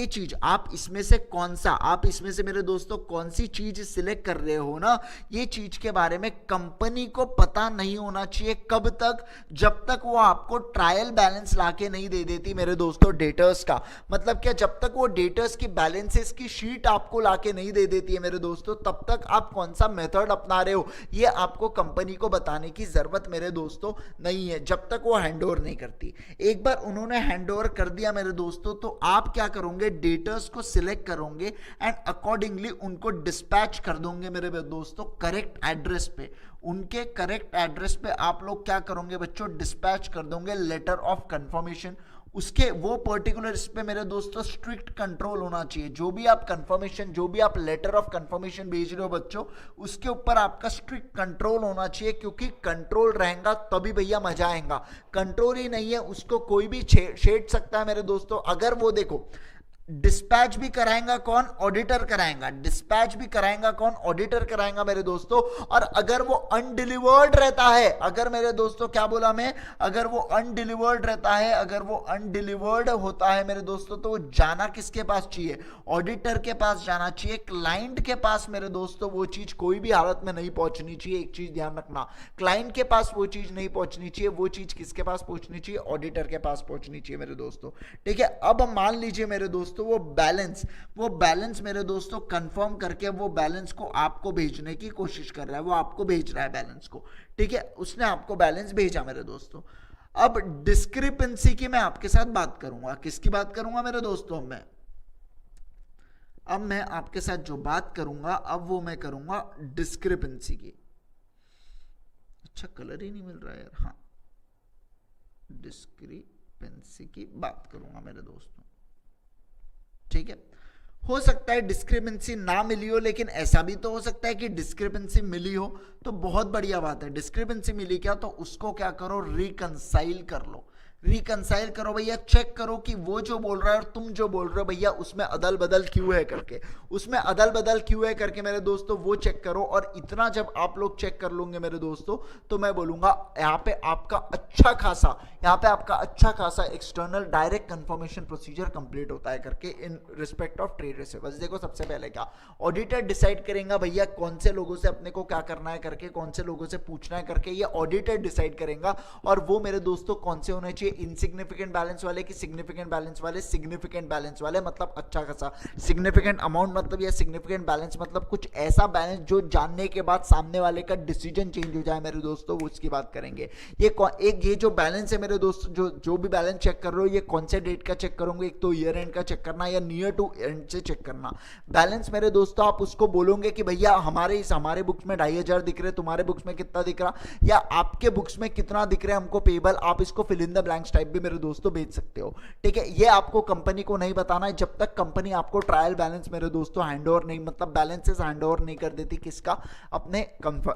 चीज आप इसमें से कौन सा, आप इसमें से मेरे दोस्तों कौन सी चीज सिलेक्ट कर रहे हो ना, ये चीज के बारे में कंपनी को पता नहीं होना चाहिए। कब तक, जब तक वो आपको ट्रायल बैलेंस लाके नहीं दे देती मेरे दोस्तों डेटर्स का। मतलब क्या, जब तक वो डेटर्स की बैलेंसेस की शीट आपको लाके नहीं दे देती है मेरे दोस्तों, तब तक आप कौन सा मेथड अपना रहे हो ये आप आपको कंपनी को बताने की जरूरत मेरे दोस्तों नहीं है जब तक वो हैंडओवर नहीं करती। एक बार उन्होंने हैंडओवर कर दिया मेरे दोस्तों तो आप क्या करोगे, डेटर्स को सिलेक्ट करोगे एंड अकॉर्डिंगली उनको डिस्पैच कर दोगे मेरे दोस्तों करेक्ट एड्रेस पे। उनके करेक्ट एड्रेस पे आप लोग क्या करोगे बच्चों, डिस्पैच कर दोगे लेटर ऑफ कंफर्मेशन। उसके वो पर्टिकुलर इस पे मेरे दोस्तों स्ट्रिक्ट कंट्रोल होना चाहिए। जो भी आप कंफर्मेशन, जो भी आप लेटर ऑफ कंफर्मेशन भेज रहे हो बच्चों, उसके ऊपर आपका स्ट्रिक्ट कंट्रोल होना चाहिए, क्योंकि कंट्रोल रहेगा तभी भैया मजा आएगा। कंट्रोल ही नहीं है उसको कोई भी छेड़ सकता है मेरे दोस्तों। अगर वो देखो डिस्पैच भी कराएगा कौन, ऑडिटर कराएगा। डिस्पैच भी कराएगा कौन, ऑडिटर कराएगा मेरे दोस्तों। और अगर वो अनडिलीवर्ड रहता है, अगर मेरे दोस्तों क्या बोला मैं, अगर वो अनडिलीवर्ड रहता है, अगर वो अनडिलीवर्ड होता है मेरे दोस्तों, तो वो जाना किसके पास चाहिए, ऑडिटर के पास जाना चाहिए। क्लाइंट के पास मेरे दोस्तों वो चीज कोई भी हालत में नहीं पहुंचनी चाहिए। एक चीज ध्यान रखना, क्लाइंट के पास वो चीज नहीं पहुंचनी चाहिए। वो चीज किसके पास पहुंचनी चाहिए, ऑडिटर के पास पहुंचनी चाहिए मेरे दोस्तों। ठीक है, अब हम मान लीजिए मेरे दोस्तों वो बैलेंस मेरे दोस्तों कंफर्म करके वो बैलेंस को आपको भेजने की कोशिश कर रहा है, वो आपको भेज रहा है बैलेंस को। ठीक है, उसने आपको बैलेंस भेजा मेरे दोस्तों। अब डिस्क्रिपेंसी की मैं आपके साथ बात करूंगा। किसकी बात करूंगा मेरे दोस्तों, अब मैं आपके साथ जो बात करूंगा अब वो मैं करूंगा डिस्क्रिपेंसी की। अच्छा कलर ही नहीं मिल रहा है यार। हाँ, डिस्क्रिपेंसी की बात करूंगा मेरे दोस्तों। ठीक है, हो सकता है डिस्क्रिपेंसी ना मिली हो, लेकिन ऐसा भी तो हो सकता है कि डिस्क्रिपेंसी मिली हो, तो बहुत बढ़िया बात है। डिस्क्रिपेंसी मिली क्या, तो उसको क्या करो, रिकंसाइल कर लो। रिकंसाइल करो भैया, चेक करो कि वो जो बोल रहा है और तुम जो बोल रहे हो भैया उसमें अदल बदल क्यों है करके, उसमें अदल बदल क्यों है करके मेरे दोस्तों वो चेक करो। और इतना जब आप लोग चेक कर लोगे मेरे दोस्तों, तो मैं बोलूंगा यहाँ पे आपका अच्छा खासा external direct confirmation procedure complete होता है करके in respect of trade receivers. देखो सबसे पहले क्या ऑडिटर डिसाइड करेगा भैया कौन से लोगों से अपने को क्या करना है करके, कौन से लोगों से पूछना है करके, ये ऑडिटर डिसाइड करेगा। और वो मेरे दोस्तों कौन से होने चाहिए, इनसिग्निफिकेंट बैलेंस वाले कि सिग्निफिकेंट बैलेंस वाले। सिग्निफिकेंट बैलेंस वाले मतलब अच्छा खासा, सिग्निफिकेंट अमाउंट मतलब या सिग्निफिकेंट बैलेंस मतलब कुछ ऐसा बैलेंस जो जानने के बाद सामने वाले का डिसीजन चेंज हो जाए मेरे दोस्तों, वो उसकी बात करेंगे। ये जो बैलेंस है मेरे दोस्तों, जो भी बैलेंस चेक कर रहे हो, ये कौन से डेट का चेक करोगे, एक तो ईयर एंड का चेक करना या नियर टू एंड से चेक करना बैलेंस मेरे दोस्तों। आप उसको बोलोगे कि भैया हमारे बुक्स में 2500 दिख रहे, तुम्हारे बुक्स में कितना दिख रहा, या आपके बुक्स में कितना दिख रहा है हमको पेबल, आप इसको fill in the blanks type भी मेरे दोस्तों भेज सकते हो। ठीक है, ये आपको कंपनी को नहीं बताना है जब तक कंपनी आपको ट्रायल बैलेंस मेरे दोस्तों हैंडओवर नहीं, मतलब बैलेंसेस हैंडओवर नहीं कर देती। किसका, अपने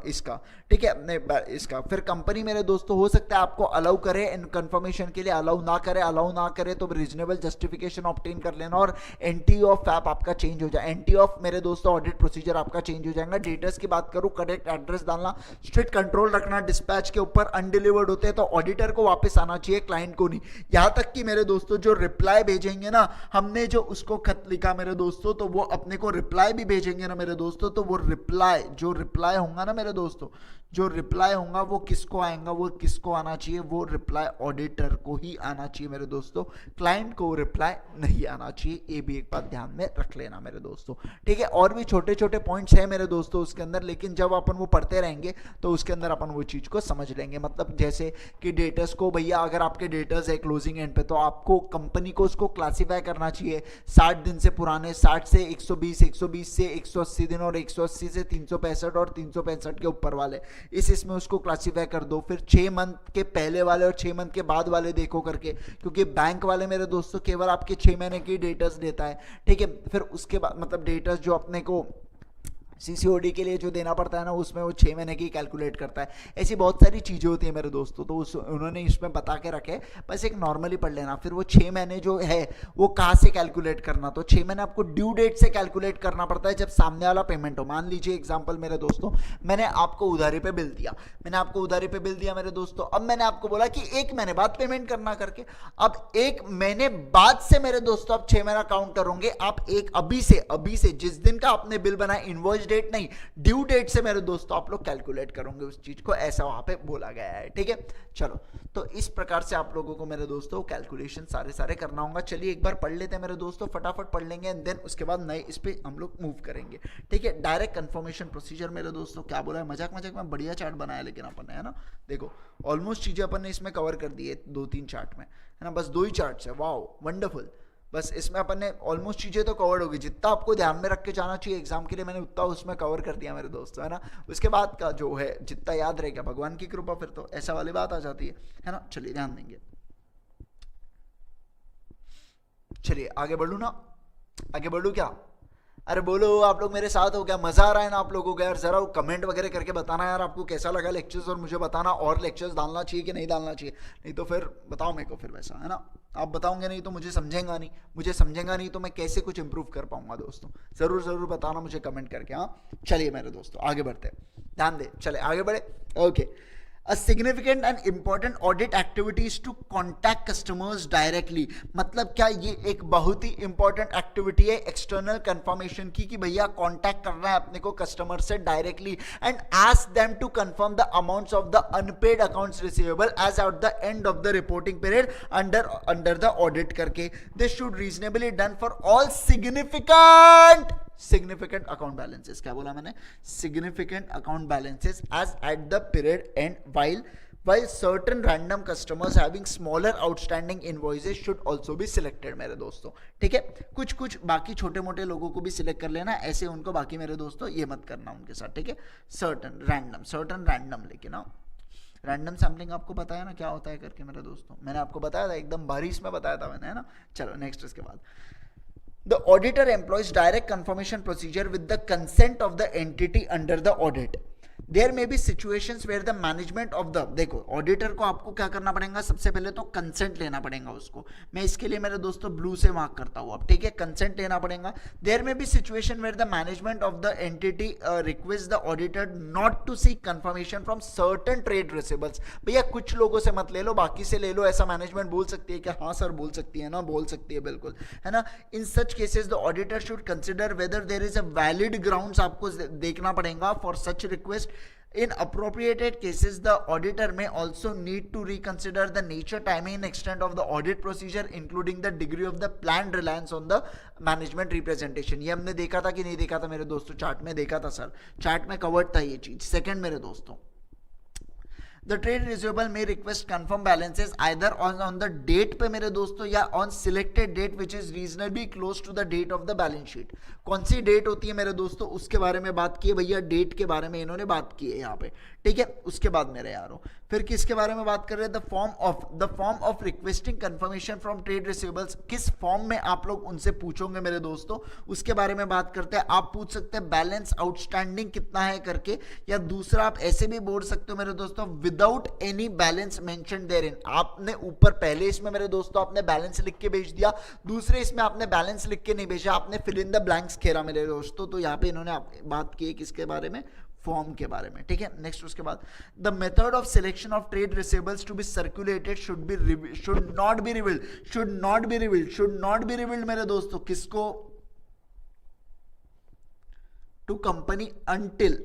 इसका। ठीक है, अपने इसका। फिर कंपनी मेरे दोस्तों हो सकता है आपको अलाउ करे इन कंफर्मेशन के लिए, अलाउ ना करे तो रीजनेबल जस्टिफिकेशन ऑब्टेन कर लेना और एंटी ऑफ ऐप आपका चेंज हो जाए। एंटी ऑफ मेरे दोस्तों ऑडिट प्रोसीजर आपका चेंज हो जाएगा। डेटर्स की बात करूं, करेक्ट एड्रेस डालना, स्ट्रिक्ट कंट्रोल रखना डिस्पैच के ऊपर। अनडिलीवर्ड होते हैं तो ऑडिटर को वापस आना चाहिए, क्लाइंट को नहीं। यहां तक कि मेरे दोस्तों जो रिप्लाई भेजेंगे ना, हमने जो उसको खत लिखा मेरे दोस्तों, तो वो अपने को रिप्लाई भी भेजेंगे ना मेरे दोस्तों, तो वो रिप्लाई होगा ना मेरे दोस्तों, जो रिप्लाई होगा वो किसको आएगा, वो किसको आना चाहिए, वो रिप्लाई ऑडिटर को ही आना चाहिए मेरे दोस्तों, क्लाइंट को रिप्लाई नहीं आना चाहिए। ये भी एक बात ध्यान में रख लेना मेरे दोस्तों। ठीक है, और भी छोटे छोटे पॉइंट्स हैं मेरे दोस्तों उसके अंदर, लेकिन जब अपन वो पढ़ते रहेंगे तो उसके अंदर अपन वो चीज को समझ लेंगे। मतलब जैसे कि डेटर्स को भैया, अगर आपके डेटर्स है क्लोजिंग एंड पे, तो आपको कंपनी को उसको क्लासिफाई करना चाहिए 60 दिन से पुराने, 60 से 120, 120 से 180 दिन, और 180 से 365 और 365 के ऊपर वाले, इसमें उसको क्लासिफाई कर दो। फिर 6 मंथ के पहले वाले और 6 मंथ के बाद वाले देखो करके, क्योंकि बैंक वाले मेरे दोस्तों केवल आपके 6 महीने की डेटर्स देता है। ठीक है, फिर उसके बाद मतलब डेटर्स जो अपने को सीसीओडी के लिए जो देना पड़ता है ना, उसमें वो 6 महीने की कैलकुलेट करता है। ऐसी बहुत सारी चीज़ें होती हैं मेरे दोस्तों, तो उन्होंने इसमें बता के रखे, बस एक नॉर्मली पढ़ लेना। फिर वो 6 महीने जो है वो कहाँ से कैलकुलेट करना, तो 6 महीने आपको ड्यू डेट से कैलकुलेट करना पड़ता है जब सामने वाला पेमेंट हो। मान लीजिए एग्जाम्पल मेरे दोस्तों, मैंने आपको उधारी पे बिल दिया, मेरे दोस्तों। अब मैंने आपको बोला कि 1 महीने बाद पेमेंट करना करके। अब 1 महीने बाद से मेरे दोस्तों आप 6 महीना काउंट करोगे। आप अभी से जिस दिन का आपने बिल बनाया, इनवॉइस डेट नहीं, ड्यू डेट से मेरे दोस्तों आप लोग कैलकुलेट करोगे उस चीज को, ऐसा वहां पे बोला गया है। ठीक है, चलो तो इस प्रकार से आप लोगों को मेरे दोस्तों कैलकुलेशन सारे करना होगा। चलिए एक बार पढ़ लेते हैं मेरे दोस्तों, फटाफट पढ़ लेंगे एंड देन उसके बाद नए इस पे हम लोग मूव करेंगे। ठीक है, डायरेक्ट कंफर्मेशन प्रोसीजर मेरे दोस्तों क्या बोला है, मजाक में बढ़िया चार्ट बनाया लेकिन अपन ने, है ना। देखो ऑलमोस्ट चीजें अपन ने इसमें कवर कर दी है 2-3 चार्ट में, है ना, बस 2 ही चार्ट्स है। वाओ वंडरफुल, बस इसमें अपन ने ऑलमोस्ट चीजें तो कवर होगी, जितना आपको ध्यान में रख के जाना चाहिए एग्जाम के लिए मैंने उतना उसमें कवर कर दिया मेरे दोस्तों, है ना। उसके बाद का जो है जितना याद रहेगा भगवान की कृपा, फिर तो ऐसा वाली बात आ जाती है ना। चलिए ध्यान देंगे, चलिए आगे बढ़ू ना, आगे बढ़ू क्या, अरे बोलो आप लोग मेरे साथ हो क्या, मजा आ रहा है ना आप लोगों को यार। जरा कमेंट वगैरह करके बताना यार आपको कैसा लगा लेक्चर्स, और मुझे बताना और लेक्चर्स डालना चाहिए कि नहीं डालना चाहिए, नहीं तो फिर बताओ मेरे को फिर वैसा, है ना। आप बताओगे नहीं तो मुझे समझेगा नहीं तो मैं कैसे कुछ इंप्रूव कर पाऊंगा दोस्तों। जरूर बताना मुझे कमेंट करके। हाँ चलिए मेरे दोस्तों आगे बढ़ते हैं, ध्यान दे, चले आगे बढ़े। Okay, A significant and important audit activity is to contact customers directly। मतलब क्या, ये एक बहुत ही इंपॉर्टेंट एक्टिविटी है एक्सटर्नल कंफर्मेशन की, कि भैया कांटेक्ट करना है अपने को कस्टमर से directly and ask them to confirm the amounts of the unpaid accounts receivable as at the end of the reporting period under the audit करके। This should reasonably done for all significant account balances. क्या बोला मैंने, significant account balances as at the period end while certain random customers having smaller outstanding invoices should also be selected मेरे दोस्तों। ठीक है, कुछ बाकी छोटे मोटे लोगों को भी सिलेक्ट कर लेना, ऐसे उनको बाकी मेरे दोस्तों ये मत करना उनके साथ। ठीक है, सर्टन रैंडम, लेकिन ना रैंडम सैम्पलिंग आपको पता है ना क्या होता है करके मेरे दोस्तों, मैंने आपको बताया था एकदम बारिश में बताया था मैंने, है ना। चलो नेक्स्ट, इसके बाद The auditor employs direct confirmation procedure with the consent of the entity under the audit. There may be situations where the management of the, देखो ऑडिटर को आपको क्या करना पड़ेगा, सबसे पहले तो कंसेंट लेना पड़ेगा उसको। मैं इसके लिए मेरे दोस्तों ब्लू से मार्क करता हूँ अब। ठीक है, कंसेंट लेना पड़ेगा। There may be situation where the management of the entity request the auditor not to seek confirmation from certain trade receivables. भैया कुछ लोगों से मत ले लो, बाकी से ले लो, ऐसा मैनेजमेंट बोल सकती है क्या, हाँ सर बोल सकती है ना, बोल सकती है बिल्कुल, है ना। In such cases the auditor should consider whether there is a valid grounds, आपको देखना पड़ेगा for such request. In appropriated cases, the auditor may also need to reconsider the nature, timing, and extent of the audit procedure, including the degree of the planned reliance on the management representation। ये हमने देखा था कि नहीं देखा था मेरे दोस्तों, चार्ट में देखा था सर, चार्ट में कवर्ड था ये चीज। सेकंड मेरे दोस्तों, The trade receivable may request confirm balances either on the date पे मेरे दोस्तों या on selected date which is reasonably close to the date of the balance sheet। कौन सी डेट होती है मेरे दोस्तों, उसके बारे में बात की है भैया, डेट के बारे में इन्होंने बात की है यहाँ पे। ठीक है, उसके बाद मेरे यारो फिर किसके बारे में बात कर रहे हैं, the form of requesting confirmation from trade receivables. किस फॉर्म में आप लोग उनसे पूछोगे मेरे दोस्तों, उसके बारे में बात करते हैं। आप पूछ सकते हैं बैलेंस आउटस्टैंडिंग कितना है करके, या दूसरा आप ऐसे भी बोल सकते हो मेरे दोस्तों विदाउट एनी बैलेंस मेंशन देयरइन। आपने ऊपर पहले इसमें मेरे दोस्तों आपने बैलेंस लिख के भेज दिया, दूसरे इसमें आपने बैलेंस लिख के नहीं भेजा, आपने फिल इन द ब्लैंक्स खेला मेरे दोस्तों। तो यहाँ पे इन्होंने बात की है किसके बारे में, फॉर्म के बारे में। ठीक है, नेक्स्ट उसके बाद the method of selection of trade receivables to be circulated should not be revealed मेरे दोस्तों। किसको, to company until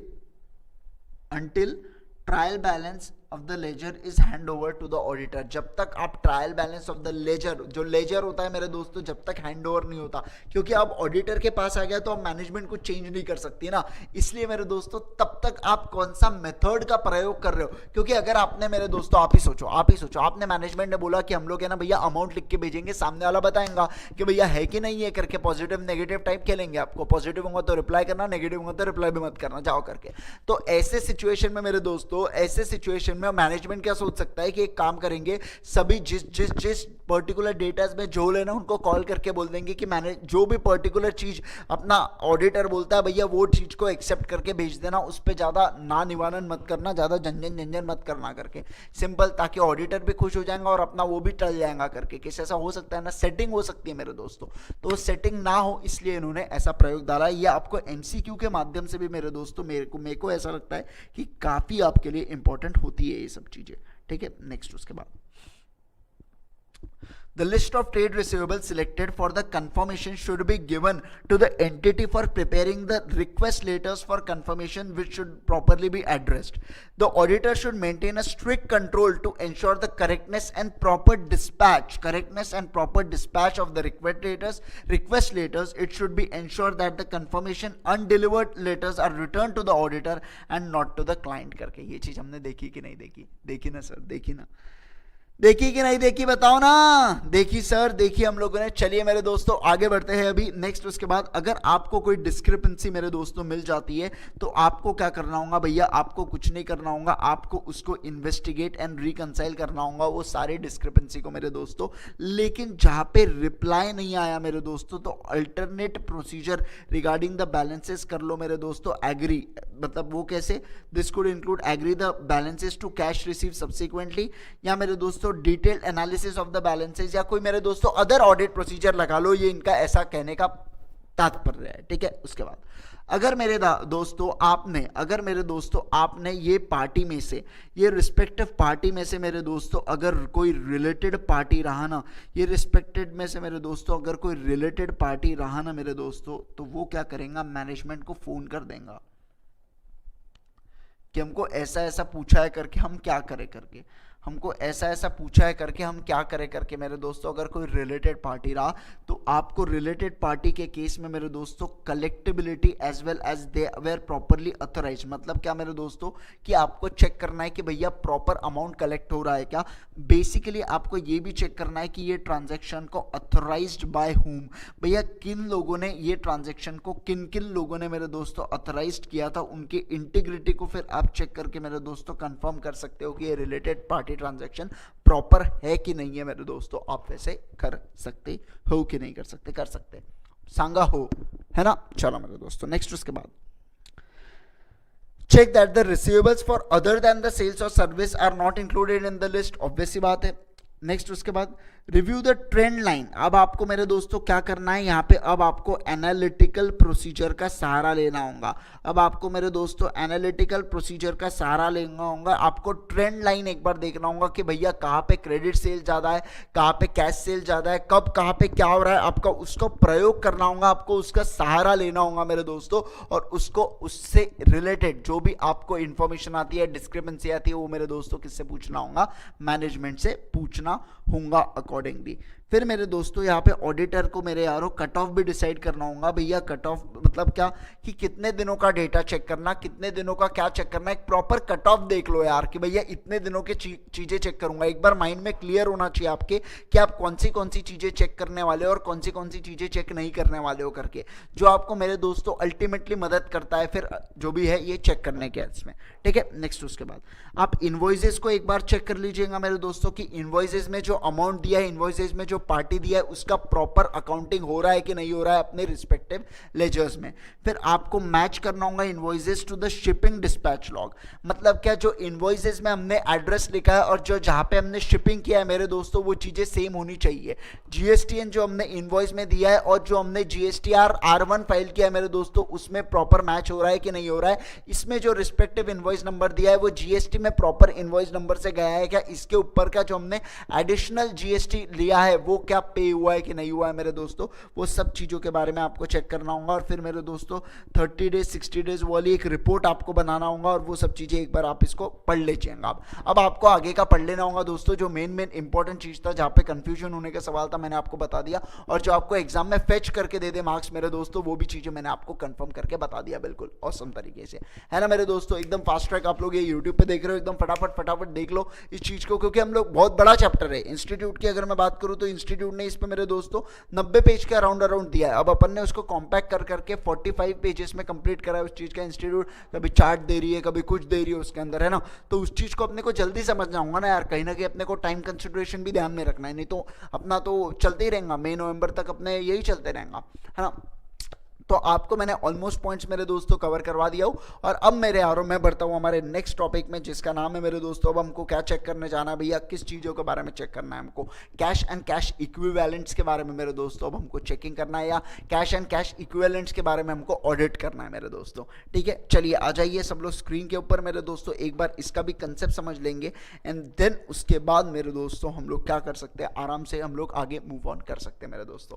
trial balance of the ledger is hand over to the auditor. जब तक आप trial balance of the ledger, जो ledger होता है मेरे दोस्तों, जब तक हैंड ओवर नहीं होता, क्योंकि अब ऑडिटर के पास आ गया तो अब मैनेजमेंट को चेंज नहीं कर सकती ना, इसलिए मेरे दोस्तों तब तक आप कौन सा मेथड का प्रयोग कर रहे हो। क्योंकि अगर आपने मेरे दोस्तों आप ही सोचो आपने मैनेजमेंट ने बोला कि हम लोग है ना भैया अमाउंट लिख के भेजेंगे, सामने वाला बताएगा कि भैया है कि नहीं है करके, पॉजिटिव नेगेटिव टाइप खेलेंगे। आपको पॉजिटिव होगा तो रिप्लाई करना, नेगेटिव होगा तो रिप्लाई भी मत करना, जाओ करके। तो ऐसे सिचुएशन में मेरे दोस्तों, ऐसे सिचुएशन में मैनेजमेंट क्या सोच सकता है कि एक काम करेंगे, सभी जिस पर्टिकुलर डेटास में जो लेना उनको कॉल करके बोल देंगे कि मैंने जो भी पर्टिकुलर चीज अपना ऑडिटर बोलता है भैया वो चीज को एक्सेप्ट करके भेज देना, उस पर ज्यादा ना निवारण मत करना, ज्यादा झंझन मत करना करके, सिंपल, ताकि ऑडिटर भी खुश हो जाएगा और अपना वो भी टल जाएगा करके। किस ऐसा हो सकता है ना, सेटिंग हो सकती है मेरे दोस्तों, तो सेटिंग ना हो इसलिए इन्होंने ऐसा प्रयोग डाला। ये आपको एमसीक्यू के माध्यम से भी मेरे दोस्तों मेरे को ऐसा लगता है कि काफी आपके लिए इंपॉर्टेंट होती है ये सब चीजें। ठीक है, नेक्स्ट उसके बाद The list of trade receivables selected for the confirmation should be given to the entity for preparing the request letters for confirmation, which should properly be addressed. The auditor should maintain a strict control to ensure the correctness and proper dispatch of the request letters. It should be ensured that the confirmation undelivered letters are returned to the auditor and not to the client. करके ये चीज हमने देखी कि नहीं देखी? देखी ना सर, देखी ना? देखी कि नहीं देखी बताओ ना? देखी सर, देखी हम लोगों ने। चलिए मेरे दोस्तों आगे बढ़ते हैं अभी नेक्स्ट। उसके बाद अगर आपको कोई डिस्क्रिपेंसी मेरे दोस्तों मिल जाती है तो आपको क्या करना होगा भैया? आपको कुछ नहीं करना होगा, आपको उसको इन्वेस्टिगेट एंड रिकंसाइल करना होगा वो सारे डिस्क्रिपेंसी को मेरे दोस्तों। लेकिन जहां पे रिप्लाई नहीं आया मेरे दोस्तों तो alternate procedure regarding the balances कर लो मेरे दोस्तों। एग्री मतलब वो कैसे? This could include agree the balances to cash receive subsequently, या मेरे दोस्तों detailed analysis of the balances, या कोई मेरे दोस्तों अदर ऑडिट प्रोसीजर लगा लो। ये इनका ऐसा कहने का तात्पर्य है, ठीक है। उसके बाद अगर मेरे दोस्तों आपने ये पार्टी में से, ये रिस्पेक्टिव पार्टी में से मेरे दोस्तों अगर कोई रिलेटेड पार्टी रहा ना, ये रिस्पेक्टेड में से मेरे दोस्तों अगर कोई रिलेटेड पार्टी रहा ना मेरे दोस्तों, तो वो क्या करेंगे? मैनेजमेंट को फोन कर देंगे कि हमको ऐसा ऐसा पूछा है करके हम क्या करें करके, हमको ऐसा ऐसा पूछा है करके हम क्या करें करके मेरे दोस्तों। अगर कोई रिलेटेड पार्टी रहा तो आपको रिलेटेड पार्टी के केस में मेरे दोस्तों collectability as well as they were properly authorise, मतलब क्या मेरे दोस्तों कि आपको चेक करना है कि भैया प्रॉपर अमाउंट कलेक्ट हो रहा है क्या। बेसिकली आपको ये भी चेक करना है कि ये ट्रांजेक्शन को अथोराइज्ड बाय हुम, भैया किन लोगों ने ये ट्रांजेक्शन को किन किन लोगों ने मेरे दोस्तों अथोराइज्ड किया था, उनकी इंटीग्रिटी को फिर आप चेक करके मेरे दोस्तों कंफर्म कर सकते हो कि ये रिलेटेड पार्टी ट्रांजैक्शन प्रॉपर है कि नहीं है मेरे दोस्तों। आप वैसे कर सकते हो कि नहीं कर सकते? कर सकते, सांगा हो, है ना। चलो मेरे दोस्तों नेक्स्ट। उसके बाद check that the receivables for other than the sales और service are not included in the list, obvious सी बात है। नेक्स्ट उसके बाद रिव्यू द ट्रेंड लाइन। अब आपको मेरे दोस्तों क्या करना है यहाँ पे? अब आपको एनालिटिकल प्रोसीजर का सहारा लेना होगा। अब आपको मेरे दोस्तों एनालिटिकल प्रोसीजर का सहारा लेना होगा। आपको ट्रेंड लाइन एक बार देखना होगा कि भैया कहाँ पे क्रेडिट सेल ज़्यादा है, कहाँ पे कैश सेल ज़्यादा है, कब कहाँ पे क्या हो रहा है, आपका उसको प्रयोग करना होगा, आपको उसका सहारा लेना होगा मेरे दोस्तों। और उसको उससे रिलेटेड जो भी आपको इंफॉर्मेशन आती है, डिस्क्रिपेंसी आती है, वो मेरे दोस्तों किससे पूछना होगा? मैनेजमेंट से पूछना होगा अकॉर्डिंगली। फिर मेरे दोस्तों यहाँ पे ऑडिटर को मेरे यारों कट ऑफ भी डिसाइड करना होगा। भैया कट ऑफ मतलब क्या कि कितने दिनों का डेटा चेक करना, कितने दिनों का क्या चेक करना, एक प्रॉपर कट ऑफ देख लो यार कि भैया इतने दिनों के चीजें चेक करूंगा। एक बार माइंड में क्लियर होना चाहिए आपके कि आप कौन सी चीजें चेक करने वाले हो और कौन सी चीजें चेक नहीं करने वाले हो करके, जो आपको मेरे दोस्तों अल्टीमेटली मदद करता है फिर जो भी है ये चेक करने के इसमें, ठीक है। नेक्स्ट उसके बाद आप इनवॉइसेस को एक बार चेक कर लीजिएगा मेरे दोस्तों कि इनवॉइसेस में जो अमाउंट दिया है, इनवॉइसेस में जो पार्टी दिया है, उसका प्रॉपर अकाउंटिंग हो रहा है कि नहीं हो रहा है अपने रिस्पेक्टिव लेजर्स में। फिर आपको मैच करना होगा invoices to the shipping dispatch log. मतलब क्या, जो इनवॉइसेस में हमने एड्रेस लिखा है और जो जहां पे हमने शिपिंग किया है मेरे दोस्तों, वो चीजें सेम होनी चाहिए। जीएसटीएन जो हमने इनवॉइस में दिया है और जो हमने जीएसटीआर R1 फाइल किया है मेरे दोस्तों, उसमें प्रॉपर मैच हो रहा है कि नहीं हो रहा है। इसमें जो रिस्पेक्टिव इनवॉइस नंबर दिया है वो जीएसटी में प्रॉपर इनवॉइस नंबर से गया है क्या, इसके ऊपर का जो हमने एडिशनल जीएसटी लिया है वो क्या पे हुआ है कि नहीं हुआ है मेरे दोस्तों, वो सब चीजों के बारे में आपको चेक करना होगा। और फिर मेरे दोस्तों 30 डेज 60 डेज वाली एक रिपोर्ट आपको बनाना होगा और वो सब चीजें एक बार आप इसको पढ़ लीजिएगा। अब आपको आगे का पढ़ लेना होगा दोस्तों। जो मेन इंपॉर्टेंट चीज था, जहां पे कंफ्यूजन होने का सवाल था, मैंने आपको बता दिया। और जो आपको एग्जाम में फेच करके दे दे मार्क्स मेरे दोस्तों, वो भी चीजें मैंने आपको कंफर्म करके बता दिया बिल्कुल ऑसम तरीके से, है ना मेरे दोस्तों। एकदम फास्ट ट्रैक आप लोग ये यूट्यूब पे देख रहे हो, एकदम फटाफट देख लो इस चीज को, क्योंकि हम लोग बहुत बड़ा चैप्टर है इंस्टीट्यूट की। अगर मैं बात करूं तो इंस्टीट्यूट ने इस पे मेरे दोस्तों 90 पेज के अराउंड दिया है। अब अपन ने उसको कॉम्पैक्ट कर करके 45 पेजेस में कंप्लीट करा है उस चीज का। इंस्टीट्यूट कभी चार्ट दे रही है, कभी कुछ दे रही है उसके अंदर, है ना। तो उस चीज को अपने को जल्दी समझना होगा ना यार, कहीं ना कहीं अपने को टाइम कंसिडरेशन भी ध्यान में रखना है, नहीं तो अपना तो चलते ही रहेगा, मई नवंबर तक अपने यही चलते रहेगा, है ना। तो आपको मैंने ऑलमोस्ट पॉइंट्स मेरे दोस्तों कवर करवा दिया हूँ। और अब मेरे यारों मैं बढ़ता हूँ हमारे नेक्स्ट टॉपिक में, जिसका नाम है मेरे दोस्तों, अब हमको क्या चेक करने जाना है भैया, किस चीज़ों के बारे में चेक करना है हमको, कैश एंड कैश इक्विवेलेंट्स के बारे में मेरे दोस्तों अब हमको चेकिंग करना है, या कैश एंड कैश इक्विवेलेंट्स के बारे में हमको ऑडिट करना है मेरे दोस्तों। ठीक है, चलिए आ जाइए सब लोग स्क्रीन के ऊपर मेरे दोस्तों, एक बार इसका भी कंसेप्ट समझ लेंगे एंड देन उसके बाद मेरे दोस्तों हम लोग क्या कर सकते हैं, आराम से हम लोग आगे मूव ऑन कर सकते हैं मेरे दोस्तों।